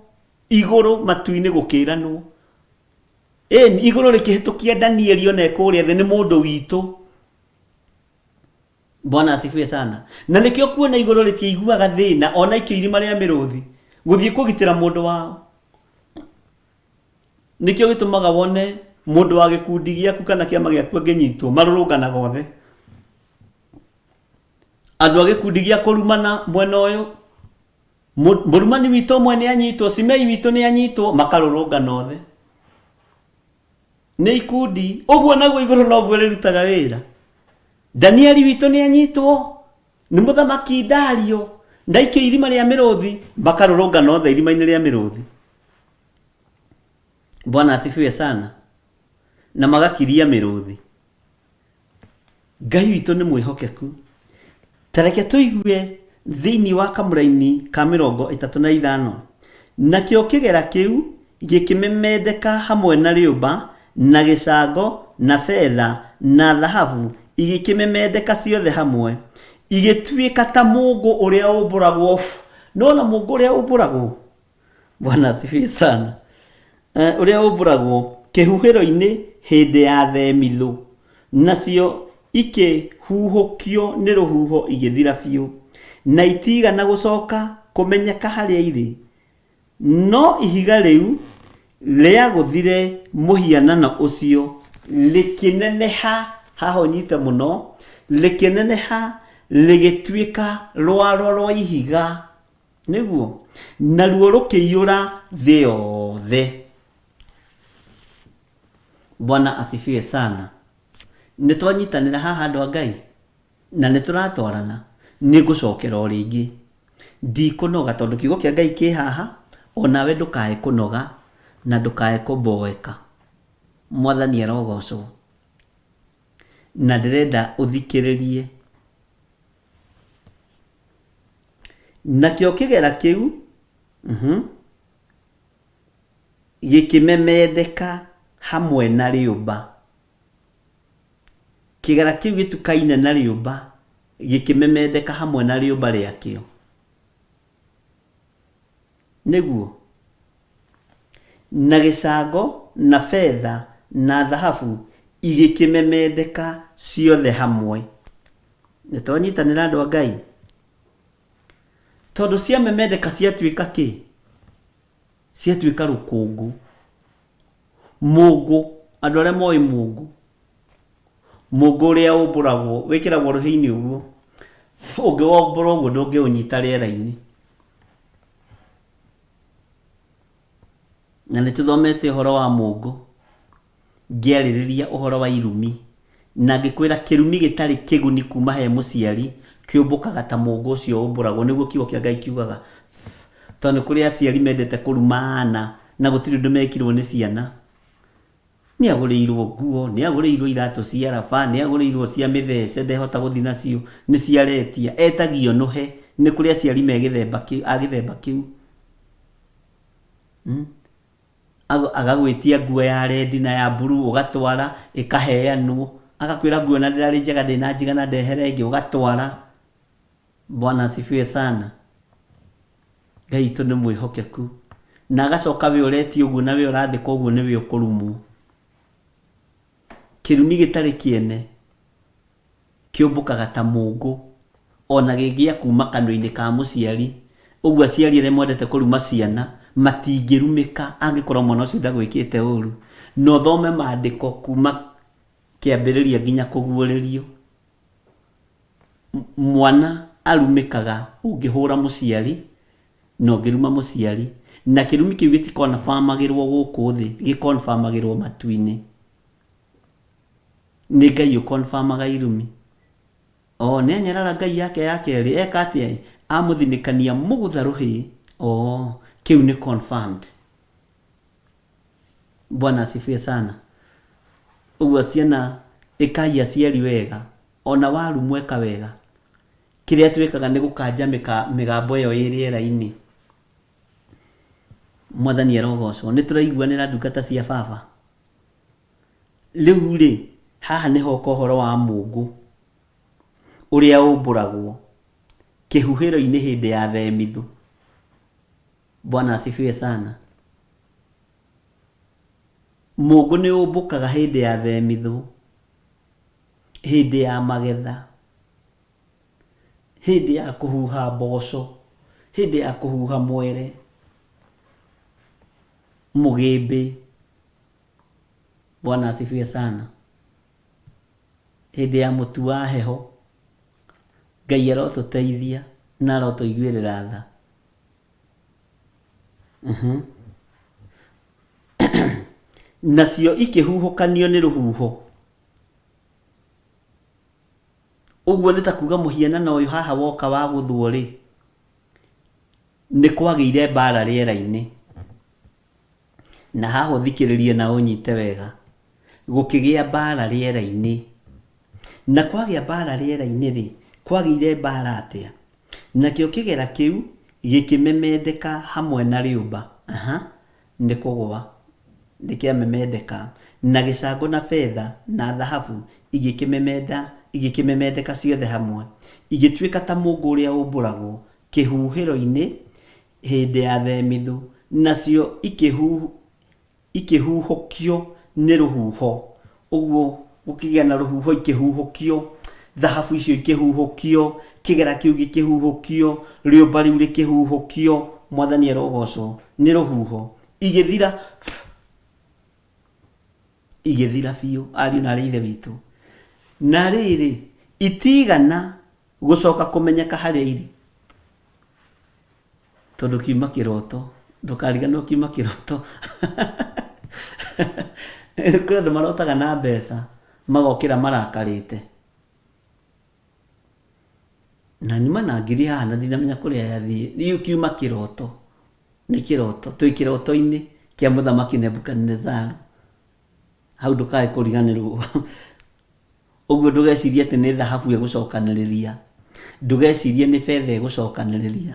igũrũ matu-inĩ gũkĩranwo. Igũrũ rĩkĩhĩtũkia Danieli ona kũrĩa thĩ, nĩ mũndũ witũ. Bwana asifiwe sana. Na nĩkĩo kuona igũrũ rĩtiaiguaga thĩna ona ikio irima rĩa mĩrũthi gũthiĩ kũgitĩra mũndũ wao. Nĩkĩo gĩtũmaga wone mũndũ wa gĩkundi gĩaku kana kĩama gĩaku angĩnyitwo marũrũnganaga othe. Andũ a gĩkundi gĩa kũrumana mwena ũyũ, mũrumani witũ ũmwe nĩ anyitwo, Simei witũ nĩ anyitwo, makarũrũngana othe. Nĩ ikundi. Ũguo naguo igũrũ noguo rĩrutaga wĩra. Danieli witũ nĩ anyitwo nĩ mũthamaki Dario, ndaikio irima rĩa mĩrũthi, makarũrũngana othe irima-inĩ rĩa mĩrũthi. Bwana asifiwe sana. Na magakiria mĩrũthi. Ngai witũ nĩ mwĩhokeku. Tareke tũigue thĩinĩ wa kamũra-inĩ ka 35. Nakĩo kĩgera kĩu gĩkĩmemendeka hamwe na rĩũmba na gĩcango na betha na thahabu, igĩkĩmemendeka ciothe hamwe, igĩtuĩka ta mũngũ ũrĩa ũmbũragwo. Nona mũngũ ũrĩa ũmbũragwo, Bwana asifiwe sana, ũrĩa ũmbũragwo kĩhuhĩro-inĩ hĩndĩ ya themithũ, nacio ikĩhuhũkio nĩ rũhuho igĩthira biũ, na itigana gũcoka kũmenyeka harĩa irĩ. No ihiga rĩu rĩagũthire mũhianano ũcio rĩkĩneneha, haha ũnyite mũno, rĩkĩneneha rĩgĩtuĩka rwaro rwa ihiga, nĩguo naruo rũkĩiyũra thĩ yothe. Bwana asifiwe sana. Nĩtwanyitanĩra haha andũ a Ngai na nĩtũratwarana. Nĩngũcokera o rĩngĩ, ndikũnoga tondũ kiugo kĩa Ngai kĩ haha, onawe ndũkae kũnoga na ndũkae kũmboeka. Mwathani arogocwo. Na ndĩrenda ũthikĩrĩrie. Nakĩo kĩgera kĩu gĩkĩmemendeka hamwe na rĩũmba. Kĩgera kĩu gĩtukaine na rĩũmba, gĩkĩmemendeka hamwe na rĩũmba rĩakĩo. Nĩguo na gĩcango na betha na thahabu igĩkĩmemendeka ciothe hamwe. Nĩtwanyitanĩra andũ a Ngai. Tondũ ciamemendeka ciatuĩka kĩ? ciatuĩka rũkũngũ. Mũngũ, andũ arĩa moĩ mũngũ, mũngũ ũrĩa ũmbũragwo wĩkĩragwo rũhĩ-inĩ ũguo, ũngĩwombũra ũguo ndũngĩũnyita rĩera-inĩ. Na nĩ tũthomete ũhoro wa mũngũ ngĩarĩrĩria ũhoro wa irumi, na ngĩkwĩra kĩrumi gĩtarĩ kĩguni kuma he mũciari kĩũmbũkaga ta mũngũ ũcio ũmbũragwo, nĩguo kiugo kĩa Ngai kiugaga. Tondũ kũrĩ aciari mendete kũrumana na gũtirĩ ũndũ mekirwo nĩ ciana. Nĩ agũrĩirwo nguo, nĩ agũrĩirwo iratũ cia raba, nĩ agũrĩirwo cia mĩthece ndehota gũthiĩ nacio, nĩ ciaretia, etagio nũhe. Nĩ kũrĩ aciari me gĩthemba kĩu. Agagwĩtia nguo ya redi na ya blue ũgatwara ĩkaheanwo, agakwĩra nguo na ndĩrarĩ njega ndĩna njigana ndehere ĩngĩ ũgatwara. Bwana asifiwe sana. Ngai witũ nĩ mwĩhokeku, na agacoka we ũretio ũguo na we ũrathĩka ũguo nĩwe ũkũrumwo. Kĩrumi gĩtarĩ kĩene kĩũmbũkaga ta mũngũ, ona gĩgĩa kuma kanua-inĩ ka mũciari. Ũguo aciari arĩa mwendete kũruma ciana matingĩrumĩka angĩkorwo mwana ũcio ndagwĩkĩte ũru. No thome maandĩko kuma kĩambĩrĩria nginya kũguũrĩrio. Mwana arumĩkaga ũngĩhũra mũciari na ũngĩruma mũciari, na kĩrumi kĩu gĩtikonfamagĩrwo gũkũ thĩ, gĩkonfamagĩrwo matu-inĩ. Nĩ Ngai ũkonfamaga irumi. Nĩ anyarara Ngai yake ya kerĩ, eka atĩa? Amũthinĩkania mũgũtha rũhĩ. Kĩu nĩ confirmed. Bwana asifiwe sana. Ũguo ciana ĩkai aciari wega, ona warumwo eka wega. Kĩrĩa twĩkaga nĩ gũkanja mĩgambo ĩyo ĩ rĩera-inĩ. Mwathani arogocwo. Nĩ tũraiguanĩra ndungata cia baba. Rĩu rĩ, haha nĩho ũhoro wa mũngũ ũrĩa ũmbũragwo kĩhuhĩro-inĩ hĩndĩ ya themithũ. Bwana asifiwe sana. Mũngũ nĩ ũmbũkaga hĩndĩ ya themithũ, hĩndĩ ya magetha, hĩndĩ ya kũhuha mboco, hĩndĩ ya kũhuha mwere, mũgĩmbĩ. Bwana asifiwe sana. Hĩndĩ ya mũtu wa heho. Ngai arotũteithia na arotũiguĩrĩra tha. Nacio ikĩhuhũkanio nĩ rũhuho. Ũguo nĩ ta kuga mũhianano ũyũ haha woka wa gũthwo rĩ, nĩ kwagĩire mbara rĩera-inĩ. Na haha ũthikĩrĩrie na ũnyite wega. Gũkĩgĩa mbara rĩera-inĩ. Na kwagĩa mbara rĩera-inĩ rĩ, kwagĩire mbara atĩa? Nakĩo kĩgera kĩu gĩkĩmemendeka hamwe na rĩũmba. Nĩ kũgũa. Nĩ kĩamemendeka. Na gĩcango na betha na thahabu igĩkĩmemendeka ciothe hamwe. Igĩtuĩka ta mũngũ ũrĩa ũmbũragwo kĩhuhĩro-inĩ hĩndĩ ya themithũ. Nacio ikĩhuhũkio nĩ rũhuho. Ũguo gũkĩgĩa na rũhuho ikĩhuhũkio, thahabu icio ikĩhuhũkio, kĩgera kĩu gĩkĩhuhũkio, rĩũmba rĩu rĩkĩhuhũkio. Mwathani arogocwo. Nĩ rũhuho. Igĩthira biũ, ariũ na arĩ ithe witũ. Na rĩrĩ, itigana gũcoka kũmenyeka harĩa irĩ. Tondũ kiuma kĩroto, ndũkariganĩrwo kiuma kĩroto. Kũrĩ andũ marotaga na mbeca magokĩra marakarĩte. Na nyuma na ngiri haha na ndinamenya kũrĩa yathiĩ. Rĩu kiuma kĩroto. Nĩ kĩroto. Twĩ kĩroto-inĩ kĩa mũthamaki Nebukadnezaru. Hau ndũkae kũriganĩrwo. Ũguo ndũgecirie atĩ nĩ thahabu egũcokanĩrĩria. Ndũgecirie nĩ betha egũcokanĩrĩria.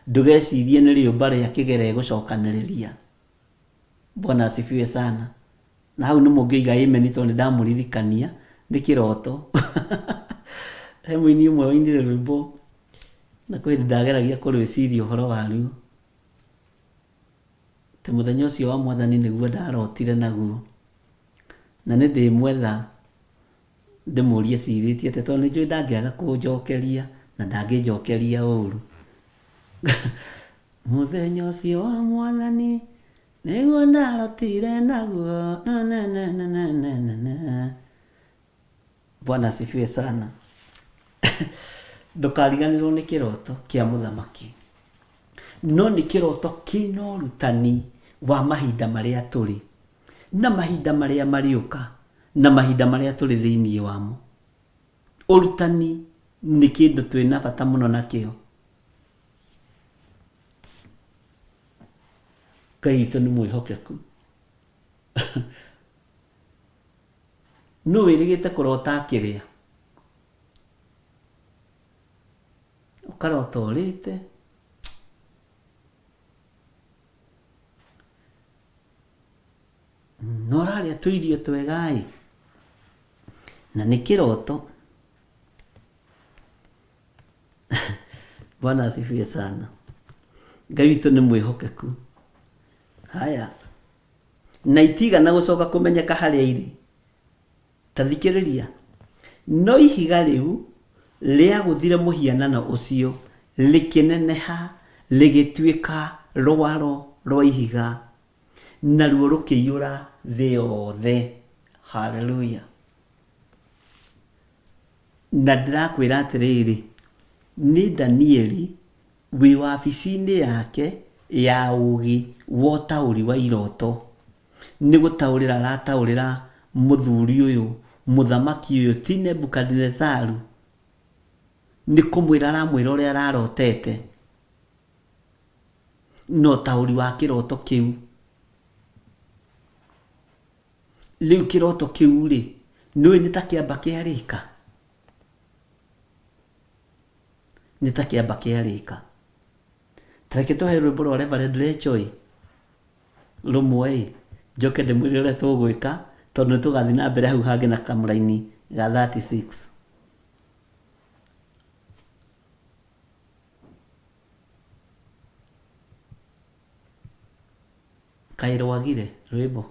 Ndũgecirie nĩ rĩũmba rĩa kĩgera egũcokanĩrĩria. Bwana asifiwe sana. Na hau nĩ mũngĩiga amen tondũ nĩ ndamũririkania nĩ kĩroto. He mũini ũmwe woinire rwĩmbo na kwĩ hĩndĩ ndageragia kũrwĩciria ũhoro waruo. Te mũthenya ũcio wa Mwathani nĩguo ndarotire naguo. Na nĩ ndĩmwetha ndĩmũrie cirĩtie atĩ tondũ nĩnjũĩ ndangĩaga kũnjokeria na ndangĩnjokeria ũru. Mũthenya ũcio wa Mwathani nĩguo ndarotire naguo. Bwana asifiwe sana. Ndũkariganĩrwo nĩ kĩroto kĩa mũthamaki, no nĩ kĩroto kĩna ũrutani wa mahinda marĩa tũrĩ na mahinda marĩa mariũka na mahinda marĩa tũrĩ thĩinĩ wamo. Ũrutani nĩ kĩndũ twĩna bata mũno nakĩo. Ngai witũ nĩ mwĩhokeku. No wĩrĩgĩte kũrota kĩrĩa, ũkarota ũrĩte, no ũrarĩa tũirio twega na nĩ kĩroto. Bwana asifiwe sana. Ngai witũ nĩ mwĩhokeku. Haya, na itigana gũcoka kũmenyeka harĩa irĩ. Ta thikĩrĩria, no ihiga rĩu rĩa gũthire mũhianano ũcio rĩkĩneneha rĩgĩtuĩka rwaro rwa ihiga, naruo rũkĩiyũra thĩ yothe. Haleluya. Na ndĩrakwĩra atĩrĩrĩ, nĩ Danieli wĩ wabici-inĩ yake ya ũgĩ wa ũtaũri wa iroto, nĩ gũtaũrĩra arataũrĩra mũthuri ũyũ, mũthamaki ũyũ ti Nebukadinezaru, nĩ kũmwĩra aramwĩra ũrĩa ararotete no taũri wa kĩroto kĩu. Rĩu kĩroto kĩu rĩ, nĩwe nĩ ta kĩamba kĩarĩka, nĩ ta kĩamba kĩarĩka. Tareke tũhe rwĩmbo rwa Reverend Rachel rũmwe njoke ndĩmwĩre ũrĩa tũgwĩka, tondũ nĩ tũgathiĩ na mbere hau hangĩ na kamũraini ga 36. Kairwagire rwĩmbo.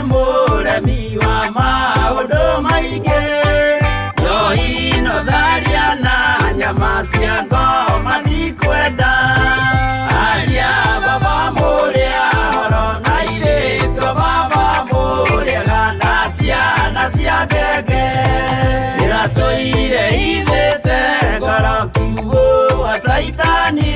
Mũremi wa maũndũ maingĩ, njoi no tharia na nyama cia ngoma ndikwenda. Aria baba mũrĩa horo na irĩtwo baba mũrĩega na ciana cia ngenge, ĩratũire ithĩte ngoro kiugo wa Saitani,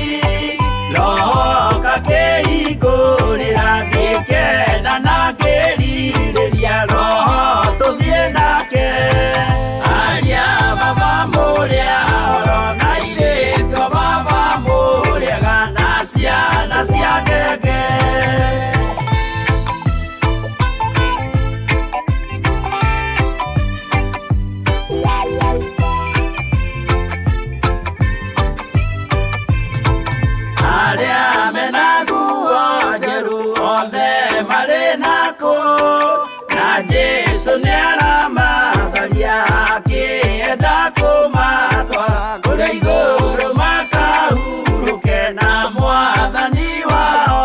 roho kakĩhingũrĩra ngĩkena na ngĩrirĩria roho tũthiĩ nake. Aria baba mũrĩa horo na irĩtwo baba mũrĩega na ciana cia ngenge. Aria mena nguo njerũ othe marĩ nako, na Jesũ nĩaramakaria akĩenda kũmatwara kũrĩa igũrũ makahurũke na Mwathani wao.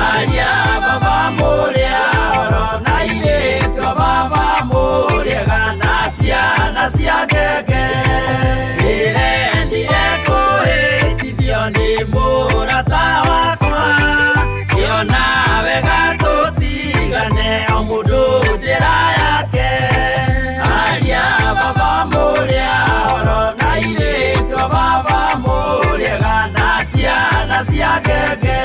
Aria baba mũrĩa horo na irĩtwo baba mũrĩega na ciana cia ngenge, ndĩrendire kũhĩtithio nĩ mũrata wakwa, kĩona wega tũtigane o mũndũ njĩra yake. Aria baba mũrĩa horo na irĩtwo baba mũrĩega na ciana cia ngenge.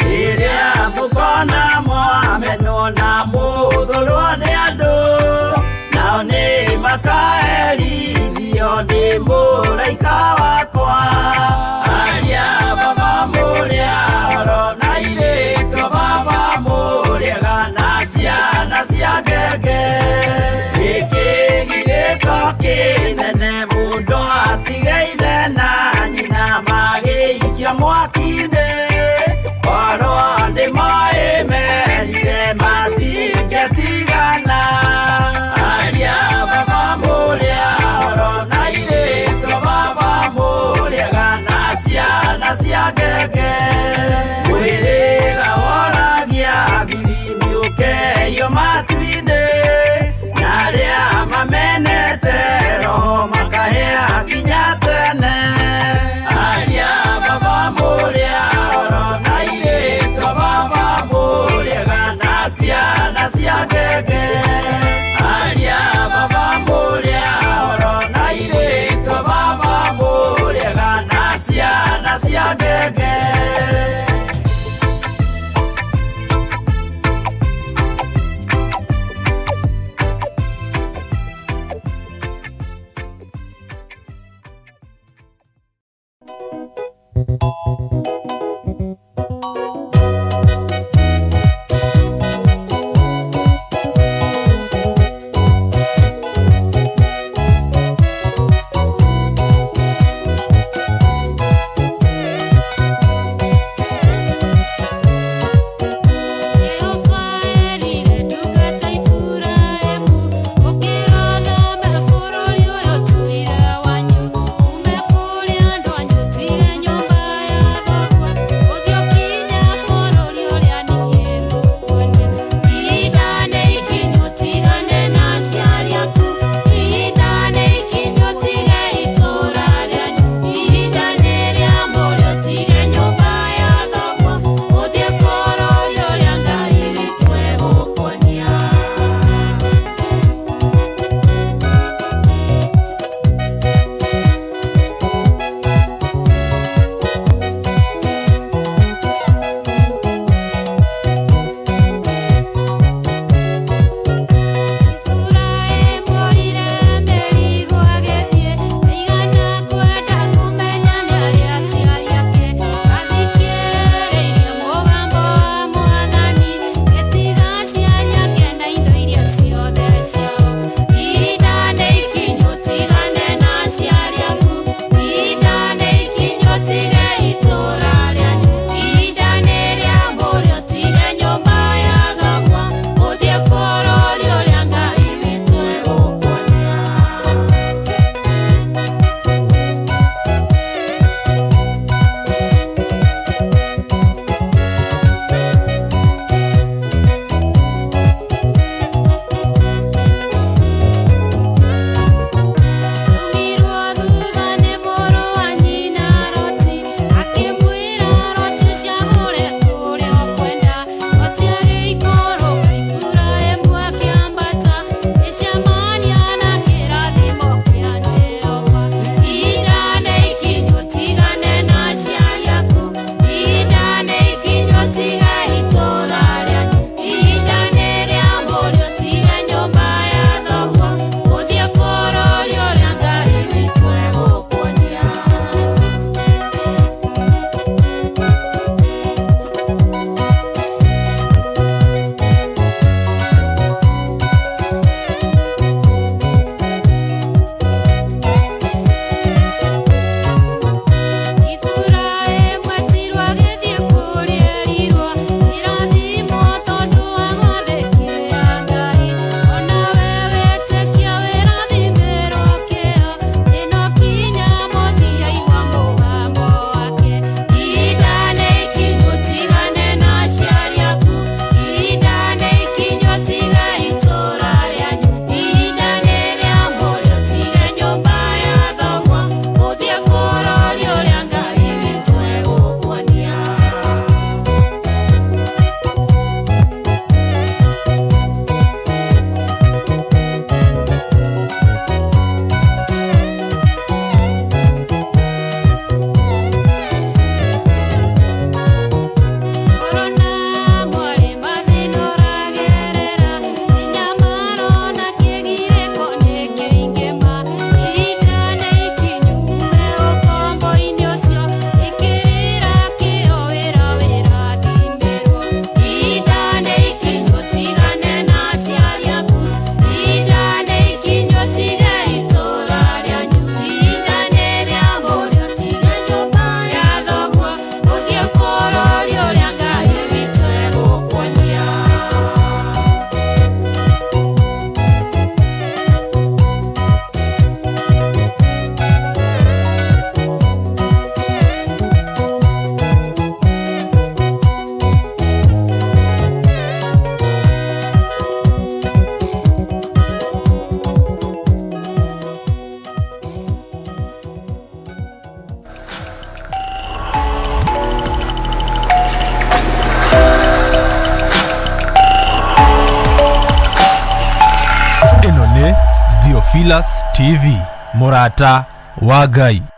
Rĩrĩa mũkona mwamenwo na mũthũrwo nĩ andũ, nao nĩ makaherithio nĩ mũraika wakwa. Aria baba mũrĩa horo na irĩtwo baba mũrĩega na ciana cia ngenge, gĩkĩ gĩrĩko kĩnene mũndũ atigaire na nyina magĩikia mwaki-inĩ. ngenge mwĩrĩga woragia birimi ũkeyo matu-inĩ na arĩa mamenete roho makahĩa nginya tene aria baba mũrĩa oro na irĩko baba mũrĩega na ciana cia ngenge aria baba mũrĩa oro na irĩko baba mũrĩega na ciana cia ngenge Philas TV, Murata wa Ngai.